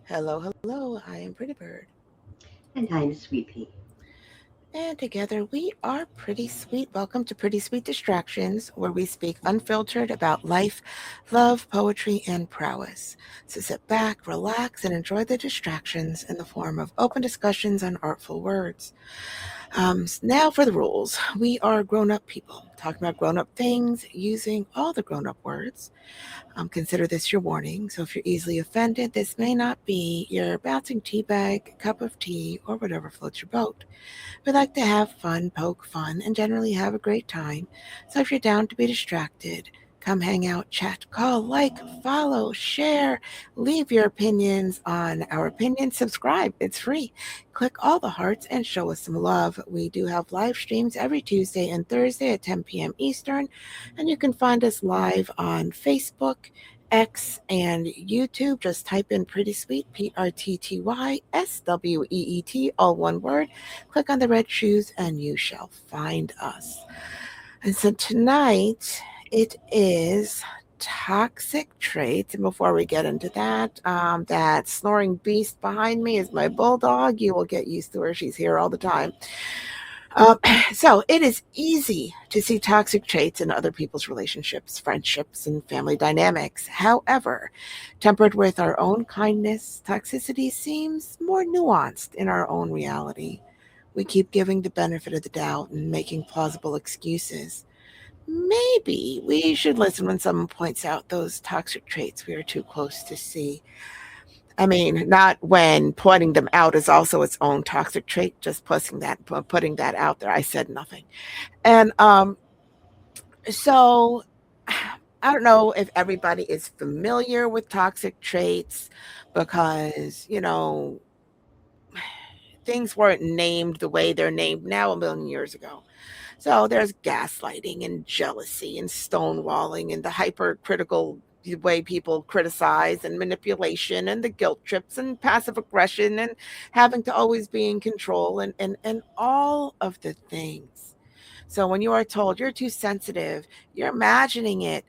Hello, hello. I am Pretty Bird. And I'm Sweet Pea. And together we are Pretty Sweet. Welcome to Pretty Sweet Distractions, where we speak unfiltered about life, love, poetry, and prowess. So sit back, relax, and enjoy the distractions in the form of open discussions on artful words. Now for the rules. We are grown up people, talking about grown up things, using all the grown up words. Consider this your warning. So if you're easily offended, this may not be your bouncing tea bag, cup of tea, or whatever floats your boat. We like to have fun, poke fun, and generally have a great time. So if you're down to be distracted, come hang out, chat, call, like, follow, share, leave your opinions on our opinions, subscribe. It's free. Click all the hearts and show us some love. We do have live streams every Tuesday and Thursday at 10 p.m. Eastern, and you can find us live on Facebook, X, and YouTube. Just type in Pretty Sweet, PRTTYSWEET, all one word. Click on the red shoes and you shall find us. And so tonight it is toxic traits. And before we get into that, that snoring beast behind me is my bulldog. You will get used to her. She's here all the time. Um, so it is easy to see toxic traits in other people's relationships, friendships, and family dynamics. However, tempered with our own kindness, toxicity seems more nuanced in our own reality. We keep giving the benefit of the doubt and making plausible excuses. Maybe we should listen when someone points out those toxic traits we are too close to see. I mean, not when pointing them out is also its own toxic trait, just putting that out there. I said nothing. And so I don't know if everybody is familiar with toxic traits because, things weren't named the way they're named now a million years ago. So there's gaslighting and jealousy and stonewalling and the hypercritical way people criticize and manipulation and the guilt trips and passive aggression and having to always be in control and all of the things. So when you are told you're too sensitive, you're imagining it.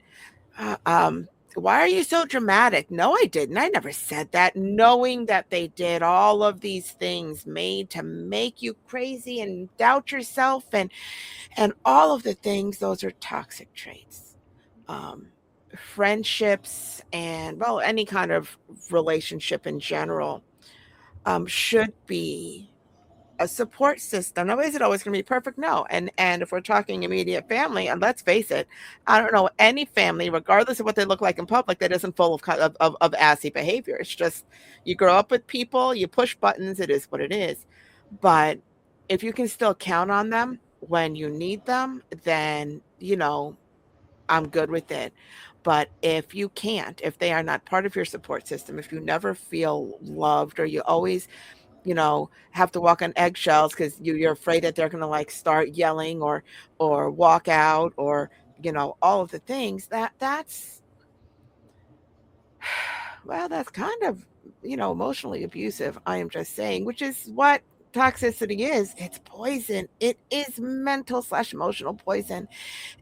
Uh, um, why are you so dramatic? No, I didn't. I never said that. Knowing that they did all of these things made to make you crazy and doubt yourself and all of the things, those are toxic traits. Um, Friendships and, well, any kind of relationship in general should be a support system. Now, is it always going to be perfect? No. And if we're talking immediate family, and let's face it, I don't know any family, regardless of what they look like in public, that isn't full of assy behavior. It's just you grow up with people, you push buttons, it is what it is. But if you can still count on them when you need them, then I'm good with it. But if you can't, if they are not part of your support system, if you never feel loved or you always have to walk on eggshells because you're afraid that they're gonna like start yelling or walk out or all of the things that's well, that's kind of emotionally abusive. I am just saying, which is what toxicity is. It's poison. It is mental slash emotional poison,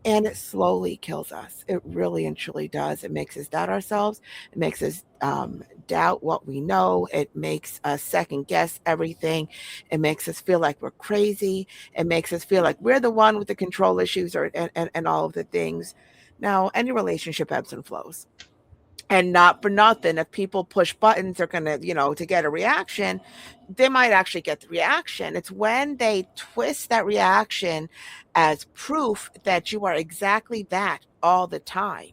and it slowly kills us. It really and truly does. It makes us doubt ourselves. It makes us doubt what we know. It makes us second guess everything. It makes us feel like we're crazy. It makes us feel like we're the one with the control issues or and all of the things. Now, any relationship ebbs and flows. And not for nothing, if people push buttons, they're gonna, to get a reaction, they might actually get the reaction. It's when they twist that reaction as proof that you are exactly that all the time.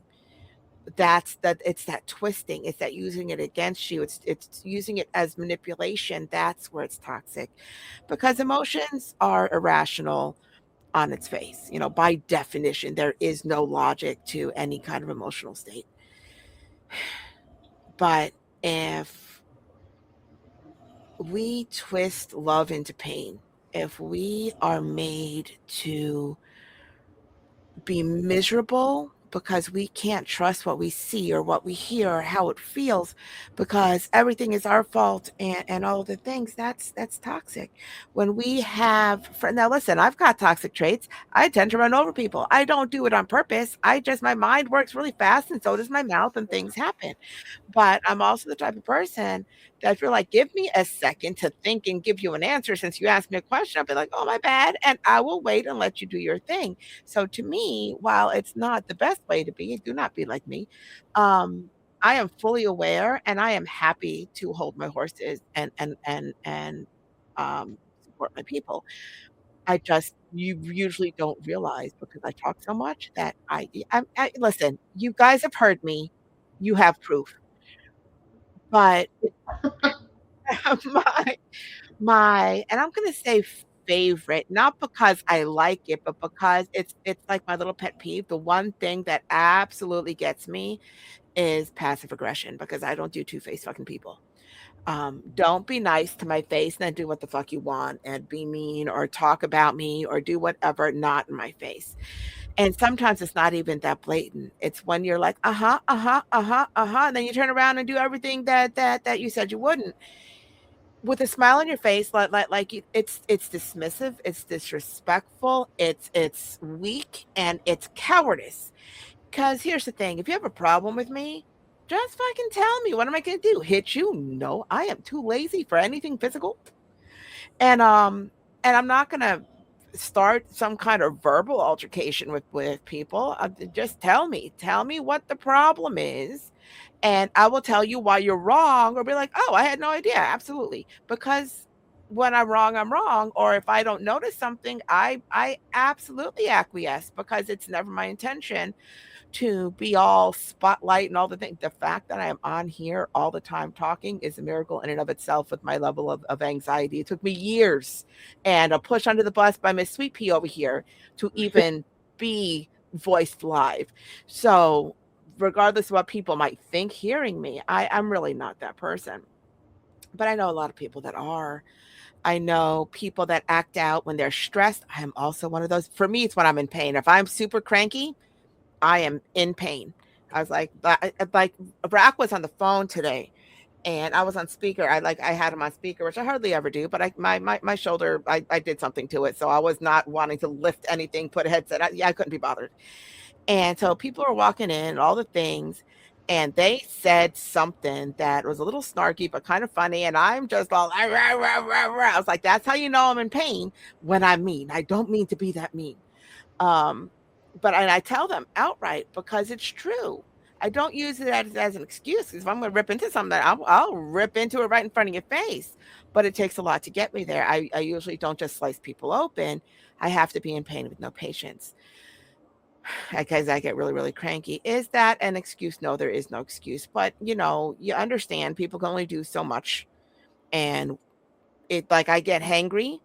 It's that twisting, it's that using it against you, it's using it as manipulation. That's where it's toxic. Because emotions are irrational on its face. By definition, there is no logic to any kind of emotional state. But if we twist love into pain, if we are made to be miserable because we can't trust what we see or what we hear or how it feels because everything is our fault and all of the things. That's toxic. When we have now listen, I've got toxic traits. I tend to run over people. I don't do it on purpose. I just my mind works really fast and so does my mouth and things happen. But I'm also the type of person that if you're like, give me a second to think and give you an answer since you asked me a question, I'll be like, oh, my bad. And I will wait and let you do your thing. So to me, while it's not the best way to be, do not be like me. Um, I am fully aware and I am happy to hold my horses and support my people. I just you usually don't realize because I talk so much that I listen, you guys have heard me. You have proof. But my and I'm gonna say favorite, not because I like it, but because it's like my little pet peeve. The one thing that absolutely gets me is passive aggression because I don't do two-faced fucking people. Don't be nice to my face and then do what the fuck you want and be mean or talk about me or do whatever not in my face. And sometimes it's not even that blatant. It's when you're like, uh-huh, uh-huh, uh-huh, uh-huh, and then you turn around and do everything that you said you wouldn't with a smile on your face, it's dismissive, it's disrespectful, it's weak, and it's cowardice. Because here's the thing: if you have a problem with me, just fucking tell me. What am I going to do? Hit you? No, I am too lazy for anything physical. And I'm not going to start some kind of verbal altercation with people. Just tell me what the problem is, and I will tell you why you're wrong, or be like, oh, I had no idea. Absolutely, because when I'm wrong, or if I don't notice something, I absolutely acquiesce because it's never my intention to be all spotlight and all the things. The fact that I am on here all the time talking is a miracle in and of itself with my level of anxiety. It took me years and a push under the bus by Miss Sweet Pea over here to even be voiced live. So regardless of what people might think hearing me, I'm really not that person. But I know a lot of people that are. I know people that act out when they're stressed. I am also one of those. For me, it's when I'm in pain. If I'm super cranky, I am in pain. I was like, Brock was on the phone today and I was on speaker. I had him on speaker, which I hardly ever do, but my shoulder, I did something to it. So I was not wanting to lift anything, put a headset. I couldn't be bothered. And so people are walking in, all the things, and they said something that was a little snarky, but kind of funny. And I'm just all, "Rah, rah, rah, rah, rah." I was like, that's how you know I'm in pain when I'm mean. I don't mean to be that mean. Um, but and I tell them outright because it's true. I don't use it as an excuse because if I'm going to rip into something, I'll rip into it right in front of your face. But it takes a lot to get me there. I usually don't just slice people open. I have to be in pain with no patience because I get really, really cranky. Is that an excuse? No, there is no excuse. But you understand people can only do so much. And I get hangry.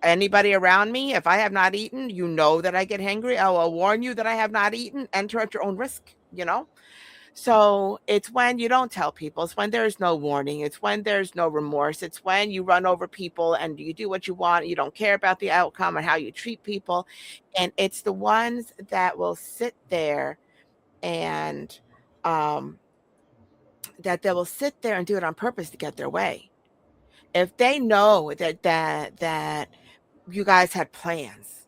Anybody around me, if I have not eaten, you know that I get hangry. I will warn you that I have not eaten. Enter at your own risk. So it's when you don't tell people. It's when there's no warning. It's when there's no remorse. It's when you run over people and you do what you want. You don't care about the outcome and how you treat people. And it's the ones that will sit there and um that they will sit there and do it on purpose to get their way. If they know that you guys had plans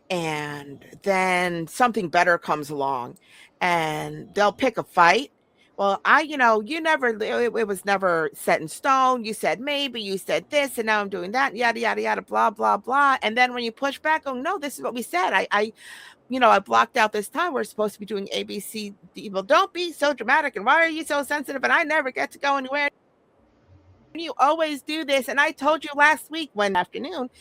and then something better comes along and they'll pick a fight. Well, you never, it was never set in stone. You said maybe, you said this, and now I'm doing that, yada, yada, yada, blah, blah, blah. And then when you push back, oh, no, this is what we said. I blocked out this time. We're supposed to be doing A, B, C, D. Well, don't be so dramatic. And why are you so sensitive? And I never get to go anywhere. You always do this. And I told you last week one afternoon.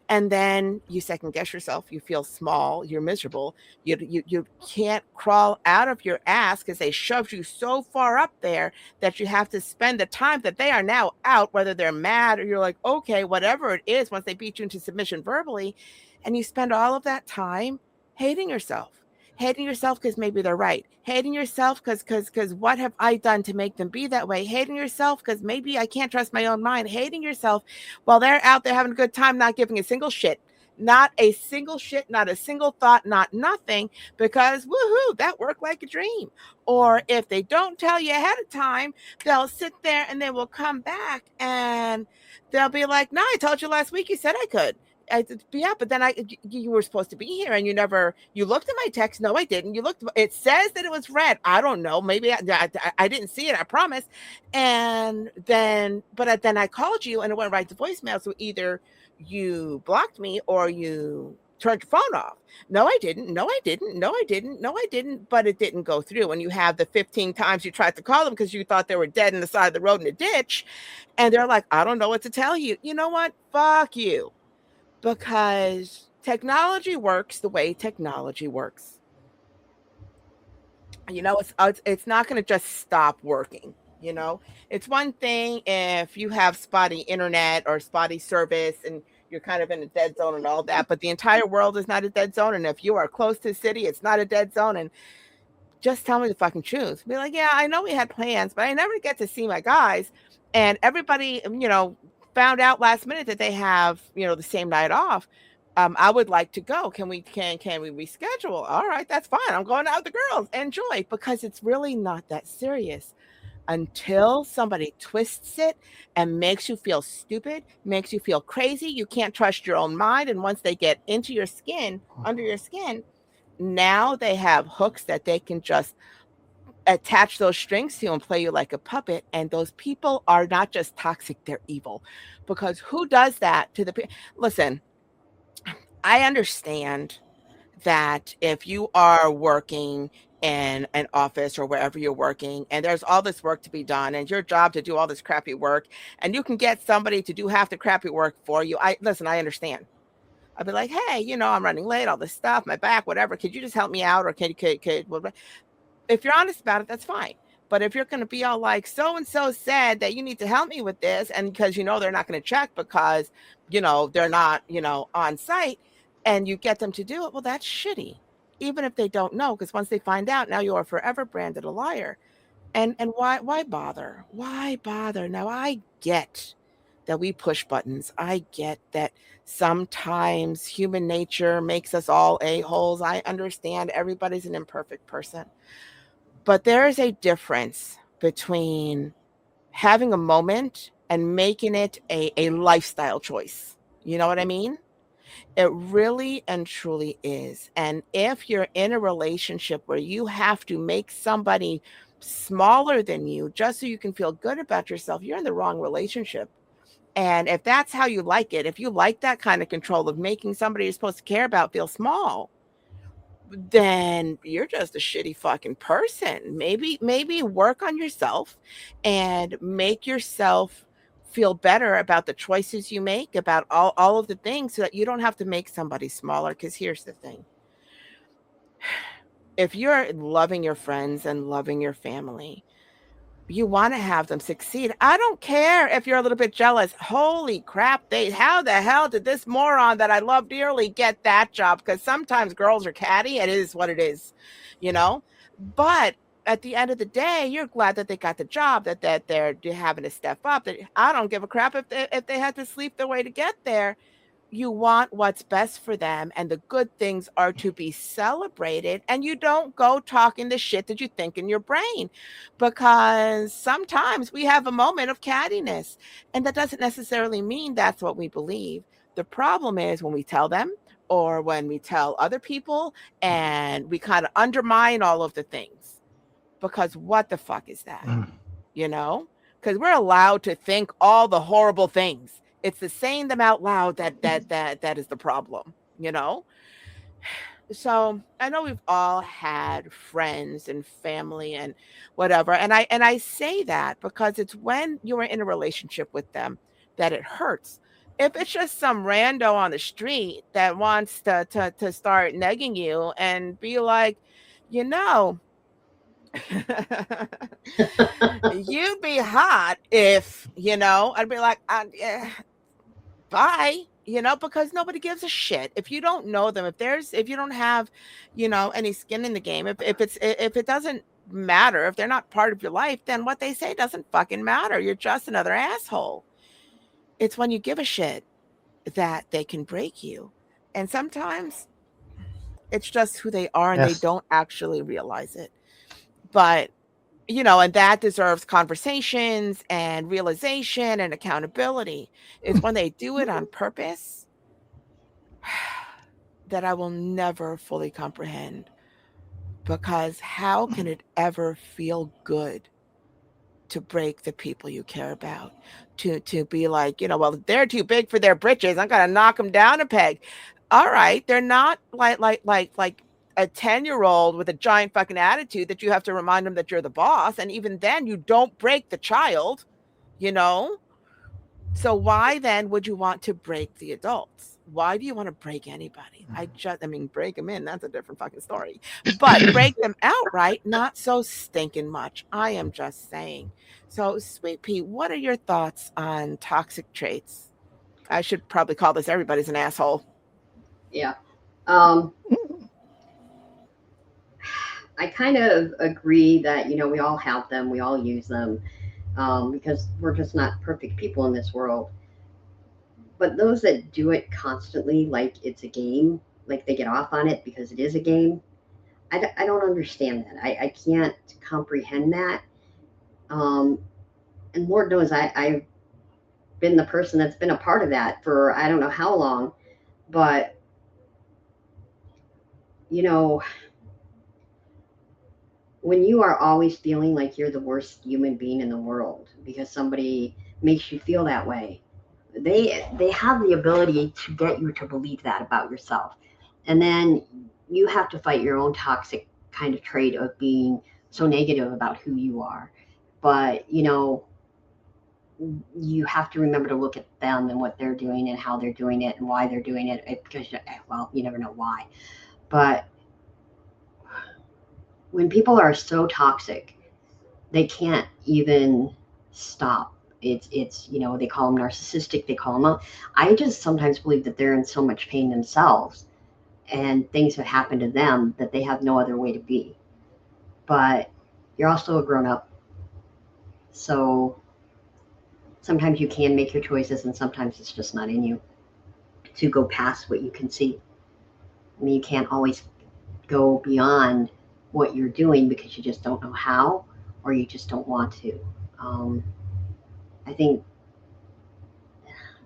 And then you second guess yourself. You feel small. You're miserable. You can't crawl out of your ass because they shoved you so far up there that you have to spend the time that they are now out, whether they're mad or you're like, okay, whatever it is, once they beat you into submission verbally, and you spend all of that time hating yourself. Hating yourself because maybe they're right. Hating yourself because what have I done to make them be that way? Hating yourself because maybe I can't trust my own mind. Hating yourself while they're out there having a good time, not giving a single shit, Not a single shit, not a single thought, not nothing, because woohoo, that worked like a dream. Or if they don't tell you ahead of time, they'll sit there and they will come back and they'll be like, no, I told you last week, you said I could. Yeah, but then you were supposed to be here and you looked at my text. No, I didn't. It says that it was read. I don't know. Maybe I didn't see it. I promise. And then I called you and it went right to voicemail. So either you blocked me or you turned your phone off. No, I didn't. No, I didn't. No, I didn't. No, I didn't. But it didn't go through. And you have the 15 times you tried to call them because you thought they were dead in the side of the road in a ditch. And they're like, I don't know what to tell you. You know what? Fuck you. Because technology works the way technology works. It's not going to just stop working. It's one thing if you have spotty internet or spotty service and you're kind of in a dead zone and all that, but the entire world is not a dead zone. And if you are close to the city, it's not a dead zone. And just tell me the fucking truth. Be like, yeah, I know we had plans, but I never get to see my guys. And everybody, found out last minute that they have, the same night off. I would like to go. Can we reschedule? All right, that's fine. I'm going out with the girls. Enjoy, because it's really not that serious until somebody twists it and makes you feel stupid, makes you feel crazy. You can't trust your own mind. And once they get into your skin, under your skin, now they have hooks that they can just attach those strings to and play you like a puppet. And those people are not just toxic, they're evil. Because who does that to the people? Listen, I understand that if you are working in an office or wherever you're working and there's all this work to be done and your job to do all this crappy work and you can get somebody to do half the crappy work for you. I understand. I'd be like, hey, I'm running late, all this stuff, my back, whatever. Could you just help me out? Or if you're honest about it, that's fine. But if you're going to be all like, so and so said that you need to help me with this, and because they're not going to check because they're not on site, and you get them to do it, well, that's shitty. Even if they don't know, because once they find out, now you are forever branded a liar. And why bother? Why bother? Now I get that we push buttons. I get that sometimes human nature makes us all a-holes. I understand everybody's an imperfect person. But there is a difference between having a moment and making it a lifestyle choice. You know what I mean? It really and truly is. And if you're in a relationship where you have to make somebody smaller than you just so you can feel good about yourself, you're in the wrong relationship. And if that's how you like it, if you like that kind of control of making somebody you're supposed to care about feel small, then you're just a shitty fucking person. Maybe work on yourself and make yourself feel better about the choices you make, about all of the things, so that you don't have to make somebody smaller. Because here's the thing. If you're loving your friends and loving your family, you want to have them succeed. I don't care if you're a little bit jealous. Holy crap, how the hell did this moron that I love dearly get that job? Because sometimes girls are catty. It is what it is, you know? But at the end of the day, you're glad that they got the job, that they're having to step up. That I don't give a crap if they had to sleep their way to get there. You want what's best for them, and the good things are to be celebrated, and you don't go talking the shit that you think in your brain, because sometimes we have a moment of cattiness, and that doesn't necessarily mean that's what we believe. The problem is when we tell them, or when we tell other people, and we kind of undermine all of the things, because what the fuck is that? Because we're allowed to think all the horrible things. It's the saying them out loud that is the problem, So I know we've all had friends and family and whatever, and I say that because it's when you are in a relationship with them that it hurts. If it's just some rando on the street that wants to start negging you and be like, you know, you'd be hot if, I'd be like, yeah, bye, because nobody gives a shit. If you don't know them, if you don't have, any skin in the game, if it doesn't matter, if they're not part of your life, then what they say doesn't fucking matter. You're just another asshole. It's when you give a shit that they can break you. And sometimes it's just who they are and they Yes. don't actually realize it. But, and that deserves conversations and realization and accountability. Is when they do it on purpose that I will never fully comprehend, because how can it ever feel good to break the people you care about, to be like, well, they're too big for their britches, I'm gonna knock them down a peg. All right, they're not like a 10-year-old with a giant fucking attitude that you have to remind them that you're the boss, and even then you don't break the child, you know so why then would you want to break the adults? Why do you want to break anybody? I mean, break them in, that's a different fucking story. But break them outright, not so stinking much. I am just saying. So, Sweet Pea, what are your thoughts on toxic traits? I should probably call this everybody's an asshole. Yeah. Um, I kind of agree that, we all have them, we all use them, because we're just not perfect people in this world. But those that do it constantly, like it's a game, like they get off on it because it is a game, I don't understand that. I can't comprehend that. Um, and Lord knows I've been the person that's been a part of that for I don't know how long. But, you know, when you are always feeling like you're the worst human being in the world because somebody makes you feel that way, they have the ability to get you to believe that about yourself. And then you have to fight your own toxic kind of trait of being so negative about who you are. But, you have to remember to look at them and what they're doing and how they're doing it and why they're doing it, because, well, you never know why. But when people are so toxic, they can't even stop. It's they call them narcissistic, they call them up. I just sometimes believe that they're in so much pain themselves and things have happened to them that they have no other way to be. But you're also a grown up, so sometimes you can make your choices and sometimes it's just not in you to go past what you can see. I mean, you can't always go beyond what you're doing because you just don't know how or you just don't want to. um, I think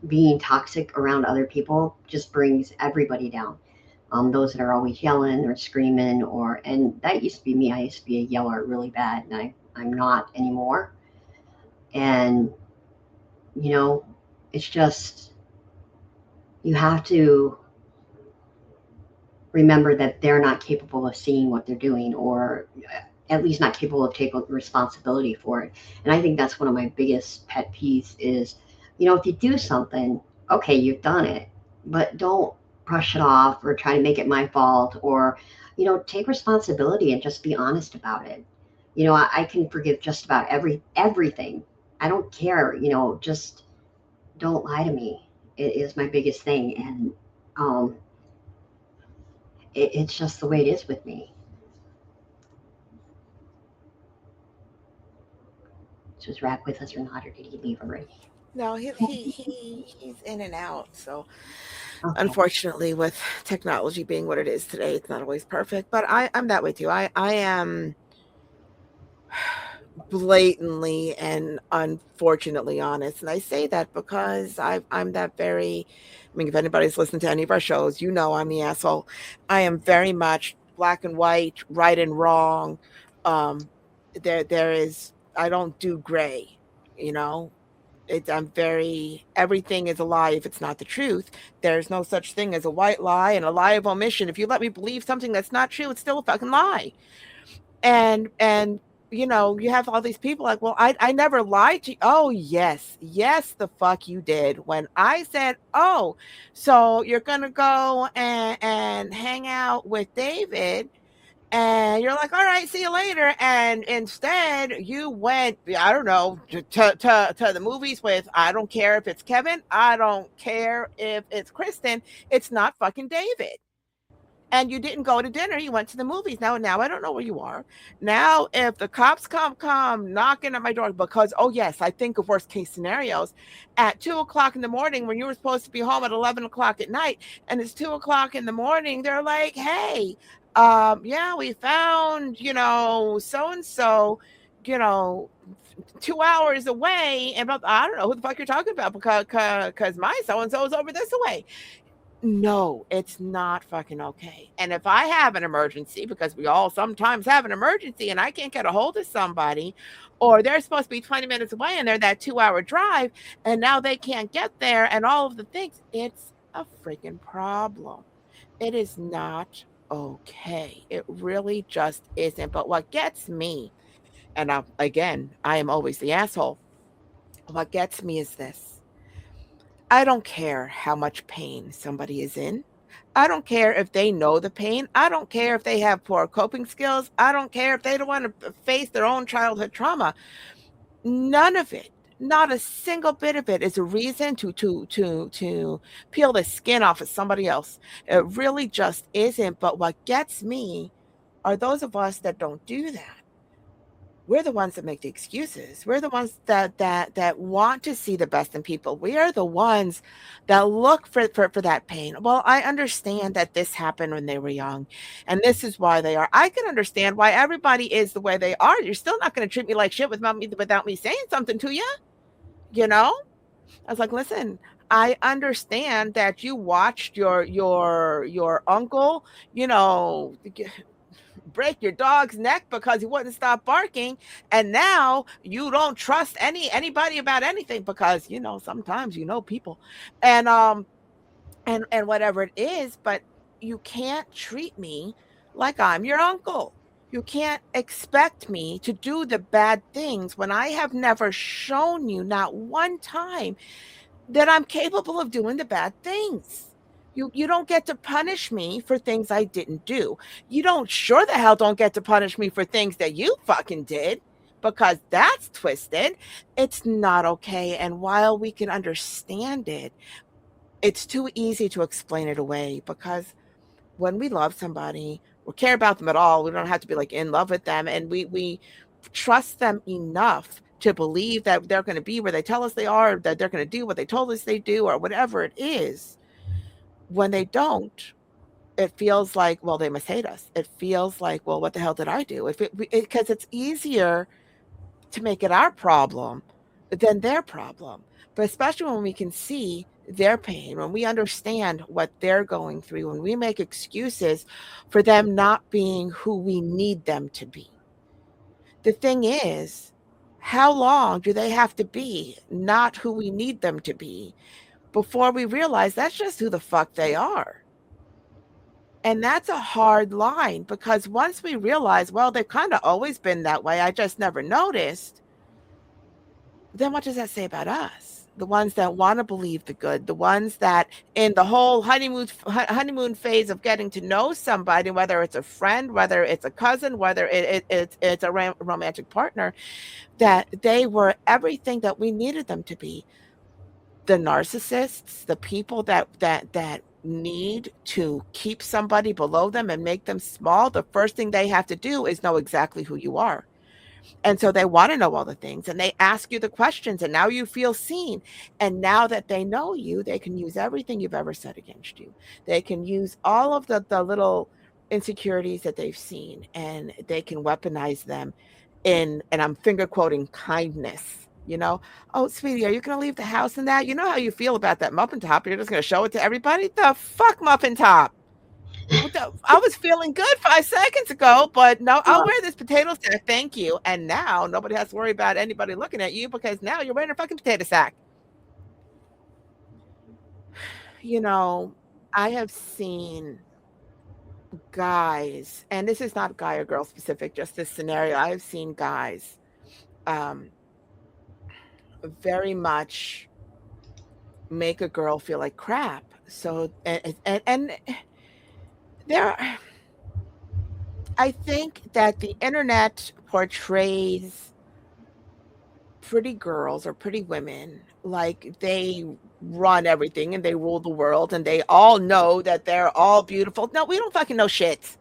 being toxic around other people just brings everybody down. Those that are always yelling or screaming, and that used to be me. I used to be a yeller really bad, and I'm not anymore. And you know, it's just you have to remember that they're not capable of seeing what they're doing, or at least not capable of taking responsibility for it. And I think that's one of my biggest pet peeves is, if you do something, okay, you've done it, but don't brush it off or try to make it my fault, or, take responsibility and just be honest about it. I can forgive just about everything. I don't care, just don't lie to me. It is my biggest thing. And um, it's just the way it is with me. Was Rack with us or not, or did he leave already? No, he's in and out. So Okay. unfortunately, with technology being what it is today, it's not always perfect. But I'm that way too. I am blatantly and unfortunately honest. And I say that because I'm that very, I mean, if anybody's listened to any of our shows, I'm the asshole. I am very much black and white, right and wrong. Um, I don't do gray, you know. I'm very, everything is a lie if it's not the truth. There's no such thing as a white lie and a lie of omission. If you let me believe something that's not true, it's still a fucking lie. And you have all these people like, well, I never lied to you. Oh yes, the fuck you did. When I said, oh, so you're gonna go and hang out with David, and you're like, all right, see you later. And instead, you went, I don't know, to the movies with, I don't care if it's Kevin, I don't care if it's Kristen, it's not fucking David. and you didn't go to dinner, you went to the movies. Now I don't know where you are. Now, if the cops come knocking at my door, because oh yes, I think of worst case scenarios, at 2 o'clock in the morning when you were supposed to be home at 11 o'clock at night, and it's 2 o'clock in the morning, they're like, hey, yeah, we found, so and so, you know 2 hours away, and I don't know who the fuck you're talking about, because my so and so is over this way. No, it's not fucking okay. And if I have an emergency, because we all sometimes have an emergency, and I can't get a hold of somebody, or they're supposed to be 20 minutes away and they're that 2 hour drive, and now they can't get there, and all of the things, it's a freaking problem. It is not okay. It really just isn't. But what gets me, and again, I am always the asshole, what gets me is this: I don't care how much pain somebody is in. I don't care if they know the pain. I don't care if they have poor coping skills. I don't care if they don't want to face their own childhood trauma. None of it, not a single bit of it, is a reason to peel the skin off of somebody else. It really just isn't. But what gets me are those of us that don't do that. We're the ones that make the excuses. We're the ones that want to see the best in people. We are the ones that look for that pain. Well, I understand that this happened when they were young, and this is why they are. I can understand why everybody is the way they are. You're still not going to treat me like shit without me saying something to you. You know, I was like, listen. I understand that you watched your uncle, you know, break your dog's neck because he wouldn't stop barking, and now you don't trust anybody about anything because sometimes people, and and whatever it is. But you can't treat me like I'm your uncle. You can't expect me to do the bad things when I have never shown you, not one time, that I'm capable of doing the bad things. You don't get to punish me for things I didn't do. You don't sure the hell don't get to punish me for things that you fucking did, because that's twisted. It's not okay. And while we can understand it, it's too easy to explain it away, because when we love somebody or care about them at all, we don't have to be like in love with them, and we trust them enough to believe that they're going to be where they tell us they are, that they're going to do what they told us they do, or whatever it is. When they don't, it feels like, well, they must hate us. It feels like, well, what the hell did I do? If it because it's easier to make it our problem than their problem. But especially when we can see their pain, when we understand what they're going through, when we make excuses for them not being who we need them to be. The thing is, how long do they have to be not who we need them to be before we realize that's just who the fuck they are? And that's a hard line, because once we realize, well, they've kind of always been that way, I just never noticed, then what does that say about us? The ones that want to believe the good, the ones that in the whole honeymoon phase of getting to know somebody, whether it's a friend, whether it's a cousin, whether it's a romantic partner, that they were everything that we needed them to be. The narcissists, the people that need to keep somebody below them and make them small, the first thing they have to do is know exactly who you are. And so they want to know all the things, and they ask you the questions, and now you feel seen. And now that they know you, they can use everything you've ever said against you. They can use all of the little insecurities that they've seen, and they can weaponize them and I'm finger quoting, kindness. Oh, sweetie, are you going to leave the house in that? You know how you feel about that muffin top. You're just going to show it to everybody? The fuck muffin top? I was feeling good 5 seconds ago, but no, I'll wear this potato sack. Thank you. And now nobody has to worry about anybody looking at you, because now you're wearing a fucking potato sack. You know, I have seen guys, and this is not guy or girl specific, just this scenario. I've seen guys um, very much make a girl feel like crap. So, and there, I think that the internet portrays pretty girls or pretty women like they run everything and they rule the world and they all know that they're all beautiful. No, we don't fucking know shit.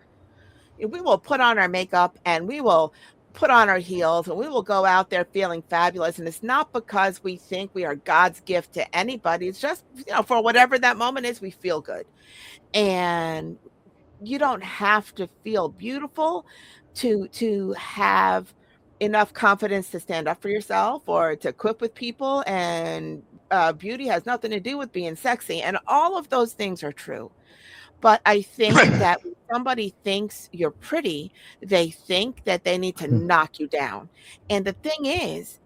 We will put on our makeup and we will put on our heels and we will go out there feeling fabulous. And it's not because we think we are God's gift to anybody. It's just, for whatever that moment is, we feel good. And you don't have to feel beautiful to have enough confidence to stand up for yourself or to quip with people. And beauty has nothing to do with being sexy. And all of those things are true. But I think that when somebody thinks you're pretty, they think that they need to knock you down. And the thing is,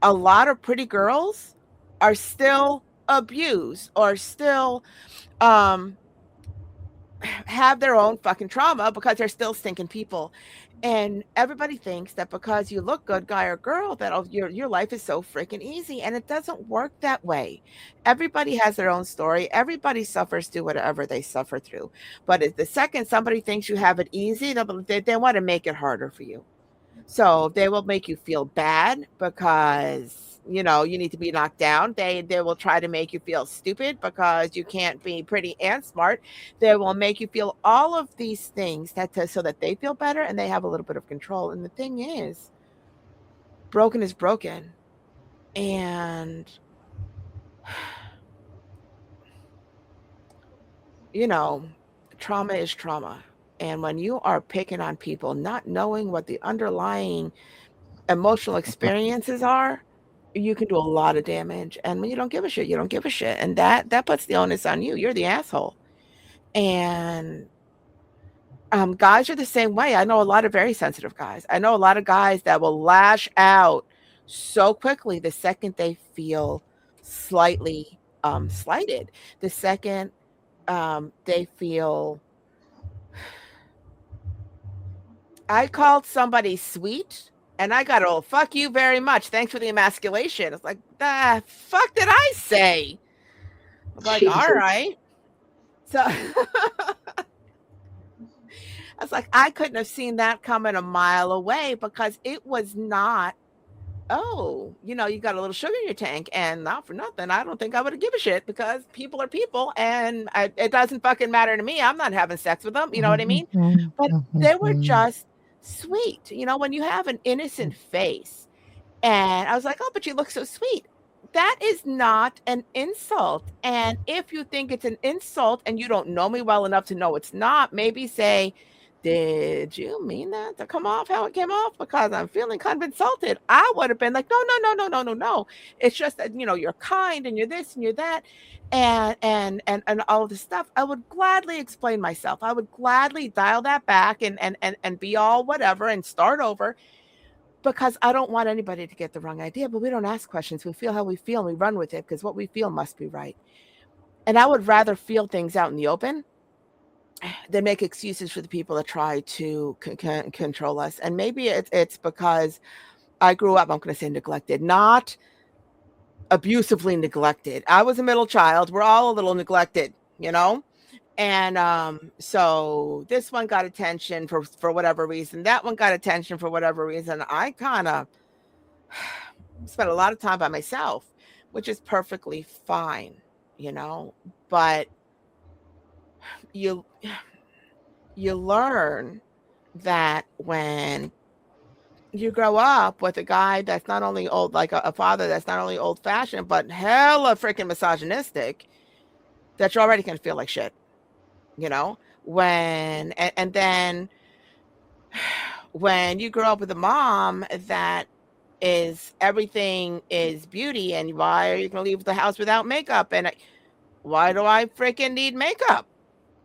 a lot of pretty girls are still abused or still um have their own fucking trauma because they're still stinking people. And everybody thinks that because you look good, guy or girl, that your life is so freaking easy. And it doesn't work that way. Everybody has their own story. Everybody suffers through whatever they suffer through. But if the second somebody thinks you have it easy, they want to make it harder for you. So they will make you feel bad because you need to be knocked down. They will try to make you feel stupid because you can't be pretty and smart. They will make you feel all of these things so that they feel better and they have a little bit of control. And the thing is, broken is broken. And you know, trauma is trauma. And when you are picking on people, not knowing what the underlying emotional experiences are, you can do a lot of damage. And when you don't give a shit, you don't give a shit. And that puts the onus on you. You're the asshole. And guys are the same way. I know a lot of very sensitive guys. I know a lot of guys that will lash out so quickly the second they feel slightly slighted. The second they feel I called somebody sweet and I got, oh, fuck you very much. Thanks for the emasculation. It's like, the fuck did I say? I'm like, all Jesus. right. So I was like, I couldn't have seen that coming a mile away because it was not, oh, you got a little sugar in your tank. And not for nothing, I don't think I would have give a shit because people are people and it doesn't fucking matter to me. I'm not having sex with them. You know what I mean? But they were just sweet. When you have an innocent face, and I was like, oh, but you look so sweet. That is not an insult. And if you think it's an insult and you don't know me well enough to know it's not, maybe say, did you mean that to come off how it came off? Because I'm feeling kind of insulted. I would have been like, no, no, no, no, no, no, no. It's just that, you're kind and you're this and you're that. And all of this stuff. I would gladly explain myself. I would gladly dial that back and be all whatever and start over because I don't want anybody to get the wrong idea. But we don't ask questions. We feel how we feel and we run with it because what we feel must be right. And I would rather feel things out in the open than make excuses for the people that try to control us. And maybe it's because I grew up, I'm going to say neglected, not abusively neglected. I was a middle child. We're all a little neglected, And so this one got attention for whatever reason. That one got attention for whatever reason. I kind of spent a lot of time by myself, which is perfectly fine, but you learn that when you grow up with a guy that's not only old, like a father that's not only old fashioned, but hella freaking misogynistic, that you're already going to feel like shit, and then when you grow up with a mom that is everything is beauty, and why are you going to leave the house without makeup? And why do I freaking need makeup?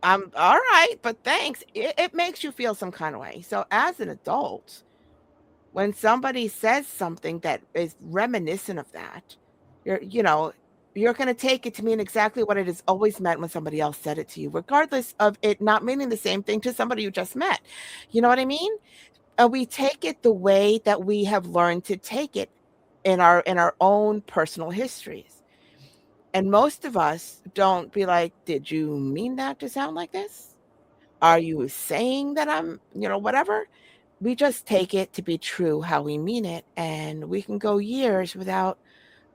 I'm all right, but thanks. It makes you feel some kind of way. So as an adult, when somebody says something that is reminiscent of that, you're going to take it to mean exactly what it has always meant when somebody else said it to you, regardless of it not meaning the same thing to somebody you just met. You know what I mean? We take it the way that we have learned to take it in our own personal histories. And most of us don't be like, did you mean that to sound like this? Are you saying that I'm, whatever? we just take it to be true how we mean it, and we can go years without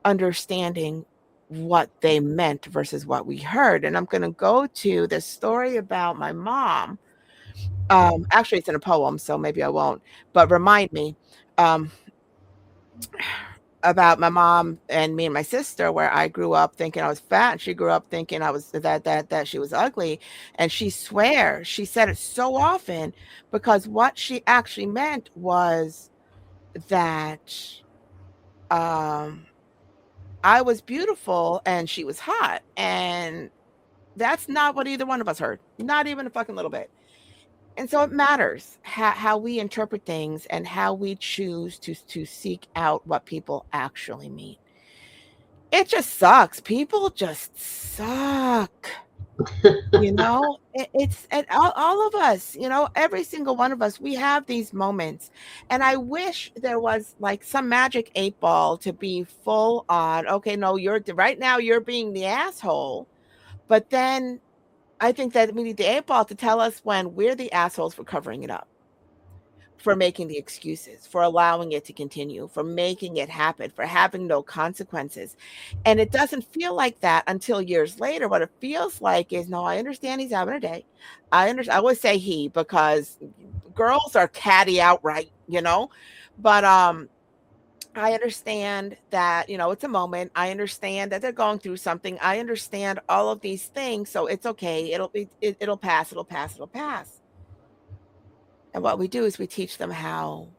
understanding what they meant versus what we heard. And I'm going to go to the story about my mom. Actually, it's in a poem, so maybe I won't, but remind me. Um, about my mom and me and my sister, where I grew up thinking I was fat and she grew up thinking I was that she was ugly. And she swears, she said it so often, because what she actually meant was that um I was beautiful and she was hot. And that's not what either one of us heard, not even a fucking little bit. And so it matters how we interpret things and how we choose to seek out what people actually mean. It just sucks. People just suck. It's and all of us, every single one of us, we have these moments. And I wish there was like some magic 8 ball to be full on, okay, no, right now you're being the asshole. But then I think that we need the 8 ball to tell us when we're the assholes for covering it up, for making the excuses, for allowing it to continue, for making it happen, for having no consequences. And it doesn't feel like that until years later. What it feels like is, no, I understand he's having a day. I always say he, because girls are catty outright, But I understand that, it's a moment. I understand that they're going through something. I understand all of these things. So it's okay. It'll pass, it'll pass, it'll pass. And what we do is we teach them how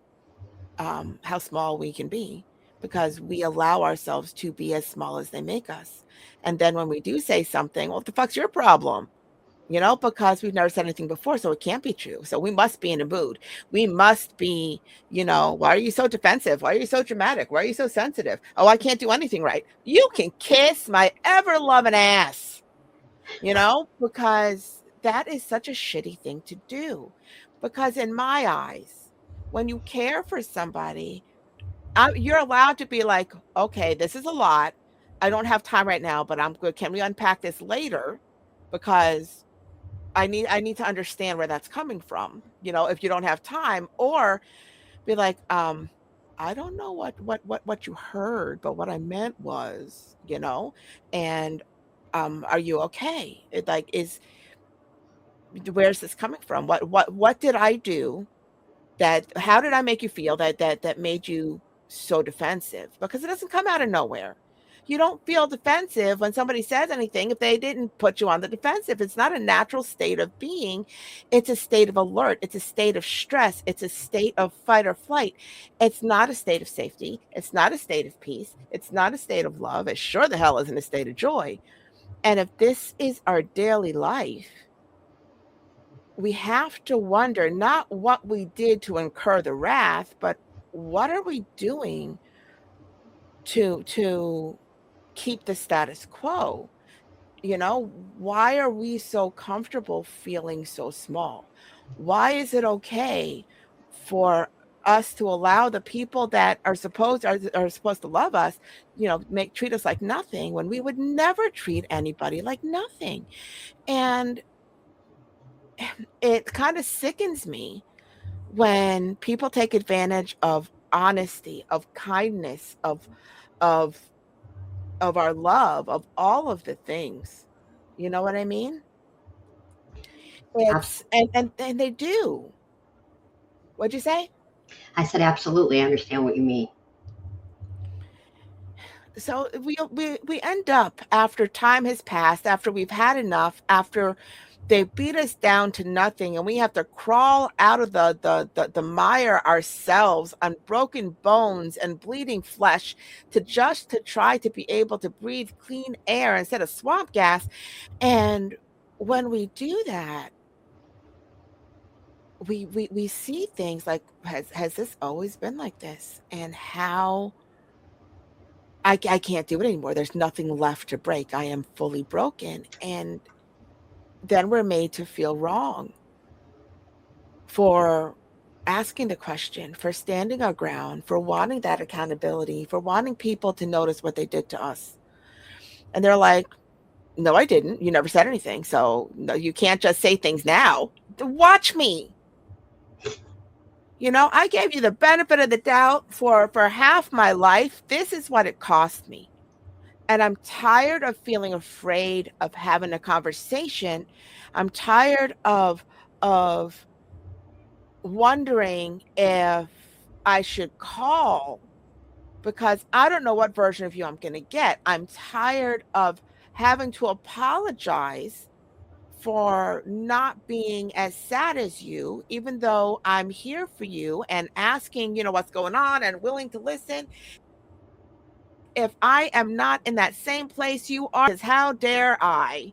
small we can be, because we allow ourselves to be as small as they make us. And then when we do say something, well, what the fuck's your problem? Because we've never said anything before, so it can't be true. So we must be in a mood. We must be, why are you so defensive? Why are you so dramatic? Why are you so sensitive? Oh, I can't do anything right. You can kiss my ever loving ass, because that is such a shitty thing to do. Because in my eyes, when you care for somebody, you're allowed to be like, okay, this is a lot. I don't have time right now, but I'm good. Can we unpack this later? Because I need to understand where that's coming from, if you don't have time. Or be like, I don't know what you heard, but what I meant was, and are you okay? It like is Where's this coming from? What did I do? How did I make you feel that made you so defensive? Because it doesn't come out of nowhere. You don't feel defensive when somebody says anything if they didn't put you on the defensive. It's not a natural state of being. It's a state of alert. It's a state of stress. It's a state of fight or flight. It's not a state of safety. It's not a state of peace. It's not a state of love. It sure the hell isn't a state of joy. And if this is our daily life, we have to wonder not what we did to incur the wrath, but what are we doing to keep the status quo? Why are we so comfortable feeling so small? Why is it okay for us to allow the people that are supposed to love us, treat us like nothing, when we would never treat anybody like nothing? And it kind of sickens me when people take advantage of honesty, of kindness, of of our love, of all of the things. You know what I mean? Abs- It's and they do. What'd you say? I said, absolutely, I understand what you mean. So we end up, after time has passed, after we've had enough, after they beat us down to nothing, and we have to crawl out of the mire ourselves on broken bones and bleeding flesh, to try to be able to breathe clean air instead of swamp gas. And when we do that, we see things like, has this always been like this? And how I can't do it anymore. There's nothing left to break. I am fully broken. And then we're made to feel wrong for asking the question, for standing our ground, for wanting that accountability, for wanting people to notice what they did to us. And they're like, no, I didn't. You never said anything. So no, you can't just say things now. Watch me. I gave you the benefit of the doubt for half my life. This is what it cost me. And I'm tired of feeling afraid of having a conversation. I'm tired of wondering if I should call because I don't know what version of you I'm going to get. I'm tired of having to apologize for not being as sad as you, even though I'm here for you and asking, what's going on and willing to listen. If I am not in that same place you are, is how dare I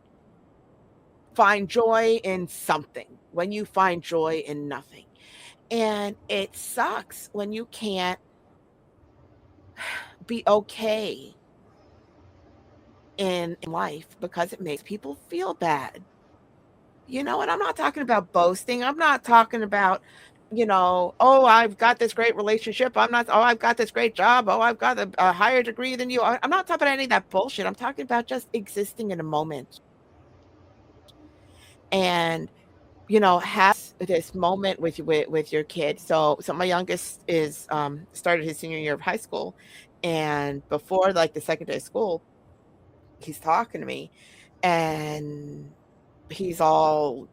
find joy in something when you find joy in nothing? And it sucks when you can't be okay in life because it makes people feel bad. And I'm not talking about boasting. I'm not talking about, oh, I've got this great relationship. Oh, I've got this great job. Oh, I've got a higher degree than you. I'm not talking about any of that bullshit. I'm talking about just existing in a moment and, have this moment with your kid. So my youngest is started his senior year of high school. And before like the second day of school, he's talking to me and he's all,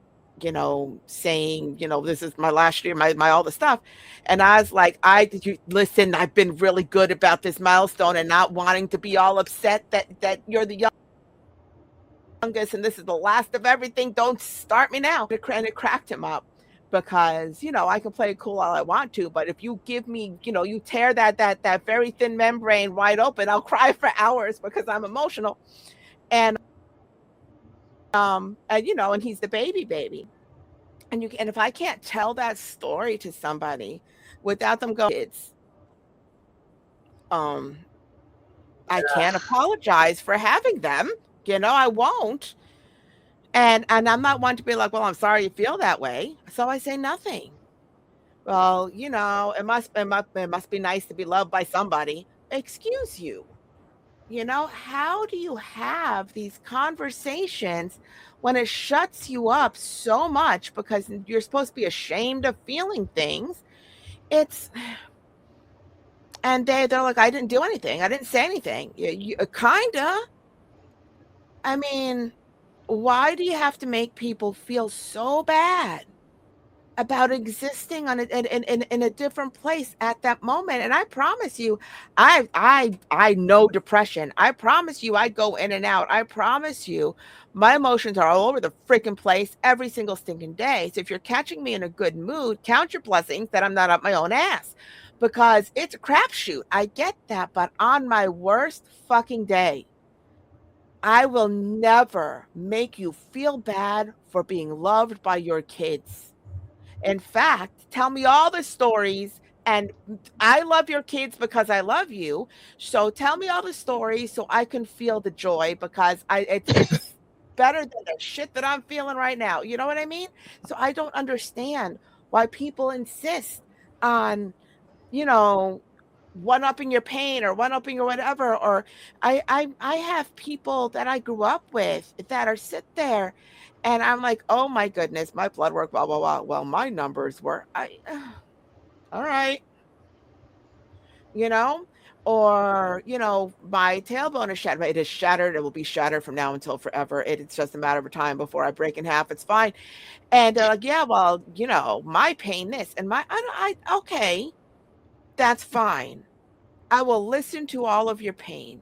saying, this is my last year, my all the stuff. And I was like, did you listen? I've been really good about this milestone and not wanting to be all upset that you're the youngest and this is the last of everything. Don't start me now. And it cracked him up because, I can play it cool all I want to, but if you give me, you tear that very thin membrane wide open, I'll cry for hours because I'm emotional. And he's the baby. And if I can't tell that story to somebody without them going, it's um I can't apologize for having them. I won't. And I'm not one to be like, well, I'm sorry you feel that way. So I say nothing. Well, it must be nice to be loved by somebody. Excuse you. How do you have these conversations when it shuts you up so much because you're supposed to be ashamed of feeling things? It's and they're like, I didn't do anything. I didn't say anything. Kinda. I mean, why do you have to make people feel so bad about existing in a different place at that moment? And I promise you, I know depression. I promise you, I go in and out. I promise you, my emotions are all over the freaking place every single stinking day. So if you're catching me in a good mood, count your blessings that I'm not up my own ass because it's a crapshoot. I get that, but on my worst fucking day, I will never make you feel bad for being loved by your kids. In fact, tell me all the stories. And I love your kids because I love you. So tell me all the stories so I can feel the joy because it's better than the shit that I'm feeling right now. You know what I mean? So I don't understand why people insist on, you know, one upping your pain or one upping or whatever. Or I have people that I grew up with that are sit there and I'm like, oh my goodness, my blood work, blah, blah, blah. Well, my numbers were all right, you know, or my tailbone is shattered. It is shattered. It will be shattered from now until forever. It's just a matter of time before I break in half. It's fine. And they're like, yeah, well, my pain, this and okay, that's fine. I will listen to all of your pain.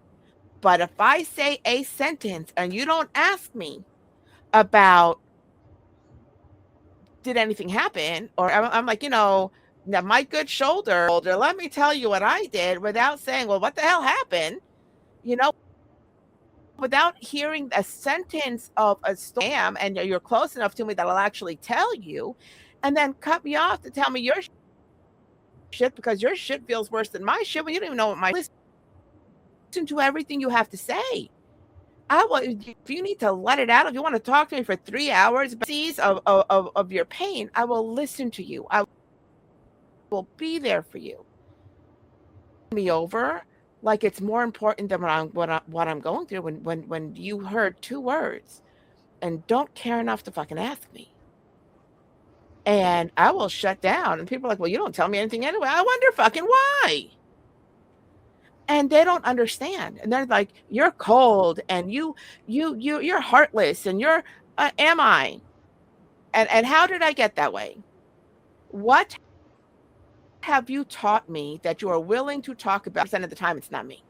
But if I say a sentence and you don't ask me about did anything happen, or I'm like, now my good shoulder, let me tell you what I did without saying, well, what the hell happened? You know, without hearing a sentence of a story, and you're close enough to me that I'll actually tell you, and then cut me off to tell me your shit because your shit feels worse than my shit when you don't even know what my listen to everything you have to say. I will, if you need to let it out, if you want to talk to me for 3 hours, of your pain, I will listen to you. I will be there for you. Me over like it's more important than what I'm going through when you heard two words and don't care enough to fucking ask me. and I will shut down. And people are like, well, you don't tell me anything anyway. I wonder fucking why. And they don't understand. And they're like, you're cold and you're heartless and you're am I? And how did I get that way? What have you taught me that you are willing to talk about? Percent of the time it's not me.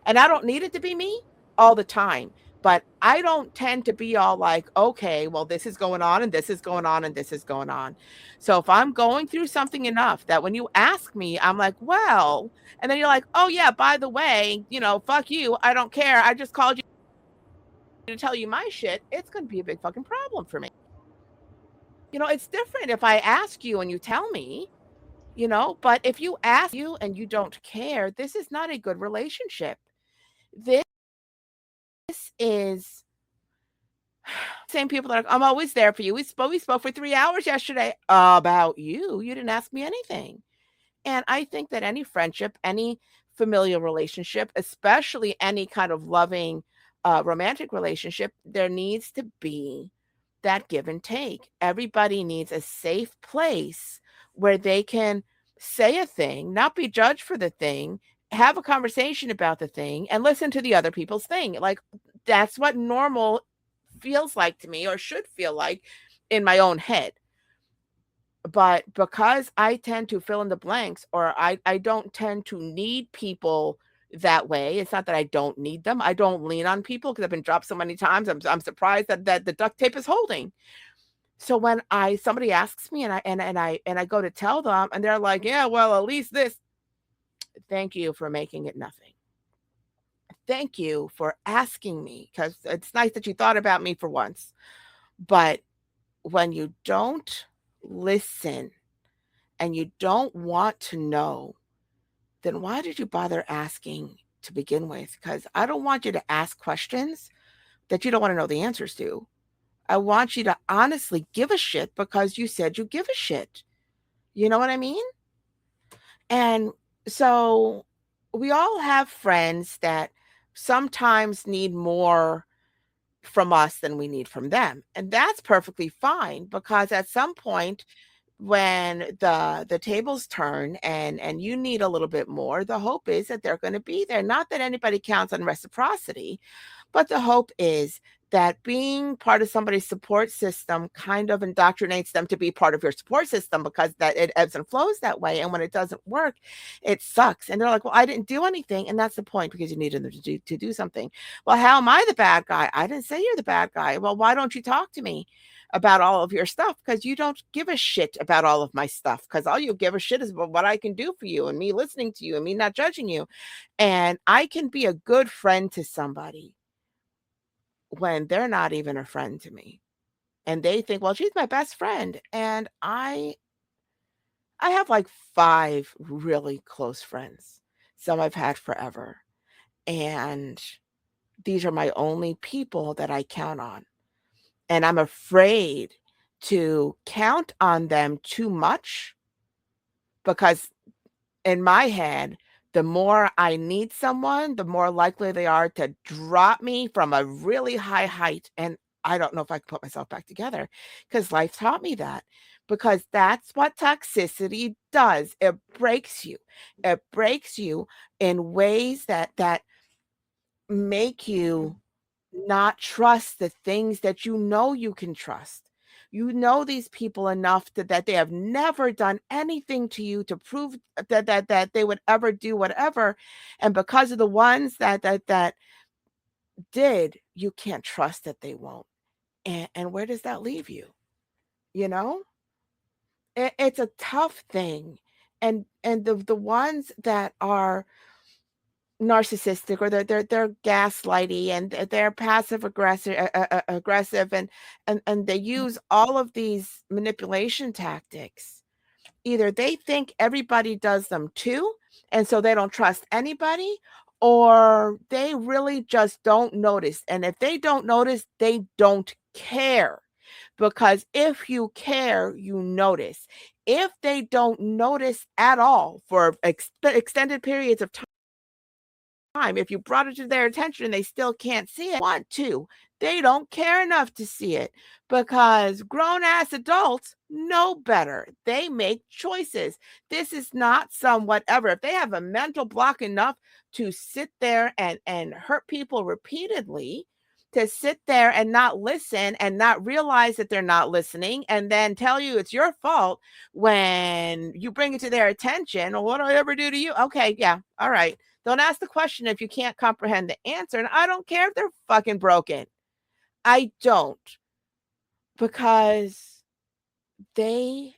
And I don't need it to be me all the time. But I don't tend to be all like, okay, well, this is going on and this is going on and this is going on. So if I'm going through something enough that when you ask me, I'm like, well, and then you're like, oh, yeah, by the way, fuck you. I don't care. I just called you to tell you my shit. It's going to be a big fucking problem for me. It's different if I ask you and you tell me, but if you ask you and you don't care, this is not a good relationship. This is same people that are, I'm always there for you. We spoke for 3 hours yesterday about you. You didn't ask me anything. And I think that any friendship, any familial relationship, especially any kind of loving romantic relationship, there needs to be that give and take. Everybody needs a safe place where they can say a thing, not be judged for the thing, have a conversation about the thing, and listen to the other people's thing. Like, that's what normal feels like to me, or should feel like in my own head. But because I tend to fill in the blanks, or I don't tend to need people that way. It's not that I don't need them. I don't lean on people because I've been dropped so many times. I'm surprised that the duct tape is holding. So when somebody asks me and I go to tell them and they're like, yeah, well, at least this. Thank you for making it nothing. Thank you for asking me, because it's nice that you thought about me for once. But when you don't listen and you don't want to know, then why did you bother asking to begin with? Because I don't want you to ask questions that you don't want to know the answers to. I want you to honestly give a shit because you said you give a shit. You know what I mean? And so we all have friends that sometimes need more from us than we need from them. And that's perfectly fine, because at some point when the tables turn and you need a little bit more, the hope is that they're going to be there. Not that anybody counts on reciprocity, but the hope is that being part of somebody's support system kind of indoctrinates them to be part of your support system, because that it ebbs and flows that way. And when it doesn't work, it sucks. And they're like, well, I didn't do anything. And that's the point, because you needed them to do something. Well, how am I the bad guy? I didn't say you're the bad guy. Well, why don't you talk to me about all of your stuff? Because you don't give a shit about all of my stuff, because all you give a shit is about what I can do for you and me listening to you and me not judging you. And I can be a good friend to somebody when they're not even a friend to me. And they think, well, she's my best friend. And I have like 5 really close friends. Some I've had forever. And these are my only people that I count on. And I'm afraid to count on them too much, because in my head, the more I need someone, the more likely they are to drop me from a really high height. And I don't know if I can put myself back together, because life taught me that. Because that's what toxicity does. It breaks you. It breaks you in ways that make you not trust the things that you can trust. You know these people enough that they have never done anything to you to prove that they would ever do whatever. And because of the ones that did, you can't trust that they won't. And where does that leave you? You know? It's a tough thing. And the ones that are narcissistic, or they're gaslighty, and they're passive aggressive, and they use all of these manipulation tactics. Either they think everybody does them too, and so they don't trust anybody, or they really just don't notice. And if they don't notice, they don't care. Because if you care, you notice. If they don't notice at all for extended periods of If you brought it to their attention and they still can't see it, want to. They don't care enough to see it because grown ass adults know better. They make choices. This is not some whatever. If they have a mental block enough to sit there and hurt people repeatedly, to sit there and not listen and not realize that they're not listening and then tell you it's your fault when you bring it to their attention. Well, what do I ever do to you? Okay, yeah, all right. Don't ask the question if you can't comprehend the answer. And I don't care if they're fucking broken. I don't, because they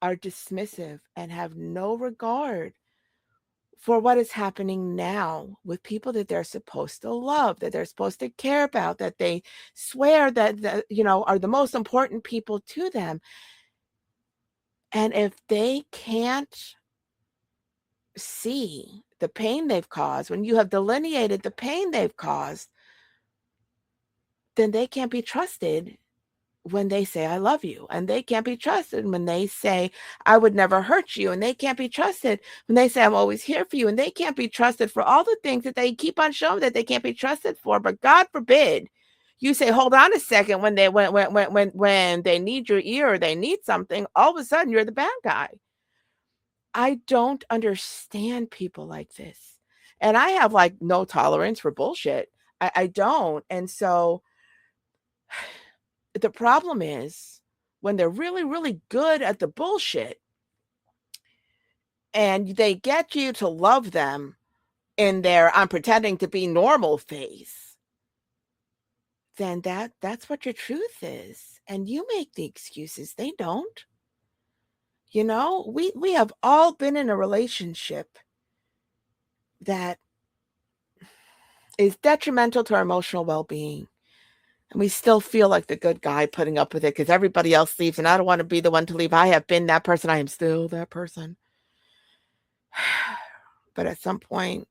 are dismissive and have no regard for what is happening now with people that they're supposed to love, that they're supposed to care about, that they swear that are the most important people to them. And if they can't see the pain they've caused, when you have delineated the pain they've caused, then they can't be trusted when they say, I love you. And they can't be trusted when they say, I would never hurt you. And they can't be trusted when they say, I'm always here for you. And they can't be trusted for all the things that they keep on showing that they can't be trusted for. But God forbid you say, hold on a second, when they need your ear or they need something, all of a sudden you're the bad guy. I don't understand people like this. And I have like no tolerance for bullshit. I don't. And so the problem is when they're really, really good at the bullshit and they get you to love them in their I'm pretending to be normal phase, then that's what your truth is. And you make the excuses. They don't. We have all been in a relationship that is detrimental to our emotional well-being. And we still feel like the good guy putting up with it because everybody else leaves. And I don't want to be the one to leave. I have been that person. I am still that person. But at some point,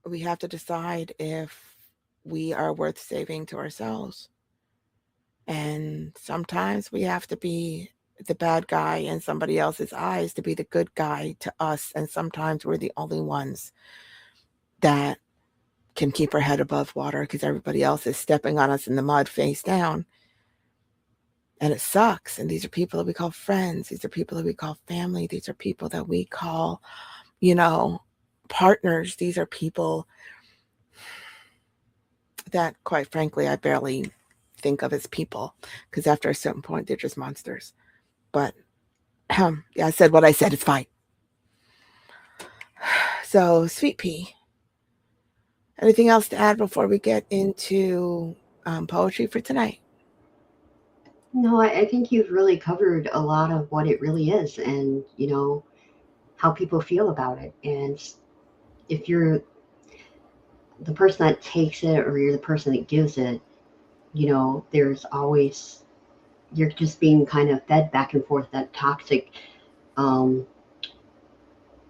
we have to decide if we are worth saving to ourselves. And sometimes we have to be the bad guy in somebody else's eyes to be the good guy to us. And sometimes we're the only ones that can keep our head above water because everybody else is stepping on us in the mud face down. And it sucks. And these are people that we call friends. These are people that we call family. These are people that we call, partners. These are people that, quite frankly, I barely think of as people because after a certain point, they're just monsters. But yeah, I said what I said. It's fine. So, Sweet Pea, anything else to add before we get into poetry for tonight? No, I think you've really covered a lot of what it really is and, how people feel about it. And if you're the person that takes it or you're the person that gives it, there's always, you're just being kind of fed back and forth that toxic, um,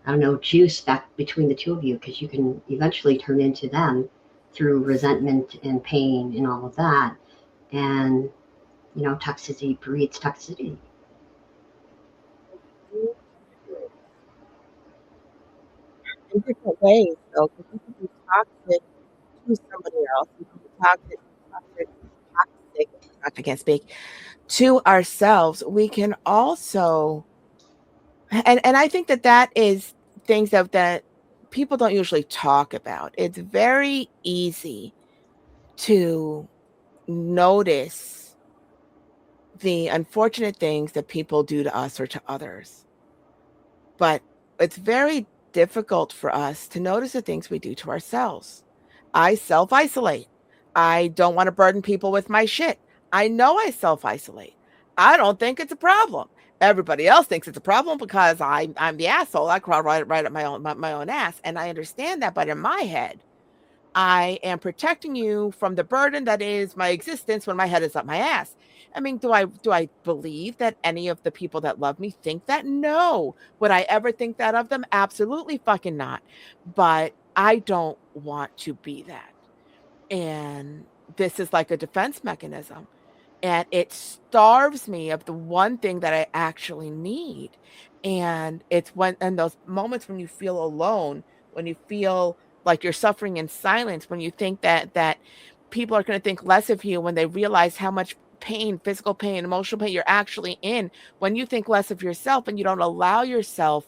I don't know, juice back between the two of you because you can eventually turn into them through resentment and pain and all of that. And, toxicity breeds toxicity. In different ways, though, because you can be toxic to somebody else. You can be toxic, I can't speak, to ourselves. We can also, and I think that is things that people don't usually talk about. It's very easy to notice the unfortunate things that people do to us or to others. But it's very difficult for us to notice the things we do to ourselves. I self isolate. I don't want to burden people with my shit. I know I self isolate. I don't think it's a problem. Everybody else thinks it's a problem because I'm the asshole. I crawl right at my own ass, and I understand that. But in my head, I am protecting you from the burden that is my existence when my head is up my ass. I mean, do I believe that any of the people that love me think that? No. Would I ever think that of them? Absolutely fucking not. But I don't want to be that. And this is like a defense mechanism. and it starves me of the one thing that I actually need. And it's when, and those moments when you feel alone, when you feel like you're suffering in silence, when you think that people are going to think less of you, when they realize how much pain, physical pain, emotional pain you're actually in, when you think less of yourself and you don't allow yourself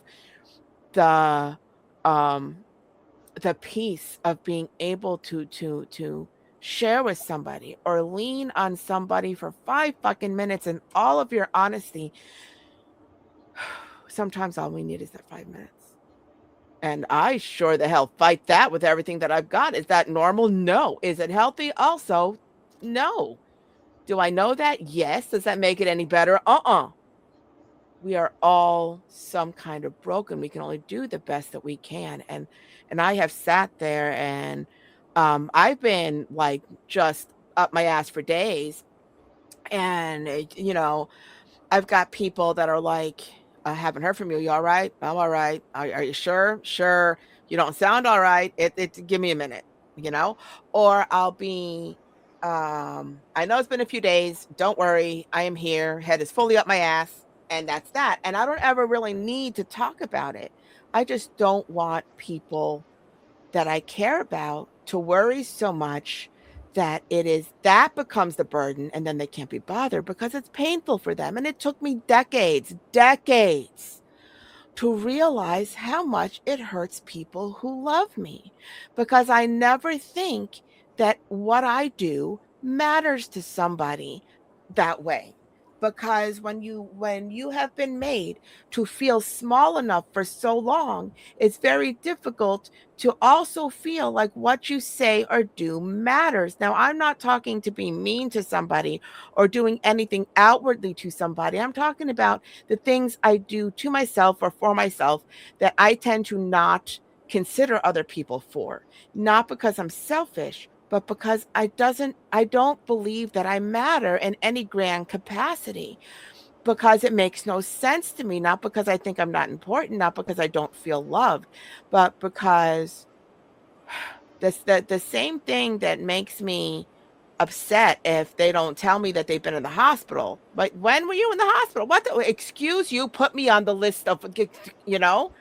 the um the peace of being able to share with somebody or lean on somebody for 5 fucking minutes in all of your honesty. Sometimes all we need is that 5 minutes. And I sure the hell fight that with everything that I've got. Is that normal? No. Is it healthy? Also, no. Do I know that? Yes. Does that make it any better? We are all some kind of broken. We can only do the best that we can. And I have sat there and I've been like just up my ass for days. And I've got people that are like, I haven't heard from you. You all right? I'm all right. Are you sure? Sure. You don't sound all right. Give me a minute, you know? Or I'll be, I know it's been a few days. Don't worry. I am here. Head is fully up my ass. And that's that. And I don't ever really need to talk about it. I just don't want people that I care about to worry so much that that becomes the burden, and then they can't be bothered because it's painful for them. And it took me decades to realize how much it hurts people who love me, because I never think that what I do matters to somebody that way. Because when you have been made to feel small enough for so long, it's very difficult to also feel like what you say or do matters. Now, I'm not talking to be mean to somebody or doing anything outwardly to somebody. I'm talking about the things I do to myself or for myself that I tend to not consider other people for, not because I'm selfish, but because I don't believe that I matter in any grand capacity, because it makes no sense to me, not because I think I'm not important, not because I don't feel loved, but because the same thing that makes me upset if they don't tell me that they've been in the hospital. But when were you in the hospital? What the, excuse you, put me on the list of, you know.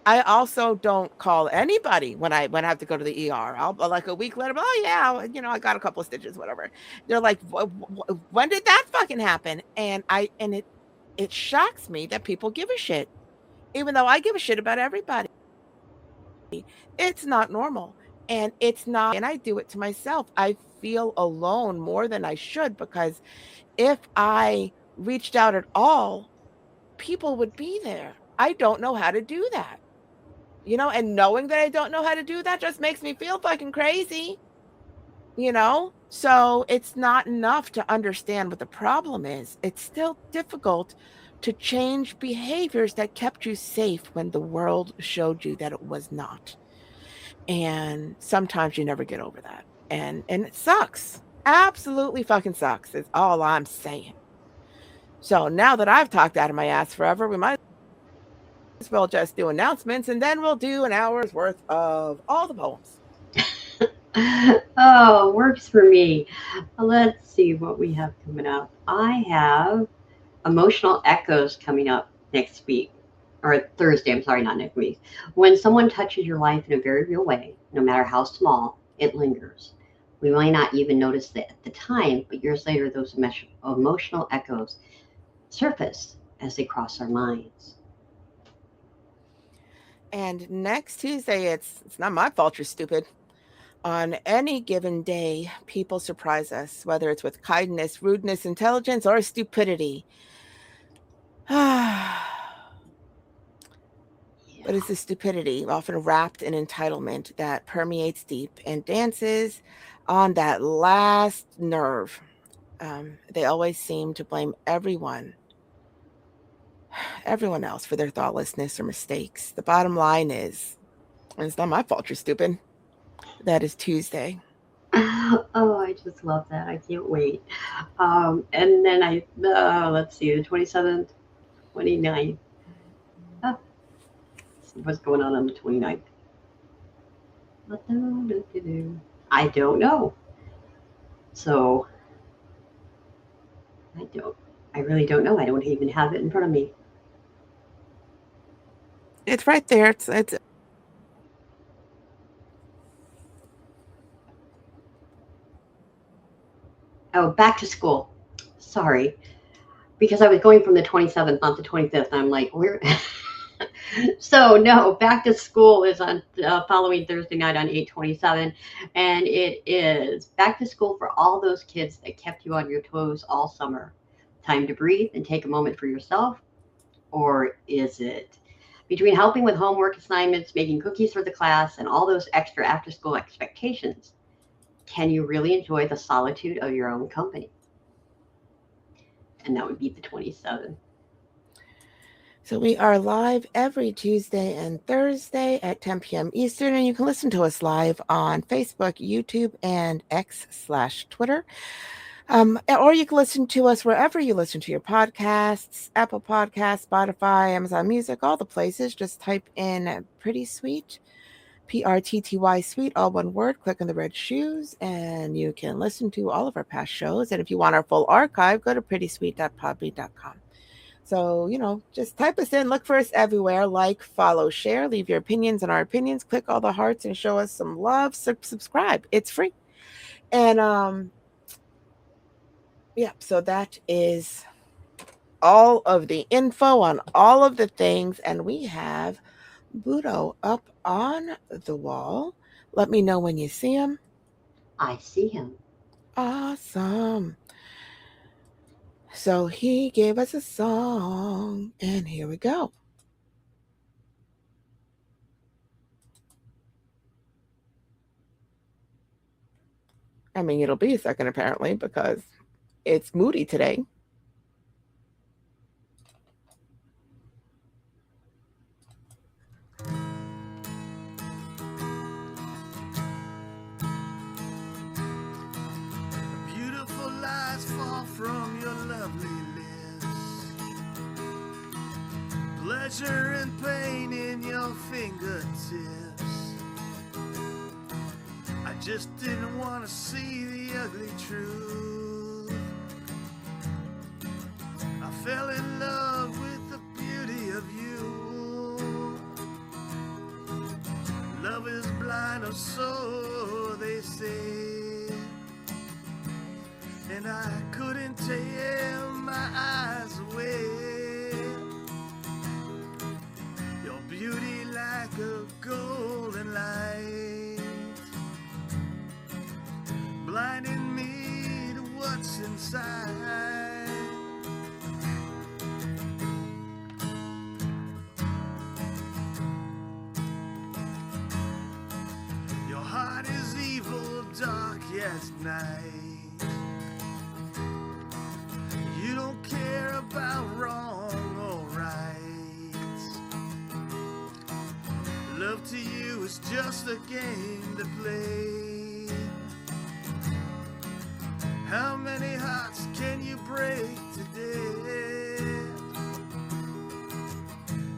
I also don't call anybody when I have to go to the ER. I'll like a week later, oh yeah, I got a couple of stitches, whatever. They're like, when did that fucking happen? And it shocks me that people give a shit, even though I give a shit about everybody. It's not normal. And it's not, and I do it to myself. I feel alone more than I should, because if I reached out at all, people would be there. I don't know how to do that. And knowing that I don't know how to do that just makes me feel fucking crazy. So it's not enough to understand what the problem is. It's still difficult to change behaviors that kept you safe when the world showed you that it was not. And sometimes you never get over that. And it sucks. Absolutely fucking sucks is all I'm saying. So now that I've talked out of my ass forever, we might as well just do announcements, and then we'll do an hour's worth of all the poems. Oh, works for me. Let's see what we have coming up. I have emotional echoes coming up next week, or Thursday. I'm sorry, not next week. When someone touches your life in a very real way, no matter how small, it lingers. We might not even notice it at the time, but years later, those emotional echoes surface as they cross our minds. And next Tuesday, it's not my fault you're stupid. On any given day, people surprise us, whether it's with kindness, rudeness, intelligence, or stupidity. But Yeah. it's the stupidity, often wrapped in entitlement, that permeates deep and dances on that last nerve. They always seem to blame everyone else for their thoughtlessness or mistakes. The bottom line is, it's not my fault you're stupid. That is Tuesday. Oh, I just love that. I can't wait. And then let's see, the 27th, 29th. Oh, let's see what's going on the 29th. I don't know. So don't. I really don't know. I don't even have it in front of me. It's right there. It's Oh, back to school. Sorry, because I was going from the 27th, not the 25th. I'm like, where? So no, back to school is on following Thursday night on 8/27, and it is back to school for all those kids that kept you on your toes all summer. Time to breathe and take a moment for yourself, or is it? Between helping with homework assignments, making cookies for the class, and all those extra after school expectations, can you really enjoy the solitude of your own company? And that would be the 27th. So we are live every Tuesday and Thursday at 10 p.m. Eastern, and you can listen to us live on Facebook, YouTube, and X/Twitter. Or you can listen to us wherever you listen to your podcasts, Apple Podcasts, Spotify, Amazon Music, all the places. Just type in Pretty Sweet, PRTTY Sweet, all one word. Click on the red shoes, and you can listen to all of our past shows. And if you want our full archive, go to prettysweet.podbean.com. So, just type us in, look for us everywhere, like, follow, share, leave your opinions on our opinions, click all the hearts and show us some love, subscribe. It's free. And yeah, so that is all of the info on all of the things. And we have Budo up on the wall. Let me know when you see him. I see him. Awesome. So he gave us a song, and here we go. I mean, it'll be a second apparently because it's moody today. Beautiful lies fall from your lovely lips. Pleasure and pain in your fingertips. I just didn't want to see the ugly truth. I fell in love with the beauty of you. Love is blind, or so they say, and I couldn't tear my eyes away. Your beauty like a golden light, blinding me to what's inside. Your heart is evil, dark as night. You don't care about wrong or right. Love to you is just a game to play. How many hearts can you break today?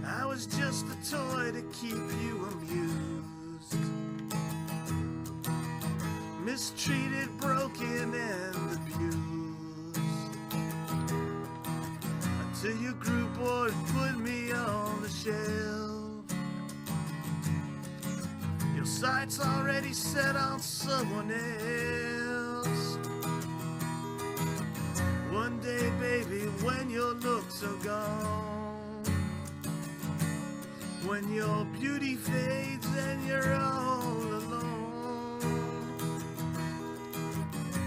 I was just a toy to keep you amused. Mistreated, broken, and abused. Until you grew bored, put me on the shelf. Your sights already set on someone else. One day, baby, when your looks are gone, when your beauty fades and you're all alone,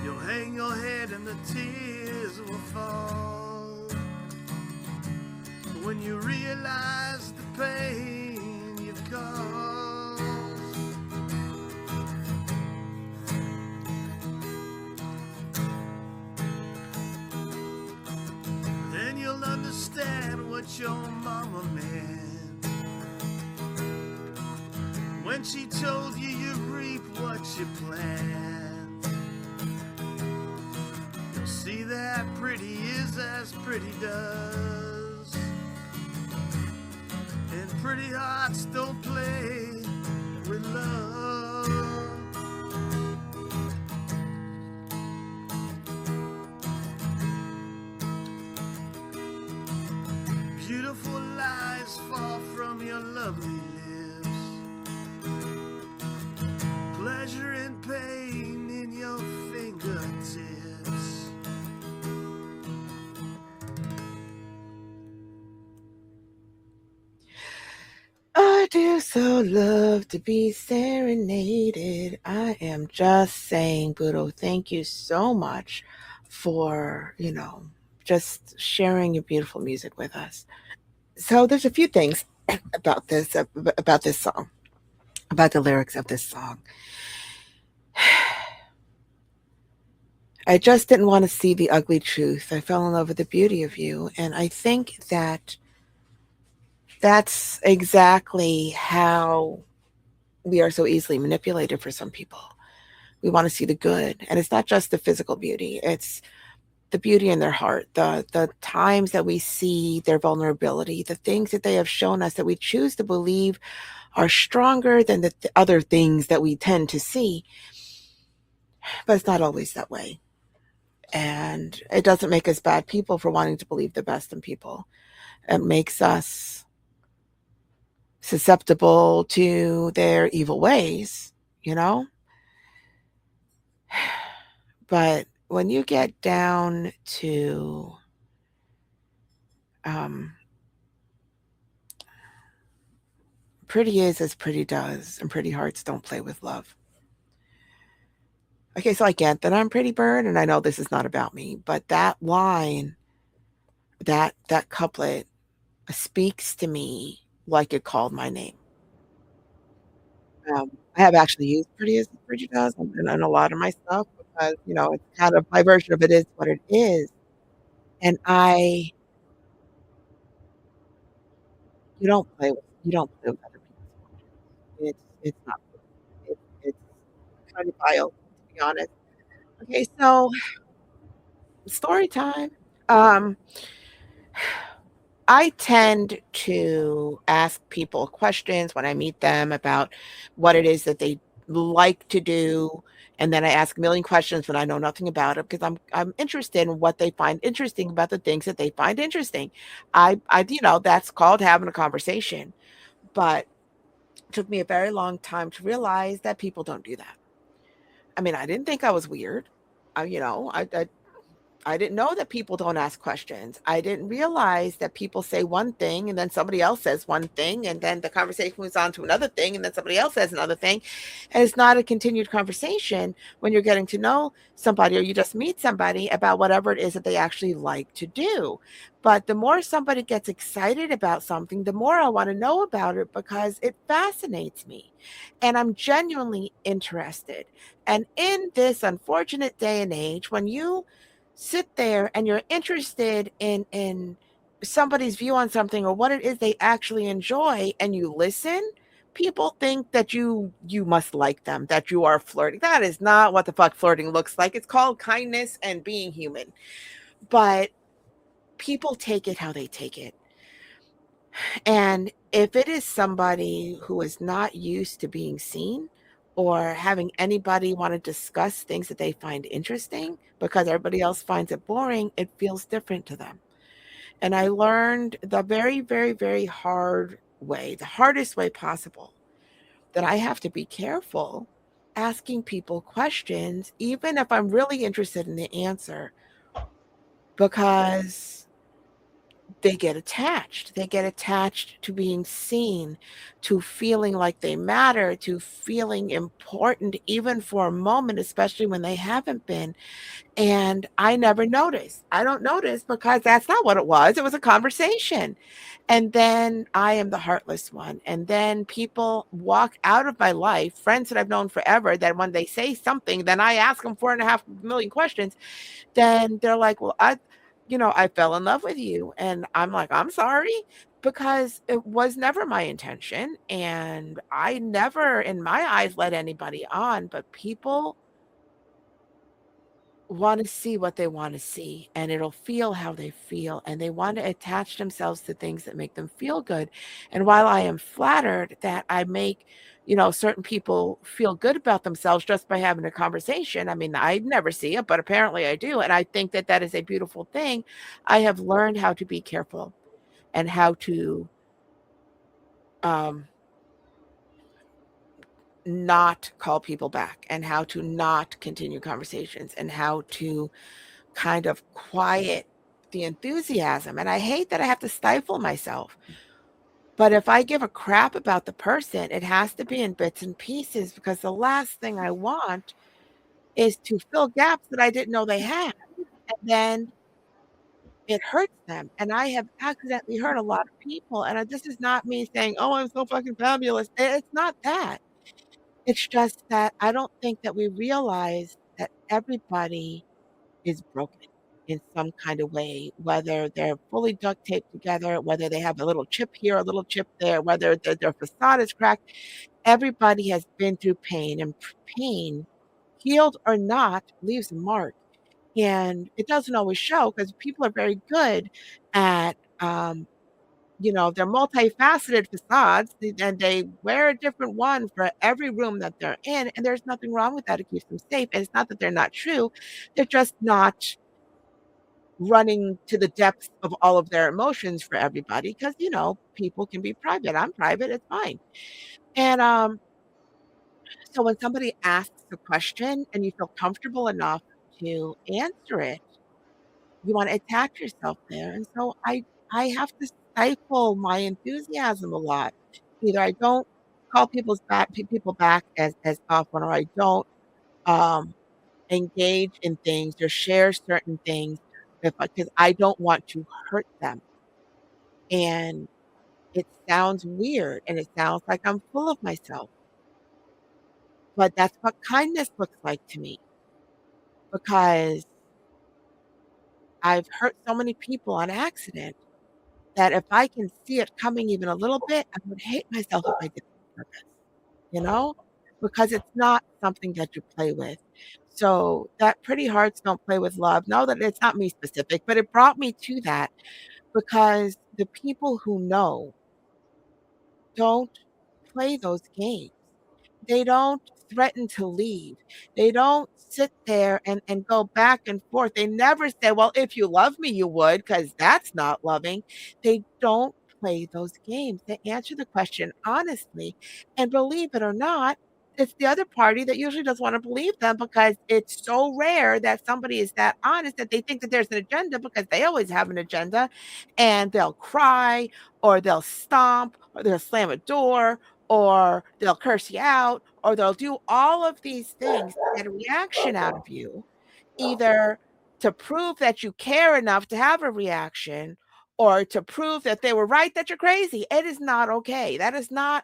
you'll hang your head and the tears will fall. When you realize the pain you've caused, then you'll understand what your mama meant when she told you you reap what you plant. You'll see that pretty is as pretty does, and pretty hearts don't play with love. so love to be serenaded. I am just saying, Budo, thank you so much for, just sharing your beautiful music with us. So there's a few things about this song, about the lyrics of this song. I just didn't want to see the ugly truth. I fell in love with the beauty of you. And I think that that's exactly how we are so easily manipulated for some people. We want to see the good. And it's not just the physical beauty, it's the beauty in their heart, the times that we see their vulnerability, the things that they have shown us that we choose to believe are stronger than the other things that we tend to see. But it's not always that way. And it doesn't make us bad people for wanting to believe the best in people. It makes us susceptible to their evil ways, you know? But when you get down to pretty is as pretty does, and pretty hearts don't play with love. Okay, so I get that I'm Pretty Bird, and I know this is not about me, but that line, that couplet speaks to me like it called my name. I have actually used pretty as pretty does in a lot of my stuff because, it's kind of my version of it is what it is. And you don't play with other people's emotions. It's not, it's kind of vile, to be honest. Okay, so story time. Um, I tend to ask people questions when I meet them about what it is that they like to do. And then I ask a million questions when I know nothing about it because I'm interested in what they find interesting about the things that they find interesting. That's called having a conversation. But it took me a very long time to realize that people don't do that. I mean, I didn't think I was weird. I didn't know that people don't ask questions. I didn't realize that people say one thing and then somebody else says one thing and then the conversation moves on to another thing and then somebody else says another thing. And it's not a continued conversation when you're getting to know somebody or you just meet somebody about whatever it is that they actually like to do. But the more somebody gets excited about something, the more I want to know about it because it fascinates me and I'm genuinely interested. And in this unfortunate day and age, when you sit there and you're interested in somebody's view on something or what it is they actually enjoy and you listen, people think that you must like them, that you are flirting. That is not what the fuck flirting looks like. It's called kindness and being human. But people take it how they take it. And if it is somebody who is not used to being seen or having anybody want to discuss things that they find interesting because everybody else finds it boring, it feels different to them. And I learned the very, very, very hard way, the hardest way possible, that I have to be careful asking people questions, even if I'm really interested in the answer, because they get attached. They get attached to being seen, to feeling like they matter, to feeling important, even for a moment, especially when they haven't been. And I never noticed. I don't notice because that's not what it was. It was a conversation. And then I am the heartless one. And then people walk out of my life, friends that I've known forever, that when they say something, then I ask them 4.5 million questions. Then they're like, well, I fell in love with you. And I'm like, I'm sorry, because it was never my intention. And I never, in my eyes, led anybody on, but people want to see what they want to see and it'll feel how they feel and they want to attach themselves to things that make them feel good. And while I am flattered that I make certain people feel good about themselves just by having a conversation, I mean, I never see it, but apparently I do, and I think that that is a beautiful thing. I have learned how to be careful and how to um not call people back and how to not continue conversations and how to kind of quiet the enthusiasm. And I hate that I have to stifle myself, But if I give a crap about the person, it has to be in bits and pieces because the last thing I want is to fill gaps that I didn't know they had. And then it hurts them. And I have accidentally hurt a lot of people. And this is not me saying, oh, I'm so fucking fabulous. It's not that. It's just that I don't think that we realize that everybody is broken in some kind of way, whether they're fully duct taped together, whether they have a little chip here, a little chip there, whether their facade is cracked. Everybody has been through pain, and pain, healed or not, leaves a mark. And it doesn't always show because people are very good at, they're multifaceted facades, and they wear a different one for every room that they're in. And there's nothing wrong with that. It keeps them safe. And it's not that they're not true, they're just not running to the depths of all of their emotions for everybody because, people can be private. I'm private, it's fine. And so when somebody asks a question and you feel comfortable enough to answer it, you want to attach yourself there. And so I have to stifle my enthusiasm a lot. Either I don't call people back as often, or I don't um engage in things or share certain things because I don't want to hurt them. And it sounds weird and it sounds like I'm full of myself, but that's what kindness looks like to me because I've hurt so many people on accident that if I can see it coming even a little bit, I would hate myself if I did it on purpose, you know? Because it's not something that you play with. So that Pretty Hearts Don't Play with Love, know that it's not me specific, but it brought me to that because the people who know don't play those games. They don't threaten to leave. They don't sit there and go back and forth. They never say, well, if you love me, you would, because that's not loving. They don't play those games. They answer the question honestly. And believe it or not, it's the other party that usually doesn't want to believe them because it's so rare that somebody is that honest that they think that there's an agenda because they always have an agenda and they'll cry or they'll stomp or they'll slam a door or they'll curse you out, or they'll do all of these things to get a reaction out of you, either to prove that you care enough to have a reaction or to prove that they were right that you're crazy. It is not okay. That is not,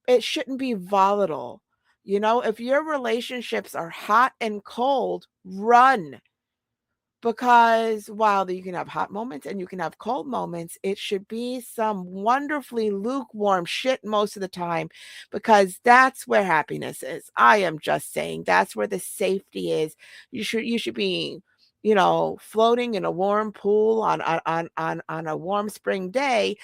it shouldn't be volatile. If your relationships are hot and cold, run because while you can have hot moments and you can have cold moments, it should be some wonderfully lukewarm shit most of the time because that's where happiness is. I am just saying that's where the safety is. You should be, floating in a warm pool on a warm spring day.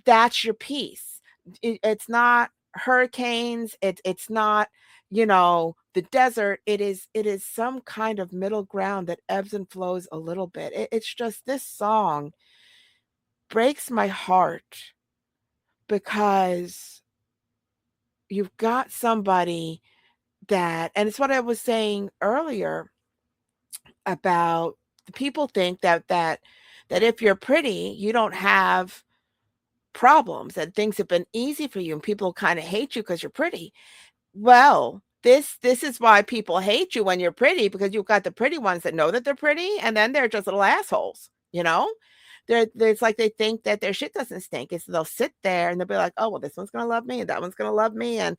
That's your peace. It's not hurricanes. It's not, the desert. It is some kind of middle ground that ebbs and flows a little bit. It's just this song breaks my heart because you've got somebody and it's what I was saying earlier about the people think that if you're pretty, you don't have problems and things have been easy for you and people kind of hate you because you're pretty. Well, this is why people hate you when you're pretty because you've got the pretty ones that know that they're pretty and then they're just little assholes, you know? It's like they think that their shit doesn't stink. It's they'll sit there and they'll be like, "Oh, well, this one's gonna love me, and that one's gonna love me, and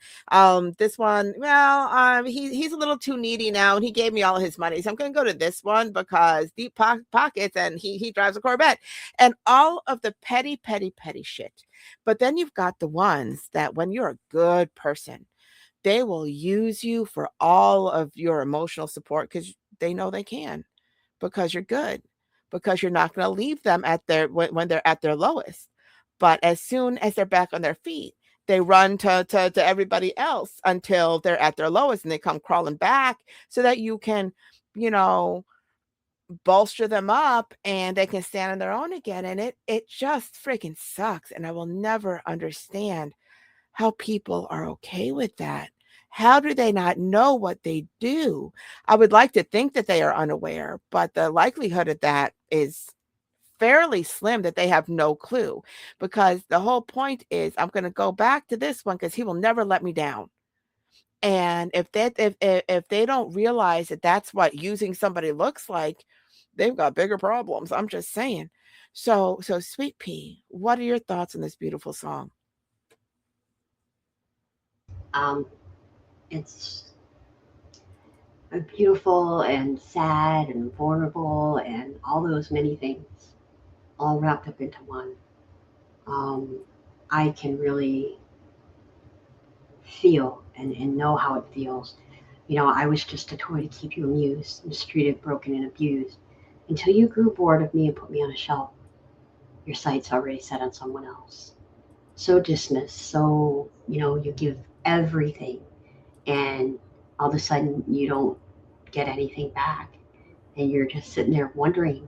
this one, well, he's a little too needy now, and he gave me all of his money, so I'm gonna go to this one because deep pockets, and he drives a Corvette, and all of the petty, petty, petty shit. But then you've got the ones that when you're a good person, they will use you for all of your emotional support because they know they can because you're good, because you're not going to leave them at when they're at their lowest. But as soon as they're back on their feet, they run to everybody else until they're at their lowest and they come crawling back so that you can, you know, bolster them up and they can stand on their own again. And it just freaking sucks. And I will never understand how people are okay with that. How do they not know what they do? I would like to think that they are unaware, but the likelihood of that is fairly slim that they have no clue, because the whole point is I'm going to go back to this one because he will never let me down. And if they don't realize that that's what using somebody looks like, they've got bigger problems. I'm just saying. So Sweet Pea, what are your thoughts on this beautiful song? Um, it's beautiful and sad and vulnerable and all those many things all wrapped up into one. Um, I can really feel and know how it feels. You know, I was just a toy to keep you amused, mistreated, broken, and abused until you grew bored of me and put me on a shelf. Your sights already set on someone else. So dismissed, so, you give everything, and all of a sudden you don't get anything back. And you're just sitting there wondering,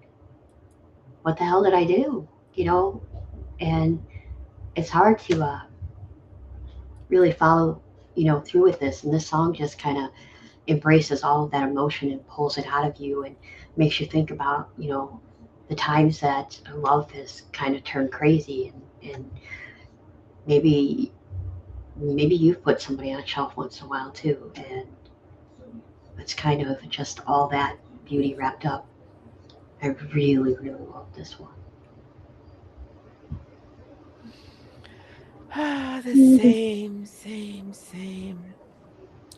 what the hell did I do? You know, and it's hard to really follow, through with this. And this song just kind of embraces all of that emotion and pulls it out of you and makes you think about, the times that love has kind of turned crazy, and maybe you've put somebody on a shelf once in a while too, and it's kind of just all that beauty wrapped up. I really, really love this one. Ah, the same.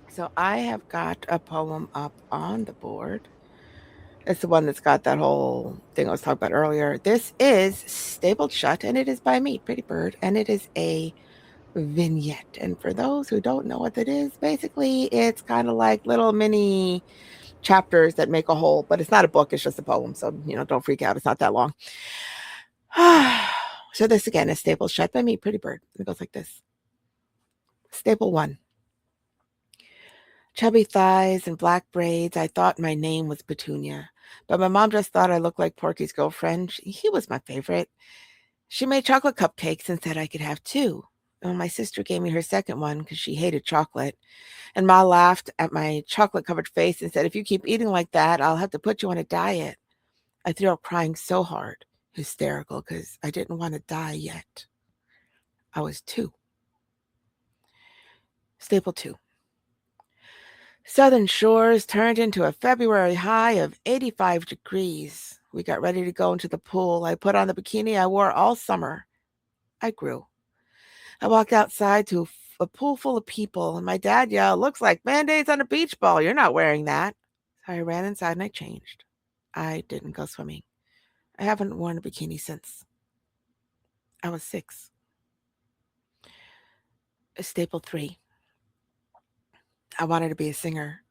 So I have got a poem up on the board. It's the one that's got that whole thing I was talking about earlier. This is Stapled Shut, and it is by me, Pretty Bird, and it is a vignette. And for those who don't know what it is, basically it's kind of like little mini chapters that make a whole, but it's not a book, it's just a poem. So, don't freak out. It's not that long. So this again is Stapled Shut by me, Pretty Bird. It goes like this. Staple 1. Chubby thighs and black braids. I thought my name was Petunia, but my mom just thought I looked like Porky's girlfriend. He was my favorite. She made chocolate cupcakes and said I could have 2. And my sister gave me her second one because she hated chocolate. And Ma laughed at my chocolate-covered face and said, if you keep eating like that, I'll have to put you on a diet. I threw up crying so hard, hysterical, because I didn't want to die yet. I was 2. Staple 2. Southern shores turned into a February high of 85 degrees. We got ready to go into the pool. I put on the bikini I wore all summer. I grew. I walked outside to a pool full of people, and my dad yelled, looks like Band-Aids on a beach ball. You're not wearing that. So I ran inside and I changed. I didn't go swimming. I haven't worn a bikini since. I was 6. Staple 3. I wanted to be a singer.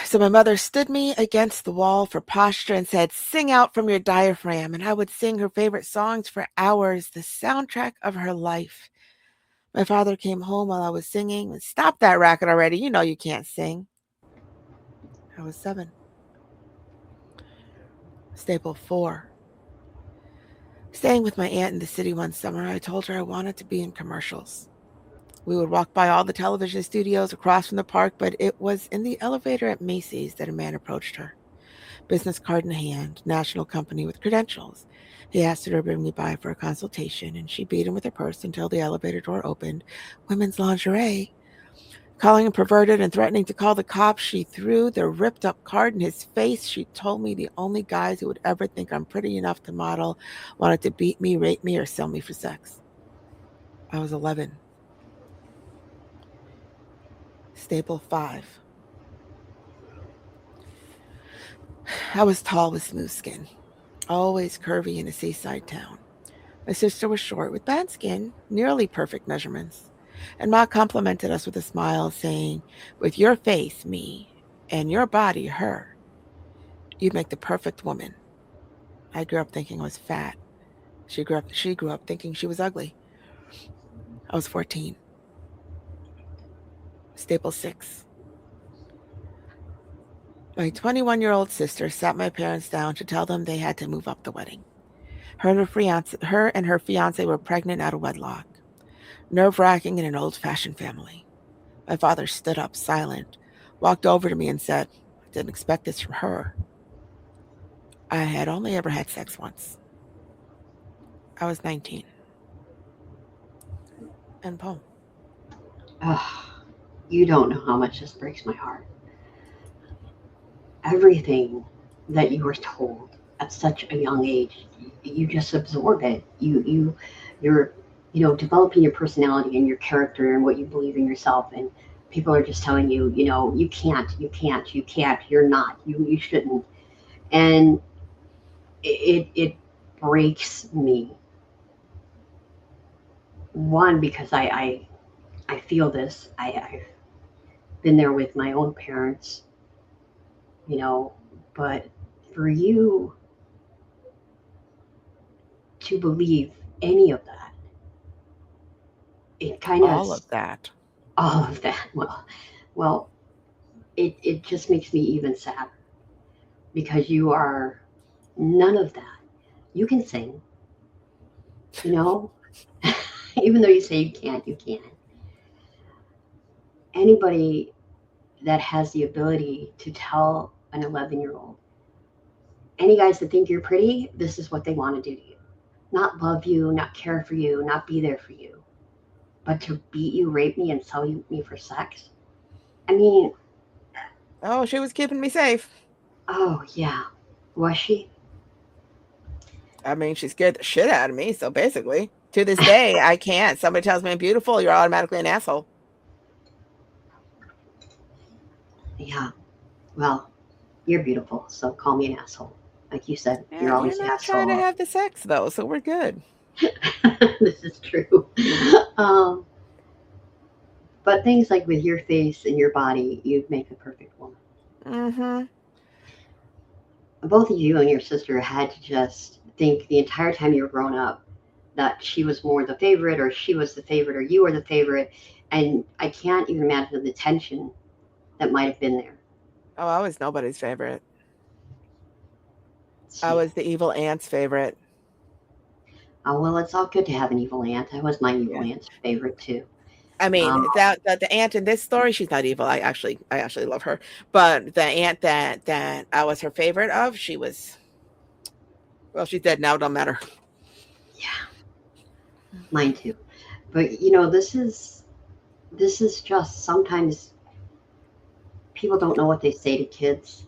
So my mother stood me against the wall for posture and said, sing out from your diaphragm. And I would sing her favorite songs for hours, the soundtrack of her life. My father came home while I was singing and stop that racket already. You know you can't sing. I was 7. Staple 4. Staying with my aunt in the city one summer, I told her I wanted to be in commercials. We would walk by all the television studios across from the park, but it was in the elevator at Macy's that a man approached her. Business card in hand, national company with credentials. He asked her to bring me by for a consultation, and she beat him with her purse until the elevator door opened. Women's lingerie. Calling him perverted and threatening to call the cops, she threw the ripped up card in his face. She told me the only guys who would ever think I'm pretty enough to model wanted to beat me, rape me, or sell me for sex. I was 11. Staple 5. I was tall with smooth skin, always curvy in a seaside town. My sister was short with bad skin, nearly perfect measurements. And Ma complimented us with a smile, saying, with your face, me, and your body, her, you'd make the perfect woman. I grew up thinking I was fat. She grew up thinking she was ugly. I was 14. Staple 6. My 21-year-old sister sat my parents down to tell them they had to move up the wedding. Her and her fiance were pregnant out of wedlock. Nerve-wracking in an old-fashioned family. My father stood up, silent, walked over to me and said, I didn't expect this from her. I had only ever had sex once. I was 19 and boom. Ugh, you don't know how much this breaks my heart. Everything that you were told at such a young age, you just absorb it. You're, developing your personality and your character and what you believe in yourself. And people are just telling you, you can't, you can't, you can't. You're not. You shouldn't. And it breaks me. One, because I feel this. I've been there with my own parents, you know, but for you to believe any of that, it kind of, All of that. all of that, well, it just makes me even sadder because you are none of that. You can sing, you know, even though you say you can't, you can. Anybody that has the ability to tell an 11-year-old, any guys that think you're pretty, this is what they want to do to you. Not love you, not care for you, not be there for you, but to beat you, rape me, and sell me for sex. I mean, Oh, she was keeping me safe. oh yeah, was she? I mean, she scared the shit out of me. So basically, to this day, I can't. Somebody tells me I'm beautiful, you're automatically an asshole. Yeah. Well, you're beautiful, so call me an asshole. Like you said, Yeah, you're you're always the not trying to asshole. have the sex though, so we're good. This is true. Um, but things like with your face and your body, you'd make a perfect woman. Mm-hmm. Both of you and your sister had to just think the entire time you were growing up that she was more the favorite, or she was the favorite, or you were the favorite. And I can't even imagine the tension that might have been there. Oh, I was nobody's favorite. I Yeah. was the evil aunt's favorite. Oh, well, it's all good to have an evil aunt. I was my evil Yeah. aunt's favorite too. I mean, Um, that the aunt in this story, she's not evil. I actually love her. But the aunt that I was her favorite of, she was, well, she's dead now, don't matter. yeah, mine too. But this is just sometimes people don't know what they say to kids,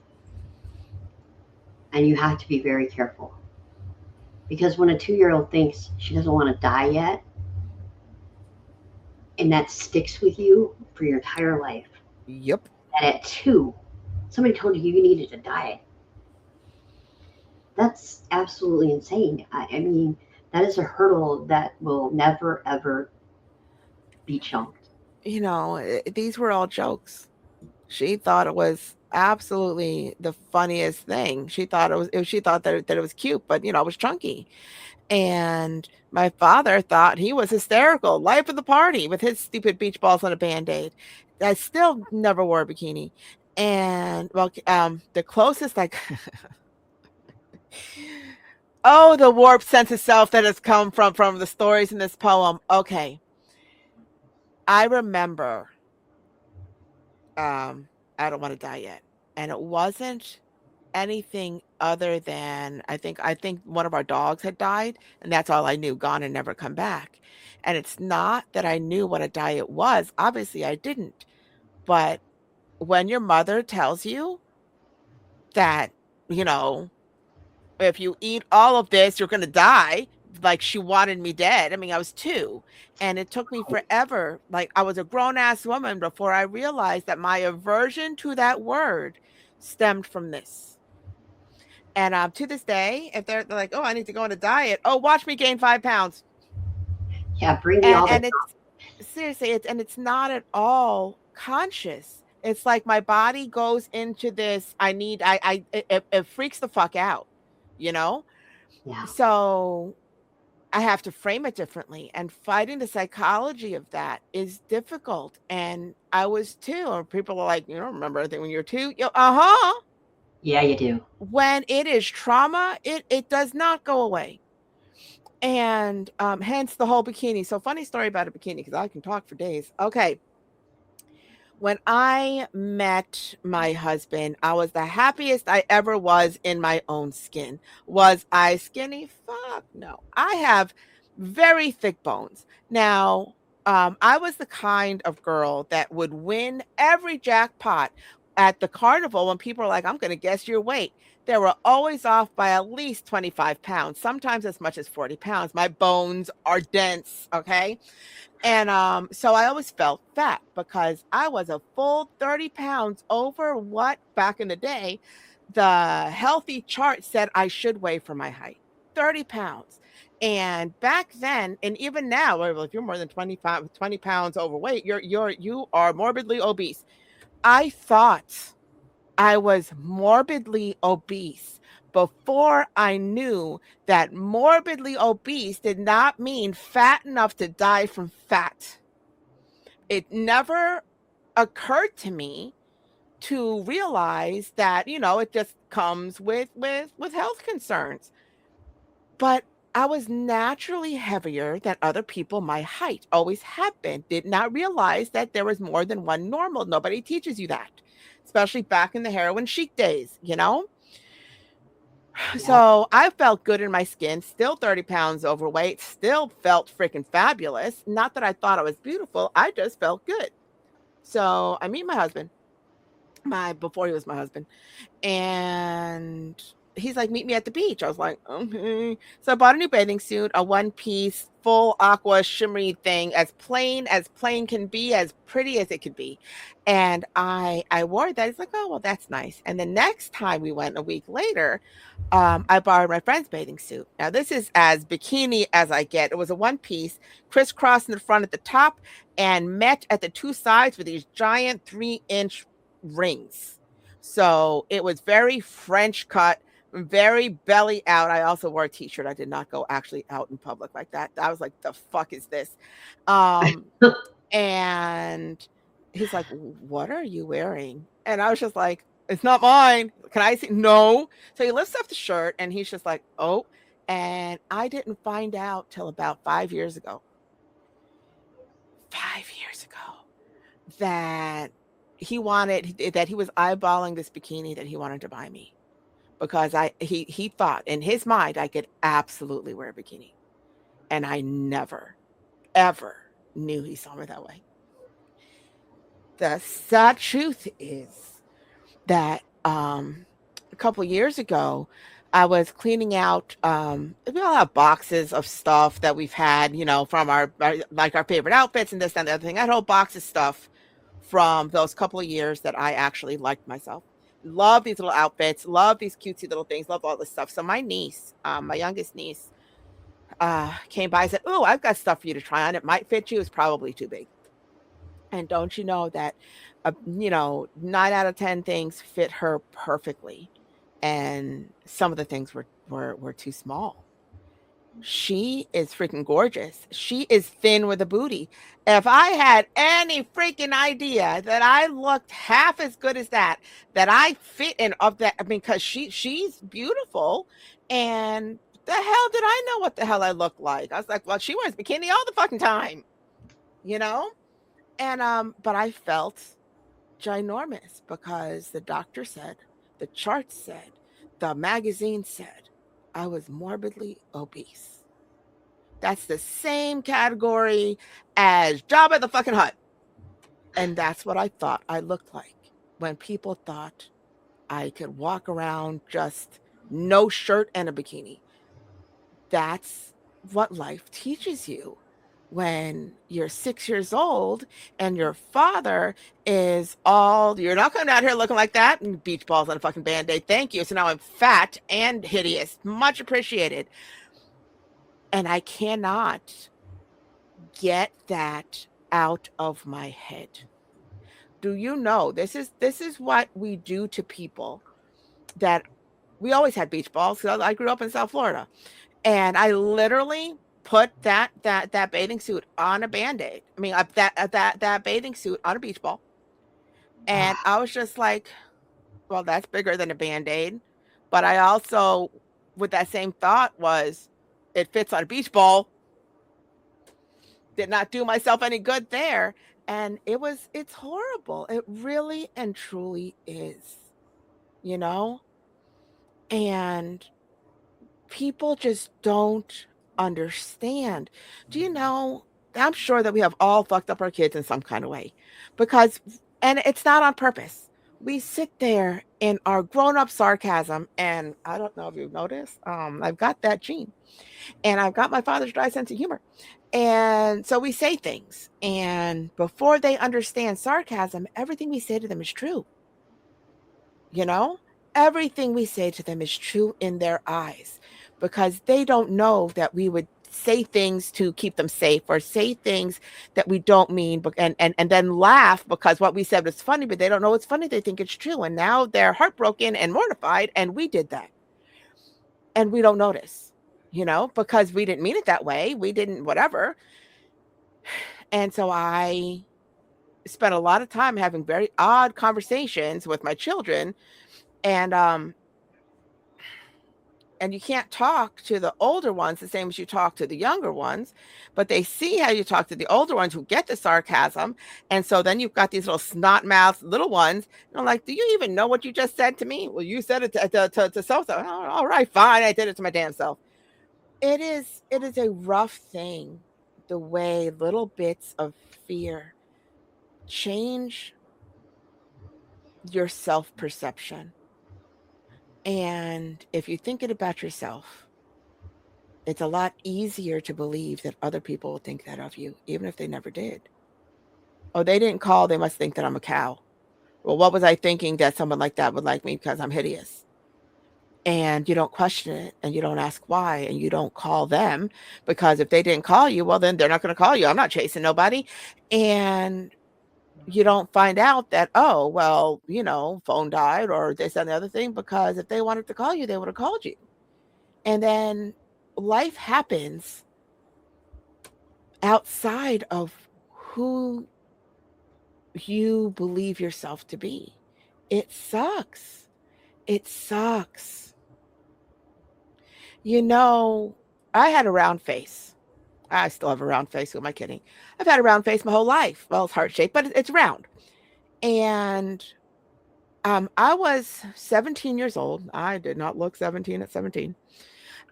and you have to be very careful because when a 2-year-old thinks she doesn't want to die yet, and that sticks with you for your entire life, Yep. that at 2 somebody told you you needed to die, that's absolutely insane. I mean, that is a hurdle that will never ever be jumped. These were all jokes. She thought it was absolutely the funniest thing. She thought that it was cute, but it was chunky. And my father thought he was hysterical, life of the party with his stupid beach balls on a band-aid. I still never wore a bikini. And well, the closest I oh, the warped sense of self that has come from the stories in this poem. Okay. I remember um I don't want to die yet. And it wasn't anything other than I think one of our dogs had died, and that's all I knew, gone and never come back. And it's not that I knew what a diet was. Obviously, I didn't. But when your mother tells you that, you know, if you eat all of this, you're going to die, like she wanted me dead. I mean, I was 2, and it took me forever. Like I was a grown ass woman before I realized that my aversion to that word stemmed from this. And to this day, if they're like, "Oh, I need to go on a diet," oh, watch me gain 5 pounds. Yeah, bring me And all the and it's seriously, it's not at all conscious. It's like my body goes into this. I need. I it freaks the fuck out, you know. yeah. So I have to frame it differently, and fighting the psychology of that is difficult. And I was too. Or people are like, "You don't remember anything when you're 2?" Uh-huh. Yeah, you do. When it is trauma, it does not go away. And hence the whole bikini. So funny story about a bikini because I can talk for days. Okay. When I met my husband, I was the happiest I ever was in my own skin. Was I skinny? Fuck no. I have very thick bones. Now, I was the kind of girl that would win every jackpot at the carnival when people are like, I'm going to guess your weight. They were always off by at least 25 pounds, sometimes as much as 40 pounds. My bones are dense. Okay. And so I always felt fat because I was a full 30 pounds over what back in the day the healthy chart said I should weigh for my height. 30 pounds. And back then, and even now, well, if you're more than 25, 20 pounds overweight, you are morbidly obese. I thought I was morbidly obese before I knew that morbidly obese did not mean fat enough to die from fat. It never occurred to me to realize that, it just comes with health concerns. But I was naturally heavier than other people my height, always have been. Did not realize that there was more than one normal. Nobody teaches you that, especially back in the heroin chic days. Yep. So I felt good in my skin, still 30 pounds overweight, still felt freaking fabulous. Not that I thought I was beautiful, I just felt good. So I meet my husband, before he was my husband, and he's like, meet me at the beach. I was like, okay. So I bought a new bathing suit, a one piece, full aqua shimmery thing, as plain can be, as pretty as it could be. And I wore that. He's like, oh, well, that's nice. And the next time we went a week later, I borrowed my friend's bathing suit. Now, this is as bikini as I get. It was a one piece, crisscross in the front at the top, and met at the two sides with these giant 3-inch rings. So it was very French cut, very belly out. I also wore a t-shirt. I did not go actually out in public like that. I was like, the fuck is this? Um, and he's like, what are you wearing? And I was just like, it's not mine. Can I see? No. So he lifts up the shirt and he's just like, oh. And I didn't find out till about 5 years ago. 5 years ago that he was eyeballing this bikini that he wanted to buy me because he thought in his mind I could absolutely wear a bikini. And I never, ever knew he saw me that way. The sad truth is that a couple years ago, I was cleaning out. We all have boxes of stuff that we've had, from our favorite outfits and this and the other thing. I had a whole box of stuff from those couple of years that I actually liked myself. Love these little outfits, love these cutesy little things, love all this stuff. So my niece, my youngest niece, came by and said, "Oh, I've got stuff for you to try on. It might fit you. It's probably too big." And don't you know that, 9 out of 10 things fit her perfectly, and some of the things were too small. She is freaking gorgeous. She is thin with a booty. If I had any freaking idea that I looked half as good as that I fit in of that, I mean, because she's beautiful, and the hell did I know what the hell I looked like? I was like, well, she wears bikini all the fucking time, you know? And but I felt ginormous because the doctor said, the chart said, the magazine said I was morbidly obese. That's the same category as Jabba the fucking Hutt. And that's what I thought I looked like when people thought I could walk around just no shirt and a bikini. That's what life teaches you when you're 6 years old and your father is all, you're not coming out here looking like that, and beach balls on a fucking band-aid. Thank you. So now I'm fat and hideous. Much appreciated. And I cannot get that out of my head. Do you know this is what we do to people that we always had beach balls because I grew up in South Florida. And I literally put that bathing suit on a band-aid. I mean, that bathing suit on a beach ball. And I was just like, well, that's bigger than a band-aid. But I also, with that same thought, was it fits on a beach ball. Did not do myself any good there. And it's horrible. It really and truly is, you know? And people just don't understand. Do you know? I'm sure that we have all fucked up our kids in some kind of way because, and it's not on purpose. We sit there in our grown up sarcasm, and I don't know if you've noticed, I've got that gene and I've got my father's dry sense of humor. And so we say things, and before they understand sarcasm, everything we say to them is true. You know, everything we say to them is true in their eyes because they don't know that we would say things to keep them safe or say things that we don't mean and then laugh because what we said was funny, but they don't know it's funny. They think it's true. And now they're heartbroken and mortified. And we did that. And we don't notice, because we didn't mean it that way. We didn't, whatever. And so I spent a lot of time having very odd conversations with my children. And you can't talk to the older ones the same as you talk to the younger ones, but they see how you talk to the older ones who get the sarcasm. And so then you've got these little snot mouthed little ones. And I'm like, do you even know what you just said to me? Well, you said it to so-so. Oh, all right, fine. I did it to my damn self. It is a rough thing, the way little bits of fear change your self-perception. And if you think it about yourself, it's a lot easier to believe that other people will think that of you, even if they never did. Oh, they didn't call, they must think that I'm a cow. Well, what was I thinking that someone like that would like me because I'm hideous? And you don't question it and you don't ask why and you don't call them because if they didn't call you, well, then they're not going to call you. I'm not chasing nobody. And you don't find out that, oh, well, phone died or this and the other thing, because if they wanted to call you, they would have called you. And then life happens outside of who you believe yourself to be. It sucks. It sucks. I had a round face. I still have a round face. Who am I kidding? I've had a round face my whole life. Well, it's heart shaped, but it's round. And I was 17 years old. I did not look 17 at 17.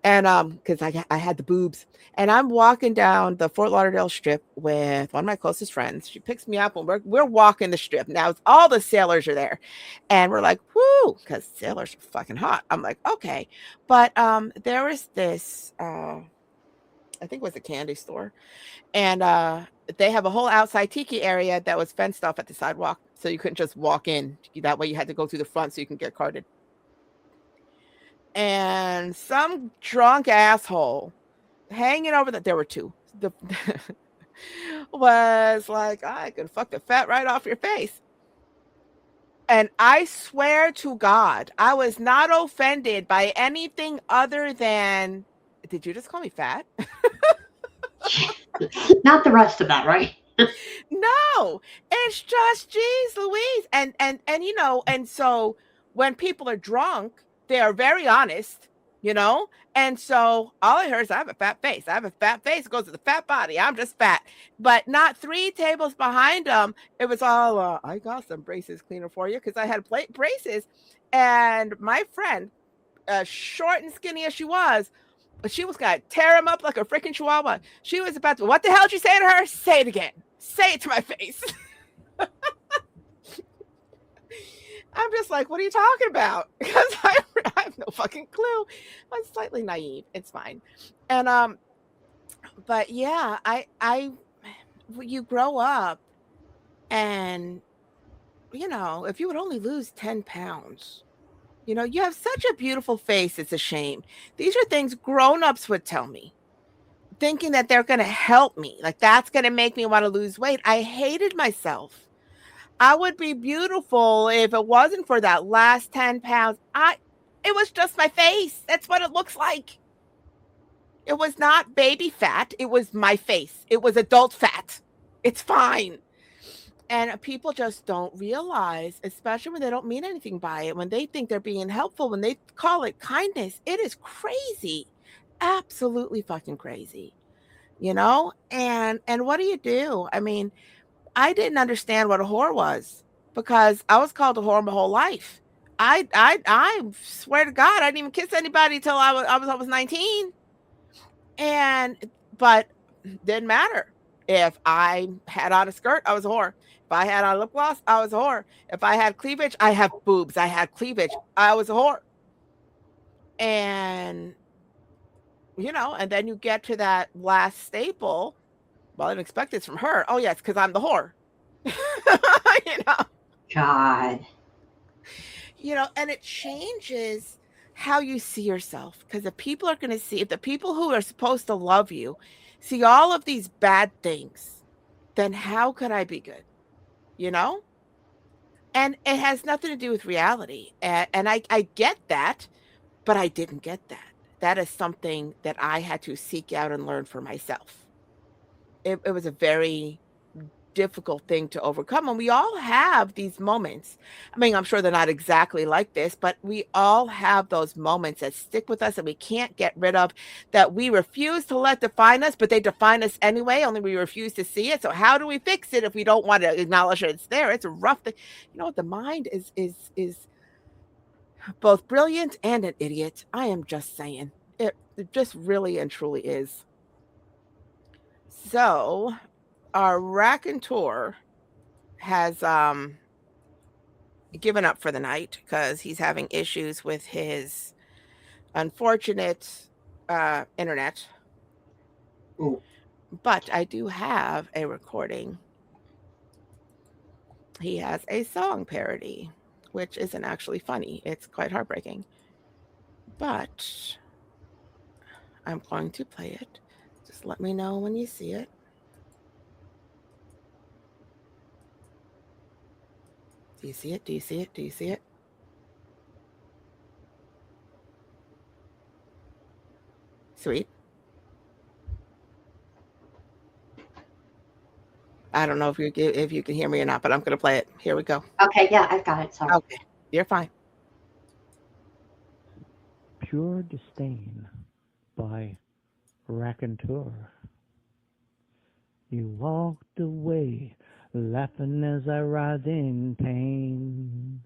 And because I had the boobs, and I'm walking down the Fort Lauderdale Strip with one of my closest friends. She picks me up, and we're walking the strip. Now all the sailors are there, and we're like, whoo, because sailors are fucking hot. I'm like, okay, but there was this, I think it was a candy store, and they have a whole outside tiki area that was fenced off at the sidewalk, so you couldn't just walk in. That way, you had to go through the front so you can get carded. And some drunk asshole hanging over there were two, was like, I can fuck the fat right off your face. And I swear to God, I was not offended by anything other than, did you just call me fat? Not the rest of that, right? No, it's just, geez Louise. And so when people are drunk, they are very honest, and so all I heard is, I have a fat face. I have a fat face. It goes to the fat body. I'm just fat. But not three tables behind them. It was all, I got some braces cleaner for you, because I had braces. And my friend, short and skinny as she was, but she was going to tear him up like a freaking chihuahua. She was about to, what the hell did you say to her? Say it again. Say it to my face. I'm just like, what are you talking about? Because I have no fucking clue. I'm slightly naive. It's fine. And but yeah, you grow up, and if you would only lose 10 pounds, you have such a beautiful face. It's a shame. These are things grown-ups would tell me, thinking that they're going to help me. Like, that's going to make me want to lose weight. I hated myself. I would be beautiful if it wasn't for that last 10 pounds. It was just my face. That's what it looks like. It was not baby fat. It was my face. It was adult fat. It's fine. And people just don't realize, especially when they don't mean anything by it, when they think they're being helpful, when they call it kindness, it is crazy. Absolutely fucking crazy. And what do? I mean, I didn't understand what a whore was because I was called a whore my whole life. I swear to God, I didn't even kiss anybody until I was 19. And but didn't matter. If I had on a skirt, I was a whore. If I had on lip gloss, I was a whore. If I had cleavage, I have boobs. I had cleavage. I was a whore. And and then you get to that last staple. Well, I didn't expect this from her. Oh yes, because I'm the whore. you know, God. and it changes how you see yourself. Because if the people who are supposed to love you see all of these bad things, then how could I be good? You know? And it has nothing to do with reality. And I get that, but I didn't get that. That is something that I had to seek out and learn for myself. It was a very difficult thing to overcome. And we all have these moments. I mean, I'm sure they're not exactly like this, but we all have those moments that stick with us and we can't get rid of, that we refuse to let define us, but they define us anyway, only we refuse to see it. So how do we fix it if we don't want to acknowledge that it's there? It's a rough thing. The mind is both brilliant and an idiot. I am just saying. It just really and truly is. So our raconteur has given up for the night because he's having issues with his unfortunate internet. Mm. But I do have a recording. He has a song parody, which isn't actually funny. It's quite heartbreaking. But I'm going to play it. Just let me know when you see it. Do you see it? Do you see it? Do you see it? Sweet. I don't know if you can hear me or not, but I'm going to play it. Here we go. Okay, yeah, I've got it. Sorry. Okay, you're fine. Pure Disdain by Raconteur. You walked away, laughing as I writhe in pain.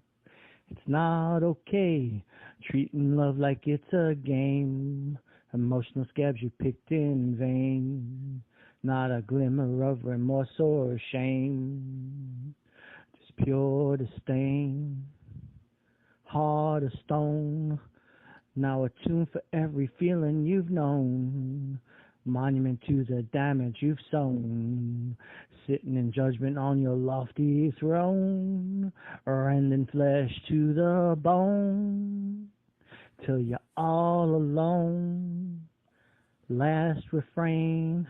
It's not okay, treating love like it's a game. Emotional scabs you picked in vain. Not a glimmer of remorse or shame. Just pure disdain. Heart of stone. Now a tune for every feeling you've known. Monument to the damage you've sown. Sitting in judgment on your lofty throne. Rending flesh to the bone. Till you're all alone. Last refrain.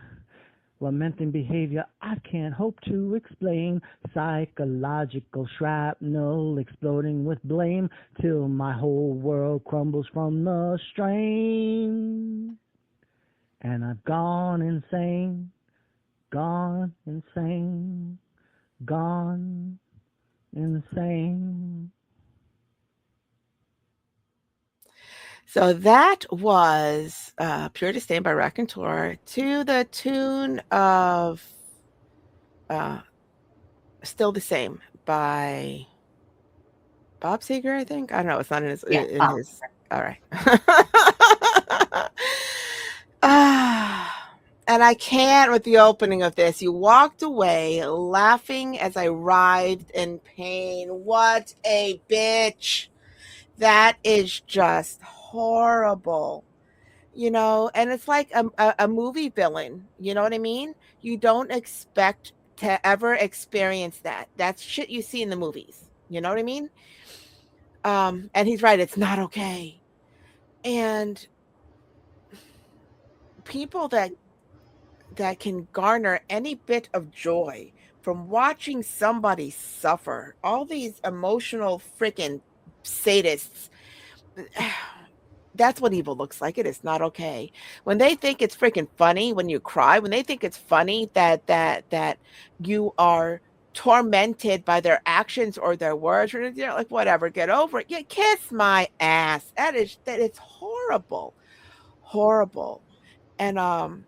Lamenting behavior I can't hope to explain. Psychological shrapnel exploding with blame till my whole world crumbles from the strain. And I've gone insane, gone insane, gone insane. So that was Pure Disdain by Raconteur to the tune of Still the Same by Bob Seger, I think. I don't know. It's not in his. Yeah. All right. And I can't with the opening of this. You walked away laughing as I writhed in pain. What a bitch. That is just horrible. And it's like a movie villain. You know what I mean? You don't expect to ever experience that. That's shit you see in the movies. You know what I mean? And he's right. It's not okay. And people that can garner any bit of joy from watching somebody suffer, all these emotional freaking sadists, that's what evil looks like. It is not okay. When they think it's freaking funny when you cry, when they think it's funny that you are tormented by their actions or their words, or like, whatever, get over it. Yeah, kiss my ass. It's horrible. Horrible. And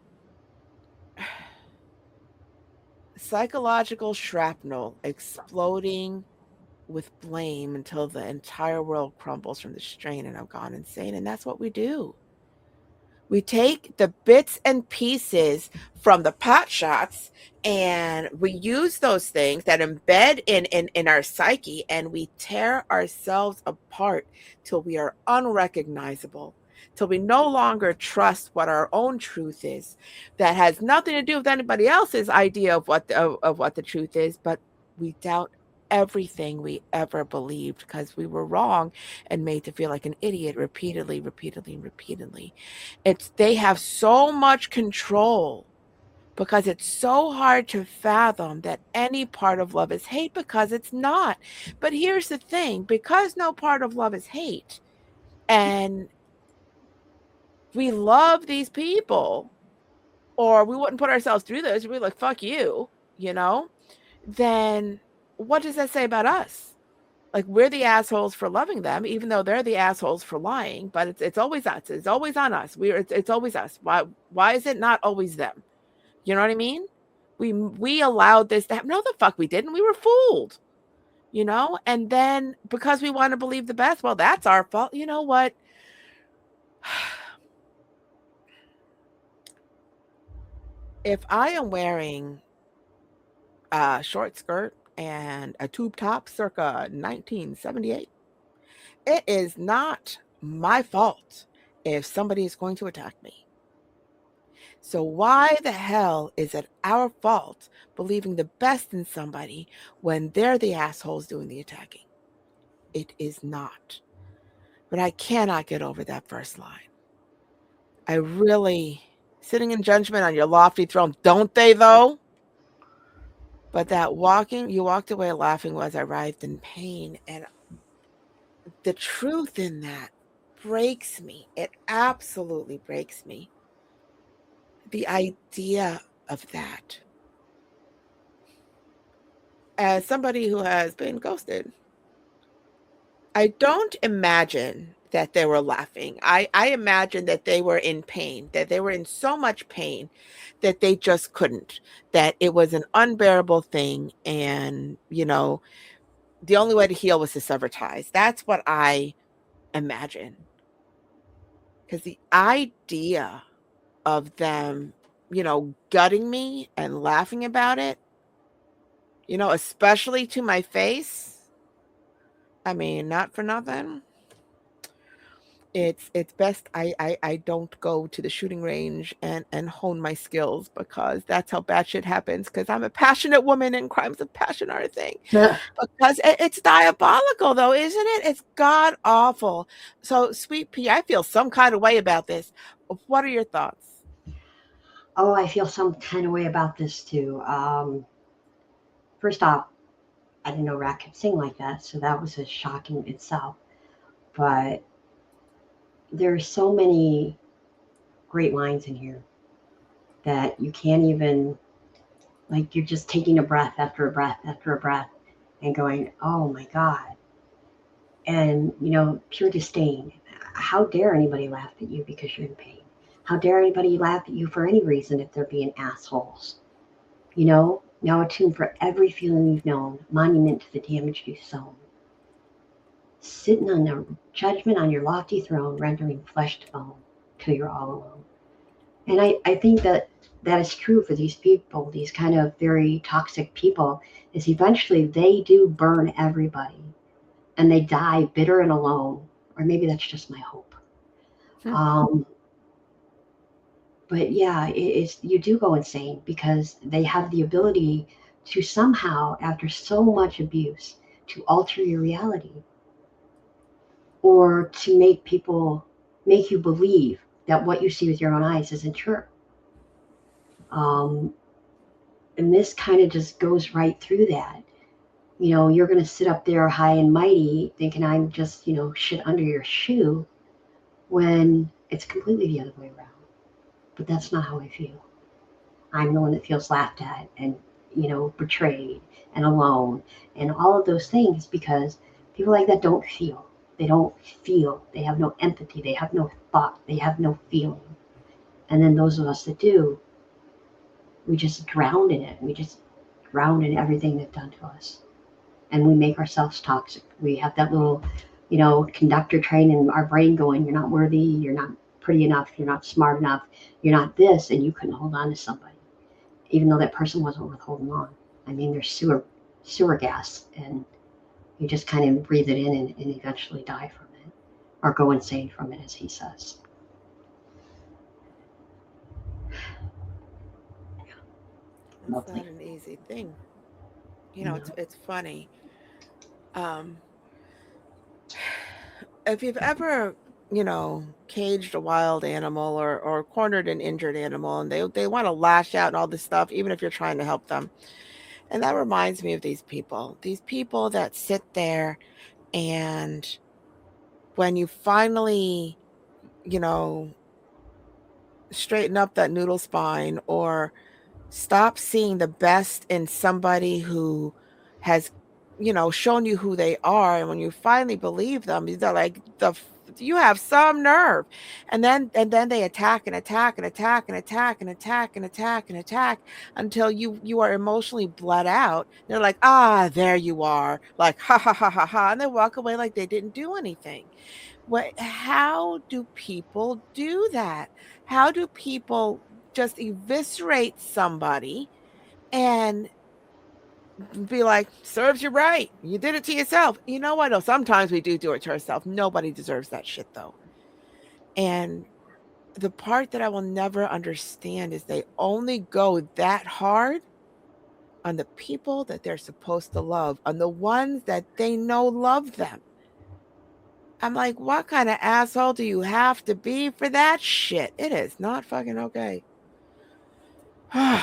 psychological shrapnel exploding with blame until the entire world crumbles from the strain and I've gone insane. And that's what we do. We take the bits and pieces from the pot shots and we use those things that embed in our psyche and we tear ourselves apart till we are unrecognizable, till we no longer trust what our own truth is. That has nothing to do with anybody else's idea of what the truth is, but we doubt everything we ever believed because we were wrong and made to feel like an idiot repeatedly, repeatedly, repeatedly. They have so much control because it's so hard to fathom that any part of love is hate because it's not. But here's the thing, because no part of love is hate, and we love these people, or we wouldn't put ourselves through this, we'd be like, fuck you, you know, then what does that say about us? Like, we're the assholes for loving them, even though they're the assholes for lying. But it's always us. It's always on us. It's always us. Why is it not always them? You know what I mean? We allowed this to happen. No, the fuck we didn't. We were fooled. You know, and then because we want to believe the best, well, that's our fault. You know what? If I am wearing a short skirt and a tube top circa 1978, it is not my fault if somebody is going to attack me. So why the hell is it our fault believing the best in somebody when they're the assholes doing the attacking? It is not. But I cannot get over that first line. I really, sitting in judgment on your lofty throne, don't they though? But that you walked away laughing as I writhed in pain. And the truth in that breaks me. It absolutely breaks me. The idea of that. As somebody who has been ghosted, I don't imagine that they were laughing. I imagine that they were in pain, that they were in so much pain that they just couldn't, that it was an unbearable thing. And, you know, the only way to heal was to sever ties. That's what I imagine. Because the idea of them, you know, gutting me and laughing about it, you know, especially to my face. I mean, not for nothing. It's best I don't go to the shooting range and hone my skills because that's how bad shit happens. Because I'm a passionate woman and crimes of passion are a thing. Because it's diabolical, though, isn't it? It's god awful. So, Sweet Pea, I feel some kind of way about this. What are your thoughts? Oh, I feel some kind of way about this too. First off, I didn't know Rat could sing like that, so that was a shocking itself. But there's so many great lines in here that you can't even, like, you're just taking a breath after a breath after a breath and going, oh my God. And, you know, pure disdain. How dare anybody laugh at you because you're in pain? How dare anybody laugh at you for any reason if they're being assholes? You know, now attune for every feeling you've known, monument to the damage you've sown. Sitting on the judgment on your lofty throne, rendering flesh to bone till you're all alone. And I think that is true for these people, these kind of very toxic people, is eventually they do burn everybody and they die bitter and alone. Or maybe that's just my hope. But yeah, you do go insane because they have the ability to somehow, after so much abuse, to alter your reality or to make you believe that what you see with your own eyes isn't true. And this kind of just goes right through that. You know, you're going to sit up there high and mighty thinking I'm just, you know, shit under your shoe when it's completely the other way around. But that's not how I feel. I'm the one that feels laughed at and, you know, betrayed and alone and all of those things because people like that don't feel. They don't feel. They have no empathy. They have no thought. They have no feeling. And then those of us that do, we just drown in it. We just drown in everything they've done to us. And we make ourselves toxic. We have that little, conductor train in our brain going, you're not worthy, you're not pretty enough, you're not smart enough, you're not this, and you couldn't hold on to somebody, even though that person wasn't worth holding on. I mean, there's sewer gas, and you just kind of breathe it in and eventually die from it, or go insane from it, as he says. It's not Lovely. an easy thing. No. It's funny. Um, if you've ever, caged a wild animal or cornered an injured animal and they want to lash out and all this stuff, even if you're trying to help them. And that reminds me of these people that sit there and when you finally, you know, straighten up that noodle spine or stop seeing the best in somebody who has shown you who they are, and when you finally believe them, they're like you have some nerve. And then they attack and attack and attack and attack and attack and attack and attack until you are emotionally bled out. They're like, ah, there you are, like ha ha ha ha ha, and they walk away like they didn't do anything. How do people do that? How do people just eviscerate somebody and be like, serves you right. You did it to yourself. You know what? No, sometimes we do it to ourselves. Nobody deserves that shit, though. And the part that I will never understand is they only go that hard on the people that they're supposed to love, on the ones that they know love them. I'm like, what kind of asshole do you have to be for that shit? It is not fucking okay. No.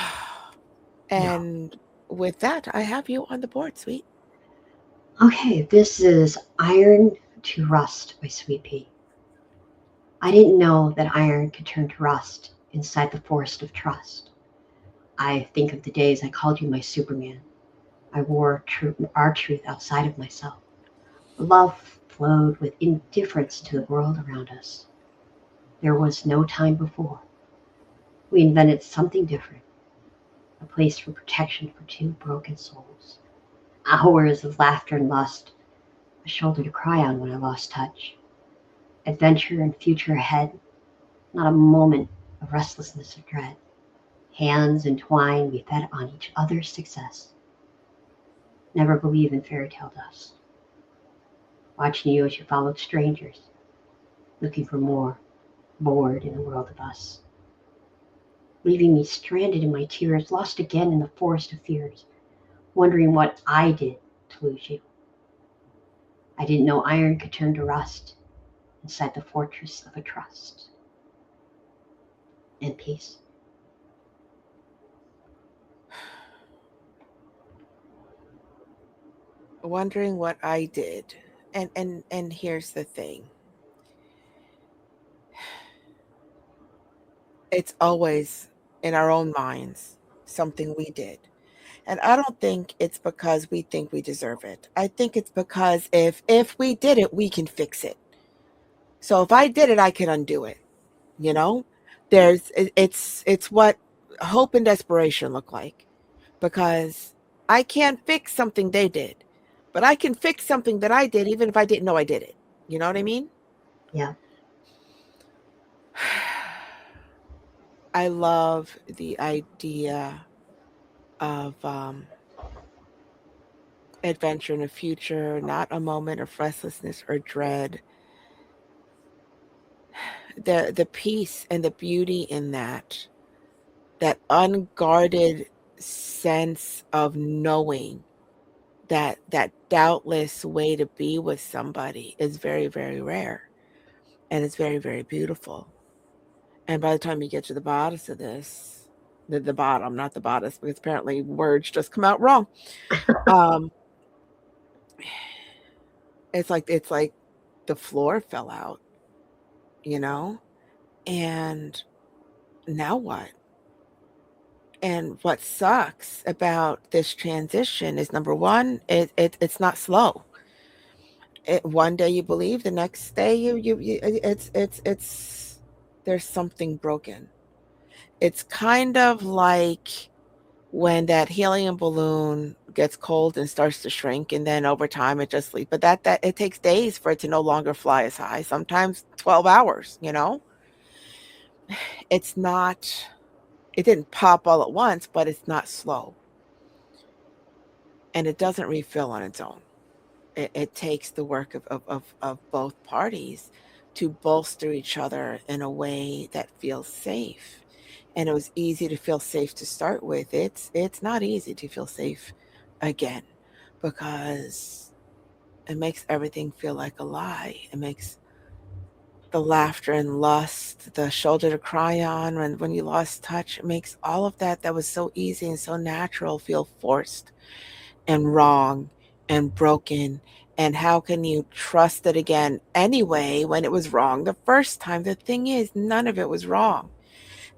And with that, I have you on the board, sweet. Okay, this is Iron to Rust by Sweet Pea. I didn't know that iron could turn to rust inside the forest of trust. I think of the days I called you my Superman. I wore our truth outside of myself. Love flowed with indifference to the world around us. There was no time before. We invented something different, a place for protection for two broken souls. Hours of laughter and lust, a shoulder to cry on when I lost touch. Adventure and future ahead, not a moment of restlessness or dread. Hands entwined, we fed on each other's success. Never believe in fairy tale dust. Watching you as you followed strangers, looking for more, bored in a world of us. Leaving me stranded in my tears, lost again in the forest of fears, wondering what I did to lose you. I didn't know iron could turn to rust inside the fortress of a trust. And peace. Wondering what I did. And here's the thing. It's always in our own minds something we did. And I don't think it's because we think we deserve it. I think it's because if we did it, we can fix it. So if I did it, I can undo it. You know? It's what hope and desperation look like. Because I can't fix something they did. But I can fix something that I did even if I didn't know I did it. You know what I mean? Yeah. I love the idea of adventure in the future, not a moment of restlessness or dread. The peace and the beauty in that unguarded sense of knowing that doubtless way to be with somebody is very, very rare. And it's very, very beautiful. And by the time you get to the bodice of this, the bottom, not the bodice, because apparently words just come out wrong. Um, it's like the floor fell out, you know? And now what? And what sucks about this transition is number one, it's not slow. One day you believe, the next day it's there's something broken. It's kind of like when that helium balloon gets cold and starts to shrink, and then over time it just leaves. But that it takes days for it to no longer fly as high, sometimes 12 hours, you know? It's not, it didn't pop all at once, but it's not slow. And it doesn't refill on its own. It takes the work of both parties to bolster each other in a way that feels safe. And it was easy to feel safe to start with. It's not easy to feel safe again, because it makes everything feel like a lie. It makes the laughter and lust, the shoulder to cry on when you lost touch, it makes all of that that was so easy and so natural feel forced and wrong and broken. And how can you trust it again anyway when it was wrong the first time? The thing is, none of it was wrong.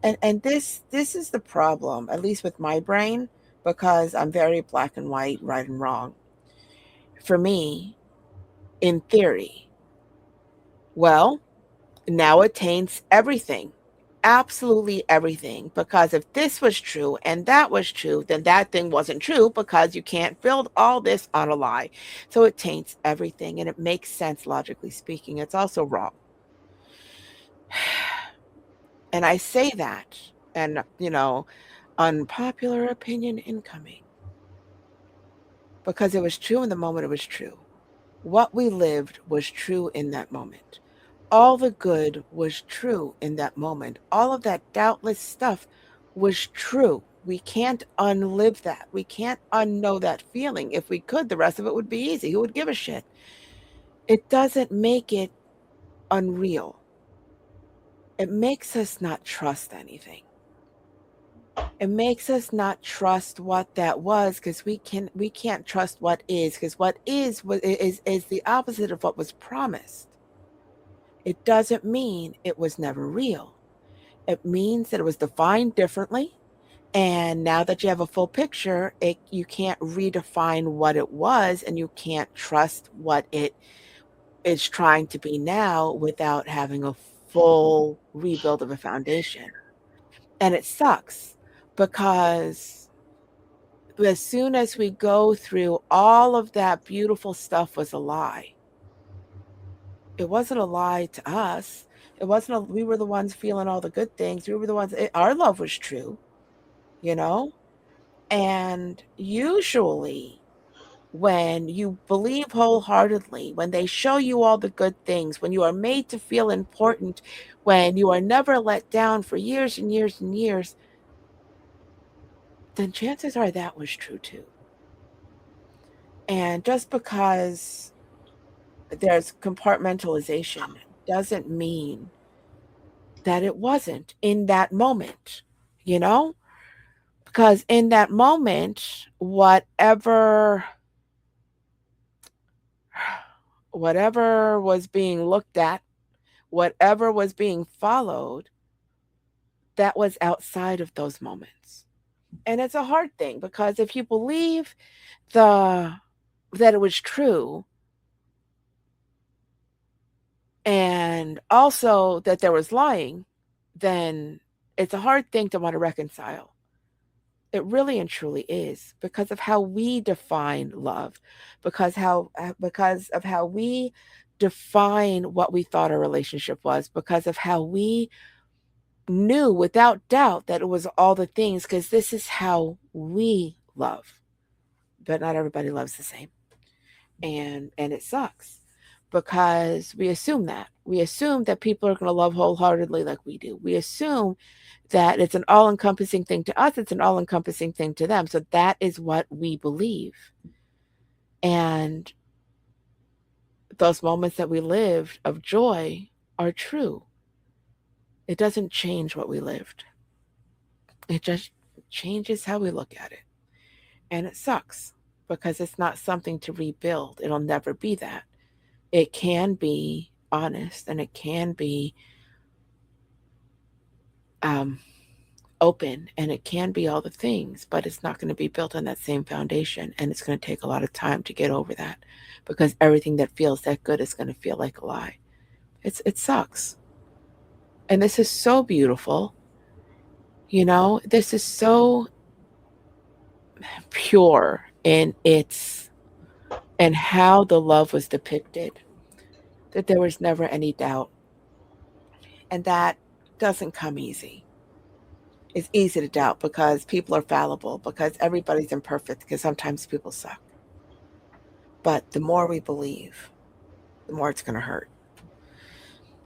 And this is the problem, at least with my brain, because I'm very black and white, right and wrong. For me, in theory, well, now it taints everything. Absolutely everything. Because if this was true and that was true, then that thing wasn't true, because you can't build all this on a lie. So it taints everything, and it makes sense logically speaking. It's also wrong. And I say that, and, unpopular opinion incoming, because it was true in the moment it was true. What we lived was true in that moment. All the good was true in that moment. All of that doubtless stuff was true. We can't unlive that. We can't unknow that feeling. If we could, the rest of it would be easy. Who would give a shit? It doesn't make it unreal. It makes us not trust anything. It makes us not trust what that was, because we can't trust what is, because what is the opposite of what was promised. It doesn't mean it was never real. It means that it was defined differently. And now that you have a full picture, you can't redefine what it was, and you can't trust what it is trying to be now without having a full rebuild of a foundation. And it sucks, because as soon as we go through all of that beautiful stuff was a lie. It wasn't a lie to us. We were the ones feeling all the good things. We were the ones, our love was true, you know? And usually, when you believe wholeheartedly, when they show you all the good things, when you are made to feel important, when you are never let down for years and years and years, then chances are that was true too. And just because there's compartmentalization doesn't mean that it wasn't in that moment, you know? Because in that moment, whatever was being looked at, whatever was being followed, that was outside of those moments. And it's a hard thing, because if you believe the that it was true, and also that there was lying, then it's a hard thing to want to reconcile. It really and truly is, because of how we define love, because of how we define what we thought a relationship was, because of how we knew without doubt that it was all the things, because this is how we love. But not everybody loves the same. And it sucks, because we assume that people are going to love wholeheartedly like we do. We assume that it's an all-encompassing thing to us, it's an all-encompassing thing to them. So that is what we believe. And those moments that we lived of joy are true. It doesn't change what we lived. It just changes how we look at it. And it sucks, because it's not something to rebuild. It'll never be that. It can be honest, and it can be open, and it can be all the things, but it's not going to be built on that same foundation. And it's going to take a lot of time to get over that, because everything that feels that good is going to feel like a lie. It sucks. And this is so beautiful. This is so pure in its and how the love was depicted, that there was never any doubt. And that doesn't come easy. It's easy to doubt because people are fallible, because everybody's imperfect, because sometimes people suck. But the more we believe, the more it's going to hurt.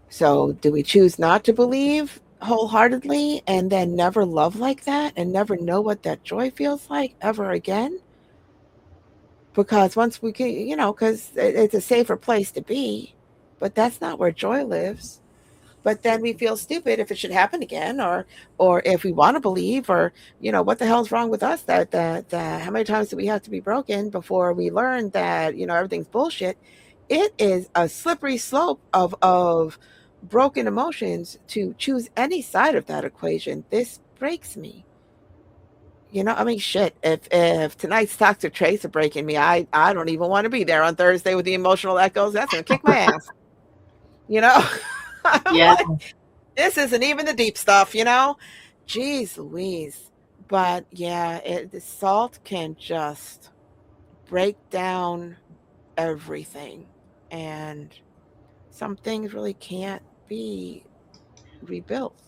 So, do we choose not to believe wholeheartedly and then never love like that and never know what that joy feels like ever again? Because once we can, because it's a safer place to be, but that's not where joy lives. But then we feel stupid if it should happen again, or if we want to believe, or what the hell's wrong with us, that how many times do we have to be broken before we learn that everything's bullshit. It is a slippery slope of broken emotions to choose any side of that equation. This breaks me. I mean, shit. If tonight's toxic traits are breaking me, I don't even want to be there on Thursday with the emotional echoes. That's gonna kick my ass. You know, I'm Yeah. like, this isn't even the deep stuff. Jeez Louise. But yeah, the salt can just break down everything, and some things really can't be rebuilt.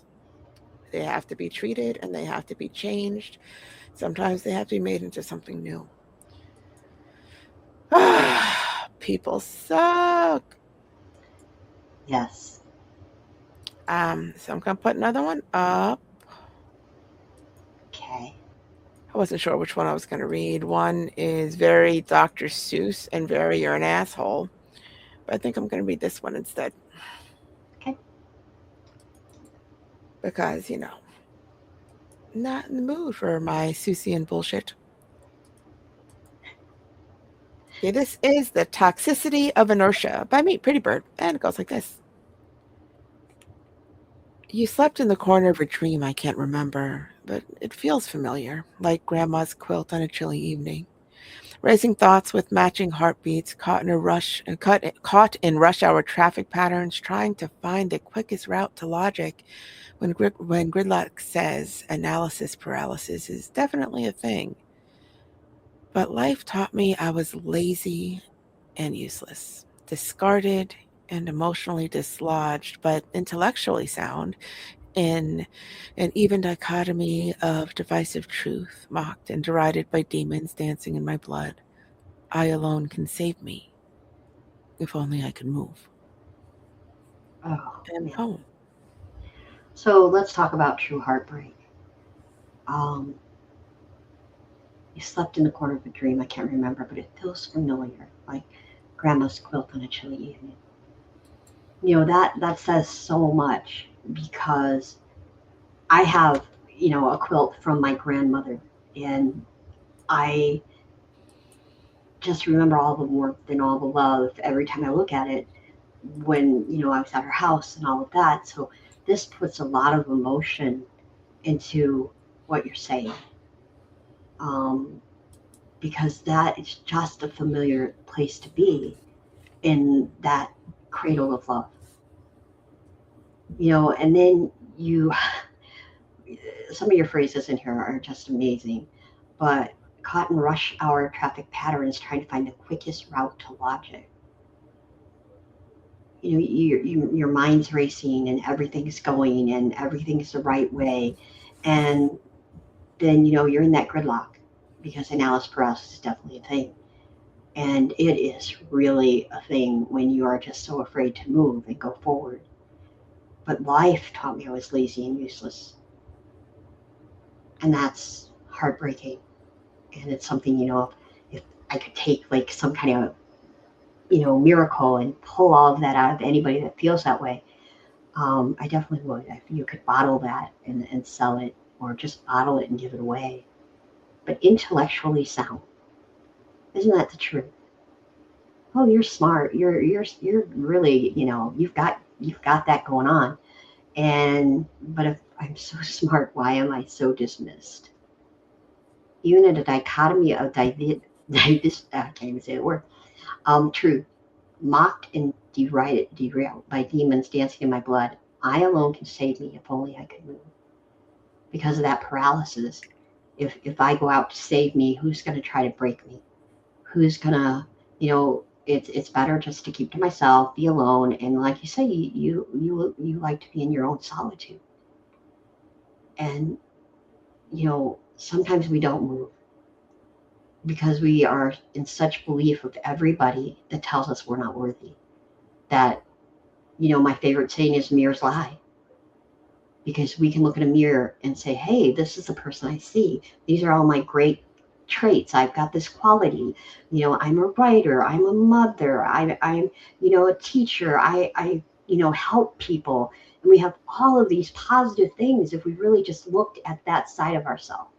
They have to be treated and they have to be changed. Sometimes they have to be made into something new. People suck. Yes. So I'm gonna put another one up. Okay. I wasn't sure which one I was gonna read. One is very Dr. Seuss and very you're an asshole. But I think I'm gonna read this one instead. Okay. Because, not in the mood for my Seussian bullshit. Okay, this is The Toxicity of Inertia by me, Pretty Bird. And it goes like this. You slept in the corner of a dream I can't remember, but it feels familiar, like Grandma's quilt on a chilly evening. Racing thoughts with matching heartbeats, caught in rush hour traffic patterns, trying to find the quickest route to logic. When gridlock says analysis paralysis is definitely a thing, but life taught me I was lazy and useless, discarded and emotionally dislodged, but intellectually sound in an even dichotomy of divisive truth, mocked and derided by demons dancing in my blood. I alone can save me, if only I could move. Oh, And man. poem. So let's talk about true heartbreak. Um, you slept in the corner of a dream I can't remember, but it feels familiar, like Grandma's quilt on a chilly evening. That says so much because I have a quilt from my grandmother, and I just remember all the warmth and all the love every time I look at it when I was at her house and all of that. So this puts a lot of emotion into what you're saying, um, because that is just a familiar place to be in that cradle of love. And then you some of your phrases in here are just amazing, but caught in rush hour traffic patterns trying to find the quickest route to logic. Your mind's racing and everything's going and everything's the right way, and then you're in that gridlock because analysis paralysis is definitely a thing, and it is really a thing when you are just so afraid to move and go forward. But life taught me I was lazy and useless, and that's heartbreaking. And it's something, if I could take like some kind of miracle and pull all of that out of anybody that feels that way, I definitely would. If you could bottle that and sell it, or just bottle it and give it away, but intellectually sound. Isn't that the truth? Oh, you're smart. You're really, you've got that going on. And but if I'm so smart, why am I so dismissed? Even in a dichotomy of I can't even say the word. Truth, mocked and derailed by demons dancing in my blood. I alone can save me if only I could move. Because of that paralysis, If I go out to save me, who's going to try to break me? Who's going to, it's better just to keep to myself, be alone, and like you say, you like to be in your own solitude. And sometimes we don't move because we are in such belief of everybody that tells us we're not worthy. That, my favorite saying is mirrors lie. Because we can look in a mirror and say, hey, this is the person I see. These are all my great traits. I've got this quality. I'm a writer. I'm a mother. I'm a teacher. I help people. And we have all of these positive things if we really just looked at that side of ourselves.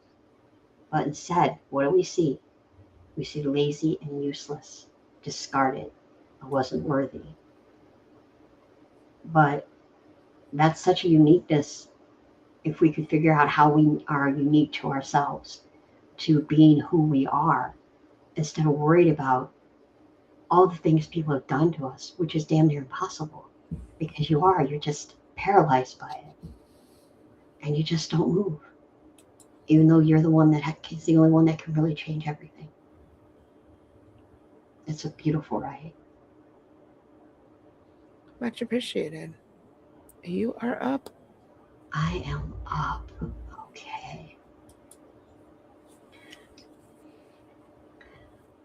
But instead, what do we see? We see lazy and useless, discarded. I wasn't worthy. But that's such a uniqueness. If we could figure out how we are unique to ourselves, to being who we are, instead of worried about all the things people have done to us, which is damn near impossible, because you're just paralyzed by it, and you just don't move, even though you're the one that is the only one that can really change everything. It's a beautiful ride. Much appreciated. You are up. I am up. Okay.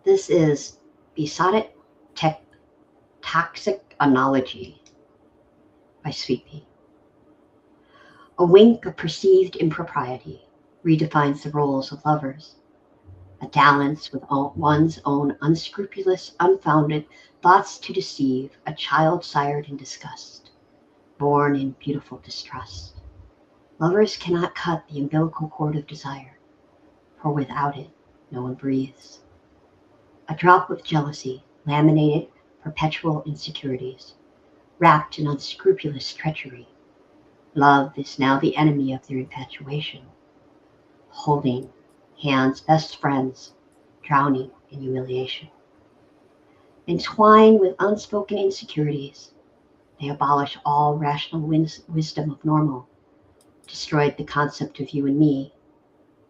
This is Besotted Toxic Analogy by Sweet Pea. A wink of perceived impropriety redefines the roles of lovers. A dalliance with one's own unscrupulous, unfounded thoughts to deceive a child sired in disgust, born in beautiful distrust. Lovers cannot cut the umbilical cord of desire, for without it, no one breathes. A drop of jealousy, laminated perpetual insecurities, wrapped in unscrupulous treachery. Love is now the enemy of their infatuation, holding hands, best friends, drowning in humiliation. Entwined with unspoken insecurities, they abolish all rational wisdom of normal, destroyed the concept of you and me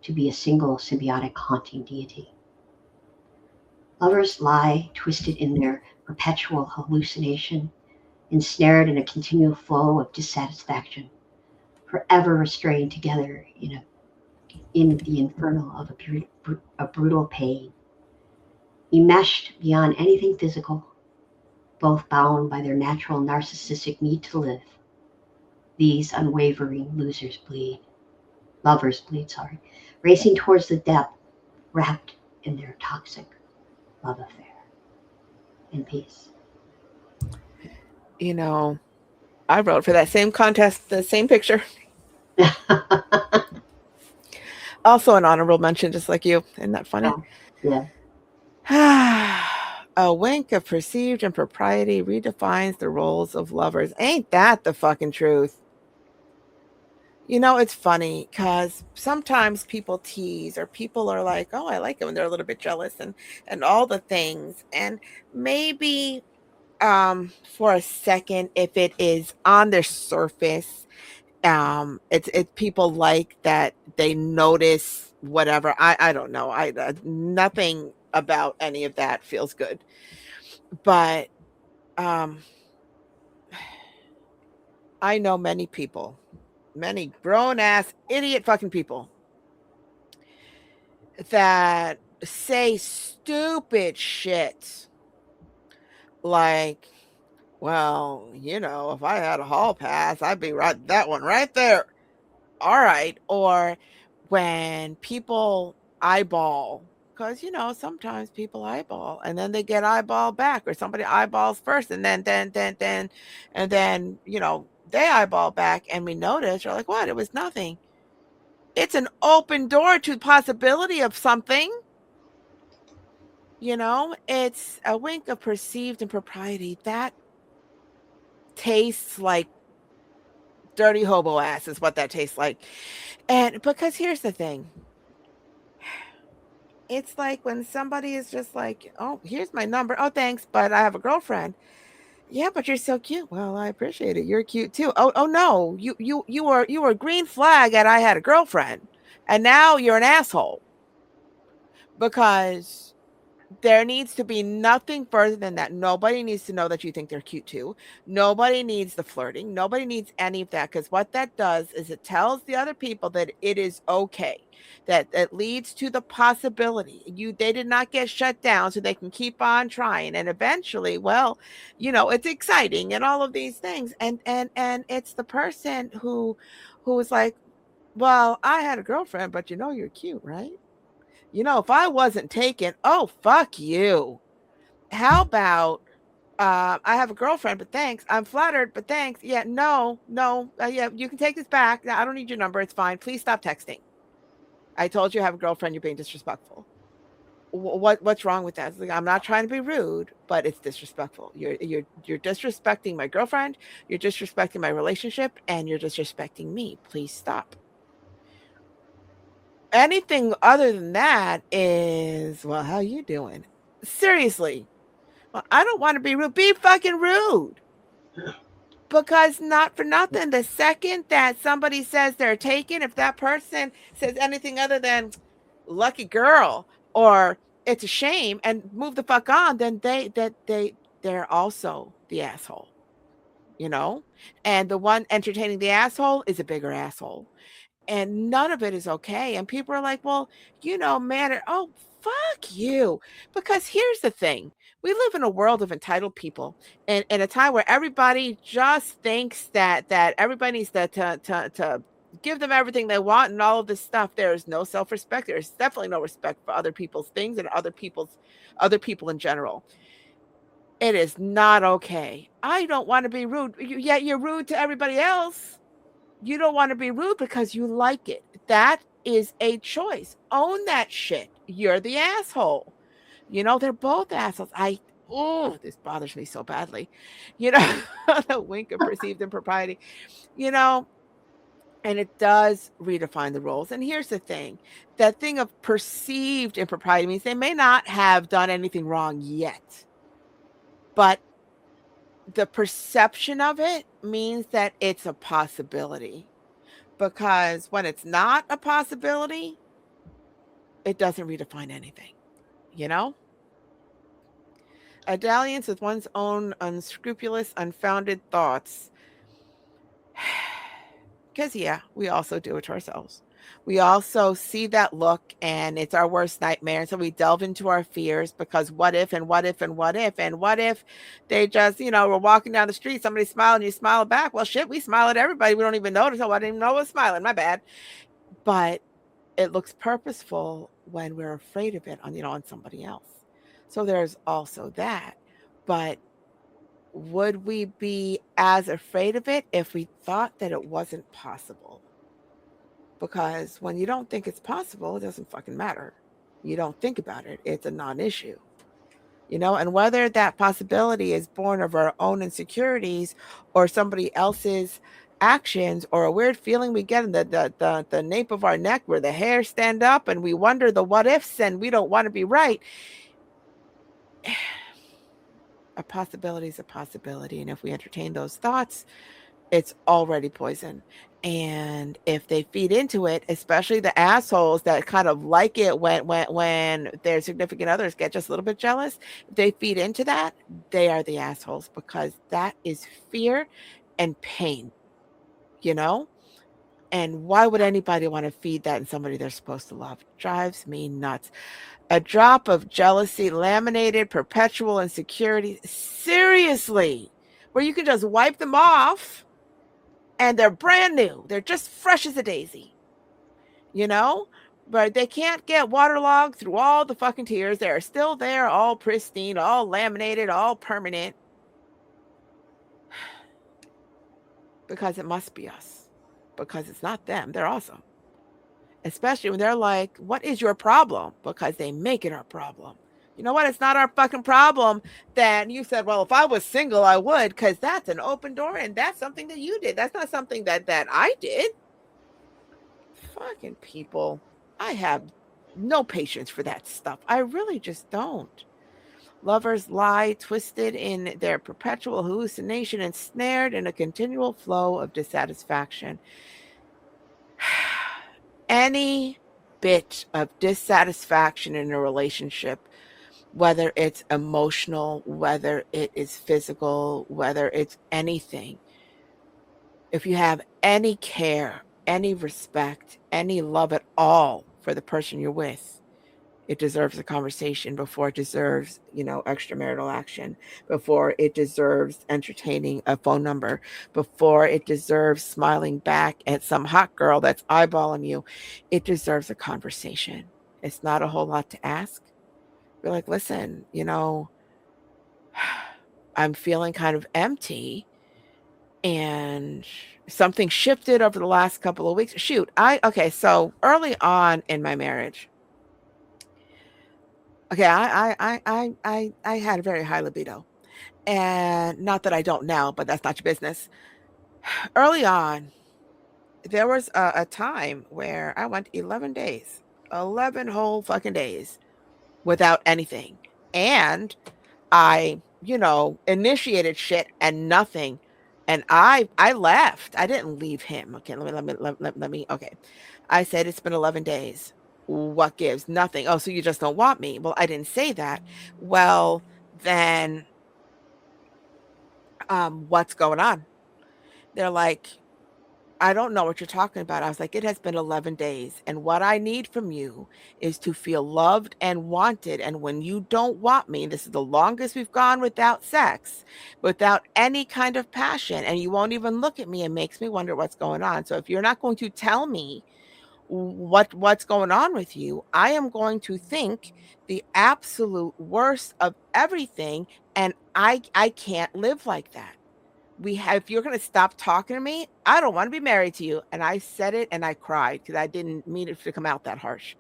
to be a single symbiotic haunting deity. Lovers lie twisted in their perpetual hallucination, ensnared in a continual flow of dissatisfaction, forever restrained together in the inferno of a brutal pain, enmeshed beyond anything physical, both bound by their natural narcissistic need to live. These unwavering lovers bleed, racing towards the depth, wrapped in their toxic love affair. In peace. I wrote for that same contest, the same picture. Also an honorable mention, just like you. Isn't that funny? Yeah. A wink of perceived impropriety redefines the roles of lovers. Ain't that the fucking truth? It's funny because sometimes people tease or people are like, oh, I like it when they're a little bit jealous and all the things. And maybe for a second, if it is on their surface, it's people like that, they notice whatever. I don't know. Nothing about any of that feels good. But I know many people, many grown ass idiot fucking people that say stupid shit like, well, if I had a hall pass, I'd be right that one right there. All right. Or when people eyeball, because sometimes people eyeball and then they get eyeball back, or somebody eyeballs first and then they eyeball back, and we notice, you're like, what? It was nothing. It's an open door to possibility of something. It's a wink of perceived impropriety that tastes like dirty hobo ass is what that tastes like. And because here's the thing, it's like when somebody is just like, oh, here's my number, oh thanks, but I have a girlfriend. Yeah, but you're so cute. Well, I appreciate it. You're cute too. Oh no, you were a green flag at I had a girlfriend. And now you're an asshole because there needs to be nothing further than that. Nobody needs to know that you think they're cute too. Nobody needs the flirting. Nobody needs any of that, because what that does is it tells the other people that it is okay. That it leads to the possibility they did not get shut down, so they can keep on trying, and eventually, well, it's exciting and all of these things, and it's the person who is like, well, I had a girlfriend, but you're cute, right? If I wasn't taken, oh, fuck you. How about, I have a girlfriend, but thanks. I'm flattered, but thanks. Yeah, no, no. Yeah, you can take this back. I don't need your number. It's fine. Please stop texting. I told you I have a girlfriend. You're being disrespectful. What's wrong with that? It's like, I'm not trying to be rude, but it's disrespectful. You're disrespecting my girlfriend. You're disrespecting my relationship, and you're disrespecting me. Please stop. Anything other than that is, well, how you doing? Seriously. Well, I don't want to be rude. Be fucking rude. Because not for nothing, the second that somebody says they're taken, if that person says anything other than lucky girl or it's a shame and move the fuck on, then they're also the asshole, And the one entertaining the asshole is a bigger asshole. And none of it is okay. And people are like, well, man, oh, fuck you. Because here's the thing. We live in a world of entitled people, and in a time where everybody just thinks that everybody needs to give them everything they want and all of this stuff. There is no self-respect. There's definitely no respect for other people's things and other people in general. It is not okay. I don't want to be rude. Yet you're rude to everybody else. You don't want to be rude because you like it. That is a choice. Own that shit. You're the asshole. They're both assholes. This bothers me so badly. The wink of perceived impropriety, and it does redefine the roles. And here's the thing. That thing of perceived impropriety means they may not have done anything wrong yet, but the perception of it means that it's a possibility. Because when it's not a possibility, it doesn't redefine anything, A dalliance with one's own unscrupulous, unfounded thoughts. Because, yeah, we also do it to ourselves. We also see that look and it's our worst nightmare. So we delve into our fears because what if and what if and what if and what if they just, we're walking down the street, somebody smiled and you smile back. Well, shit, we smile at everybody. We don't even notice. Oh, I didn't even know I was smiling. My bad. But it looks purposeful when we're afraid of it on somebody else. So there's also that. But would we be as afraid of it if we thought that it wasn't possible? Because when you don't think it's possible, it doesn't fucking matter. You don't think about it. It's a non-issue. And whether that possibility is born of our own insecurities or somebody else's actions or a weird feeling we get in the nape of our neck where the hairs stand up and we wonder the what ifs and we don't want to be right. A possibility is a possibility. And if we entertain those thoughts, it's already poison. And if they feed into it, especially the assholes that kind of like it when their significant others get just a little bit jealous, if they feed into that, they are the assholes because that is fear and pain, And why would anybody want to feed that in somebody they're supposed to love? Drives me nuts. A drop of jealousy, laminated, perpetual insecurity. Seriously, where you can just wipe them off and they're brand new. They're just fresh as a daisy, But they can't get waterlogged through all the fucking tears. They're still there, all pristine, all laminated, all permanent. Because it must be us. Because it's not them. They're awesome. Especially when they're like, what is your problem? Because they make it our problem. You know what? It's not our fucking problem that you said, well, if I was single, I would, because that's an open door and that's something that you did. That's not something that I did. Fucking people. I have no patience for that stuff. I really just don't. Lovers lie, twisted in their perpetual hallucination, ensnared in a continual flow of dissatisfaction. any bit of dissatisfaction in a relationship, whether it's emotional, whether it is physical, whether it's anything, if you have any care, any respect, any love at all for the person you're with, it deserves a conversation before it deserves, extramarital action, before it deserves entertaining a phone number, before it deserves smiling back at some hot girl that's eyeballing you. It deserves a conversation. It's not a whole lot to ask. You're like, listen, I'm feeling kind of empty, and something shifted over the last couple of weeks. Okay, so early on in my marriage, okay, I had a very high libido. And not that I don't now, but that's not your business. Early on, there was a time where I went 11 days, 11 whole fucking days without anything. And I, initiated shit and nothing. And I left. I didn't leave him. Okay, let me okay. I said it's been 11 days. What gives? Nothing. Oh, so you just don't want me. Well, I didn't say that. Well, then what's going on? They're like, I don't know what you're talking about. I was like, it has been 11 days. And what I need from you is to feel loved and wanted. And when you don't want me, this is the longest we've gone without sex, without any kind of passion. And you won't even look at me. It makes me wonder what's going on. So if you're not going to tell me what's going on with you, I am going to think the absolute worst of everything. And I can't live like that. If you're going to stop talking to me, I don't want to be married to you. And I said it and I cried because I didn't mean it to come out that harsh.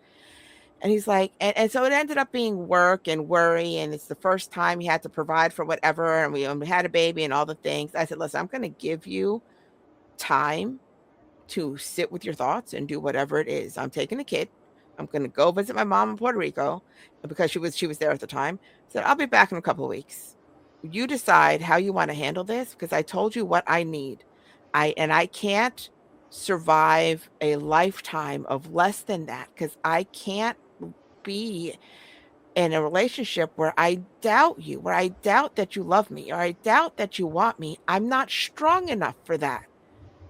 And he's like, and so it ended up being work and worry. And it's the first time he had to provide for whatever. And we had a baby and all the things. I said, listen, I'm going to give you time to sit with your thoughts and do whatever it is. I'm taking a kid. I'm going to go visit my mom in Puerto Rico because she was there at the time. So I'll be back in a couple of weeks. You decide how you want to handle this because I told you what I need. I can't survive a lifetime of less than that because I can't be in a relationship where I doubt you, where I doubt that you love me, or I doubt that you want me. I'm not strong enough for that,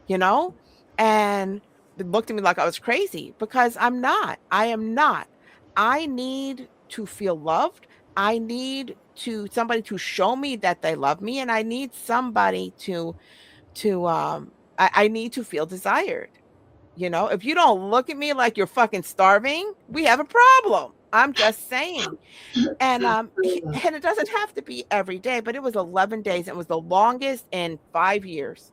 you know? And they looked at me like I was crazy because I'm not. I am not. I need to feel loved. I need somebody to show me that they love me, and I need somebody I need to feel desired. If you don't look at me like you're fucking starving, we have a problem. I'm just saying. And and it doesn't have to be every day, but it was 11 days. It was the longest in 5 years.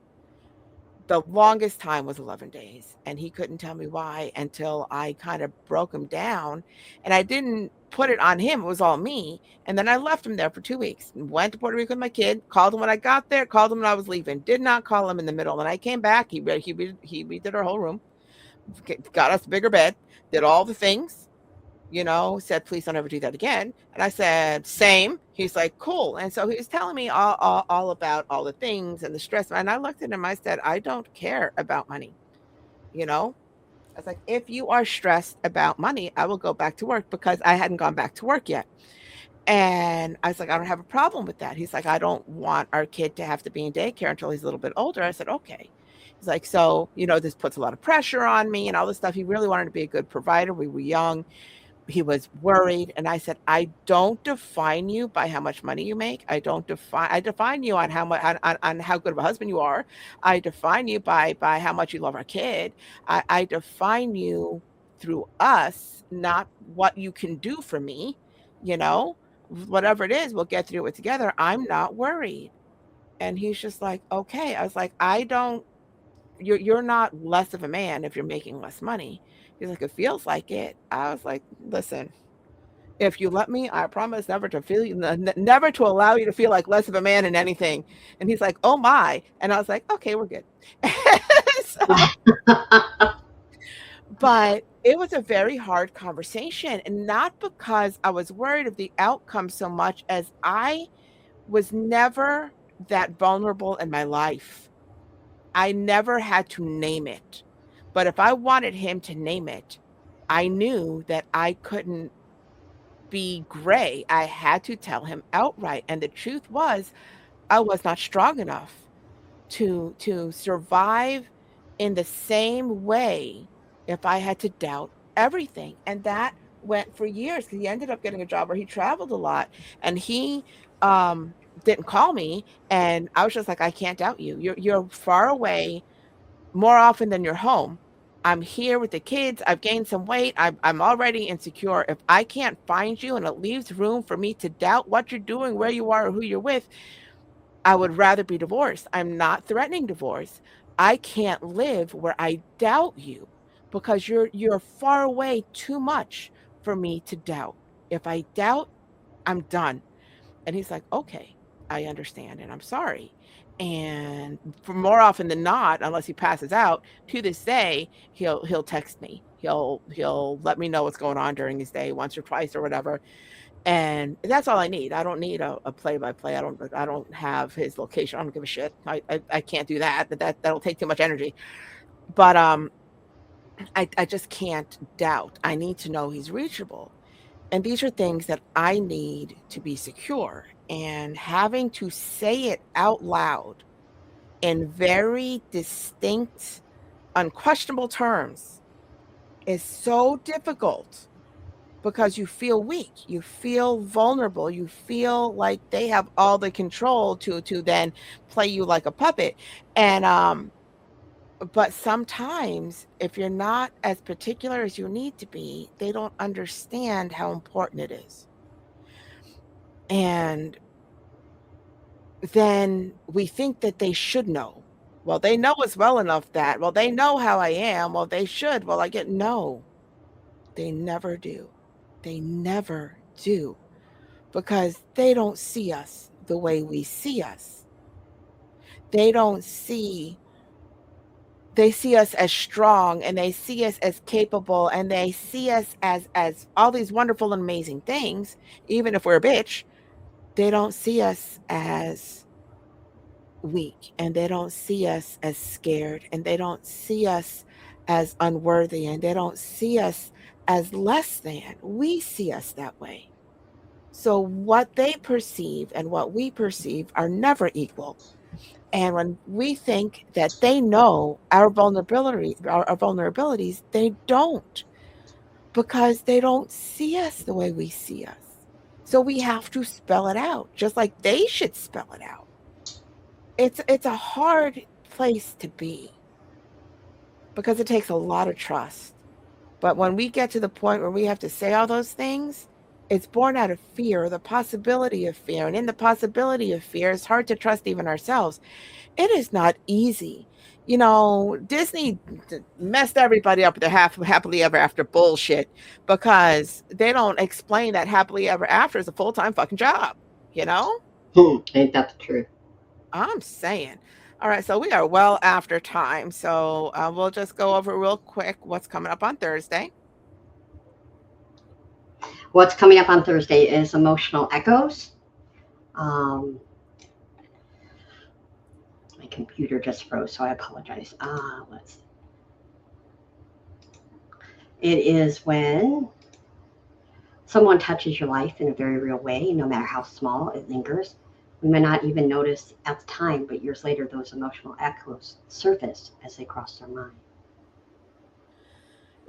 The longest time was 11 days, and he couldn't tell me why until I kind of broke him down, and I didn't put it on him. It was all me. And then I left him there for 2 weeks, went to Puerto Rico with my kid, called him when I got there, called him when I was leaving, did not call him in the middle. When I came back, he redid our whole room, got us a bigger bed, did all the things, said, please don't ever do that again. And I said, same. He's like, cool. And so he was telling me all about all the things and the stress. And I looked at him, I said, I don't care about money. I was like, if you are stressed about money, I will go back to work, because I hadn't gone back to work yet. And I was like, I don't have a problem with that. He's like, I don't want our kid to have to be in daycare until he's a little bit older. I said, okay. He's like, so, this puts a lot of pressure on me and all this stuff. He really wanted to be a good provider. We were young. He was worried. And I said, I don't define you by how much money you make. I define you on how much, on how good of a husband you are. I define you by how much you love our kid. I define you through us, not what you can do for me. Whatever it is, we'll get through it together. I'm not worried. And he's just like, okay. I was like, you're not less of a man if you're making less money. He's like, it feels like it. I was like, listen, if you let me, I promise never to allow you to feel like less of a man in anything. And he's like, oh my. And I was like, okay, we're good. But it was a very hard conversation, and not because I was worried of the outcome so much as I was never that vulnerable in my life. I never had to name it, But if I wanted him to name it, I knew that I couldn't be gray. I had to tell him outright. And the truth was, I was not strong enough to survive in the same way if I had to doubt everything. And that went for years because he ended up getting a job where he traveled a lot, and he um didn't call me, and I was just like, I can't doubt you. You're far away more often than you're home. I'm here with the kids. I've gained some weight. I'm already insecure. If I can't find you and it leaves room for me to doubt what you're doing, where you are, or who you're with, I would rather be divorced. I'm not threatening divorce. I can't live where I doubt you because you're far away too much for me to doubt. If I doubt, I'm done. And he's like, okay, I understand and I'm sorry. And for more often than not, unless he passes out, to this day, he'll text me. He'll let me know what's going on during his day once or twice or whatever. And that's all I need. I don't need a play-by-play. I don't have his location. I don't give a shit. I can't do that. That'll take too much energy. But I just can't doubt. I need to know he's reachable. And these are things that I need to be secure. And having to say it out loud in very distinct, unquestionable terms is so difficult because you feel weak, you feel vulnerable, you feel like they have all the control to then play you like a puppet. And but sometimes if you're not as particular as you need to be, they don't understand how important it is. And then we think that they should know. Well, they know us well enough that, well, they know how I am. Well, they should. Well, I get no. They never do. They never do because they don't see us the way we see us. They don't see, they see us as strong and they see us as capable and they see us as all these wonderful and amazing things, even if we're a bitch. They don't see us as weak and they don't see us as scared and they don't see us as unworthy and they don't see us as less than. We see us that way. So what they perceive and what we perceive are never equal. And when we think that they know our vulnerabilities, they don't because they don't see us the way we see us. So we have to spell it out, just like they should spell it out. It's a hard place to be because it takes a lot of trust. But when we get to the point where we have to say all those things, it's born out of fear, the possibility of fear. And in the possibility of fear, it's hard to trust even ourselves. It is not easy. You know, Disney messed everybody up with their happily ever after bullshit because they don't explain that happily ever after is a full-time fucking job, you know? Ain't that the truth? I'm saying. All right, so we are well after time. So we'll just go over real quick what's coming up on Thursday. What's coming up on Thursday is Emotional Echoes. My computer just froze, so I apologize. It is when someone touches your life in a very real way, no matter how small, it lingers. We may not even notice at the time, but years later, those emotional echoes surface as they cross their mind.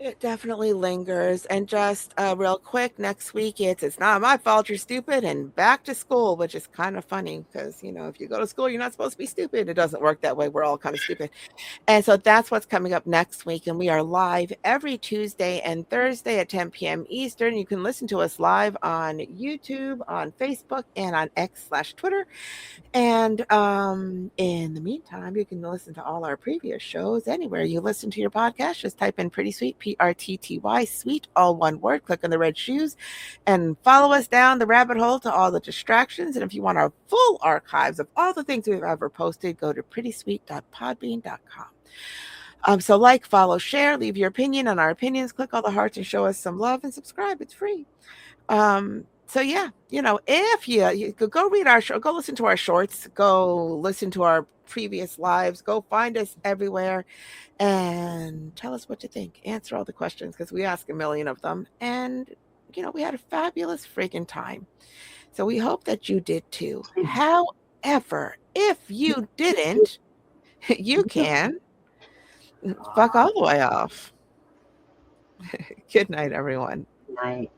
It definitely lingers. And just real quick, next week it's not my fault you're stupid and back to school, which is kind of funny because, you know, if you go to school, you're not supposed to be stupid. It doesn't work that way. We're all kind of stupid. And so that's what's coming up next week. And we are live every Tuesday and Thursday at 10 p.m. Eastern. You can listen to us live on YouTube, on Facebook, and on X/Twitter. And in the meantime, you can listen to all our previous shows anywhere you listen to your podcast. Just type in Pretty Sweet, PRTTY, sweet, all one word. Click on the red shoes and follow us down the rabbit hole to all the distractions. And if you want our full archives of all the things we've ever posted, go to prettysweet.podbean.com. So like, follow, share, leave your opinion on our opinions, click all the hearts and show us some love and subscribe. It's free. So yeah, you know, if you could go read our show, go listen to our shorts, go listen to our previous lives, go find us everywhere. And and tell us what you think. Answer all the questions because we ask a million of them. And, we had a fabulous freaking time. So we hope that you did too. However, if you didn't, you can fuck all the way off. Good night, everyone. Night.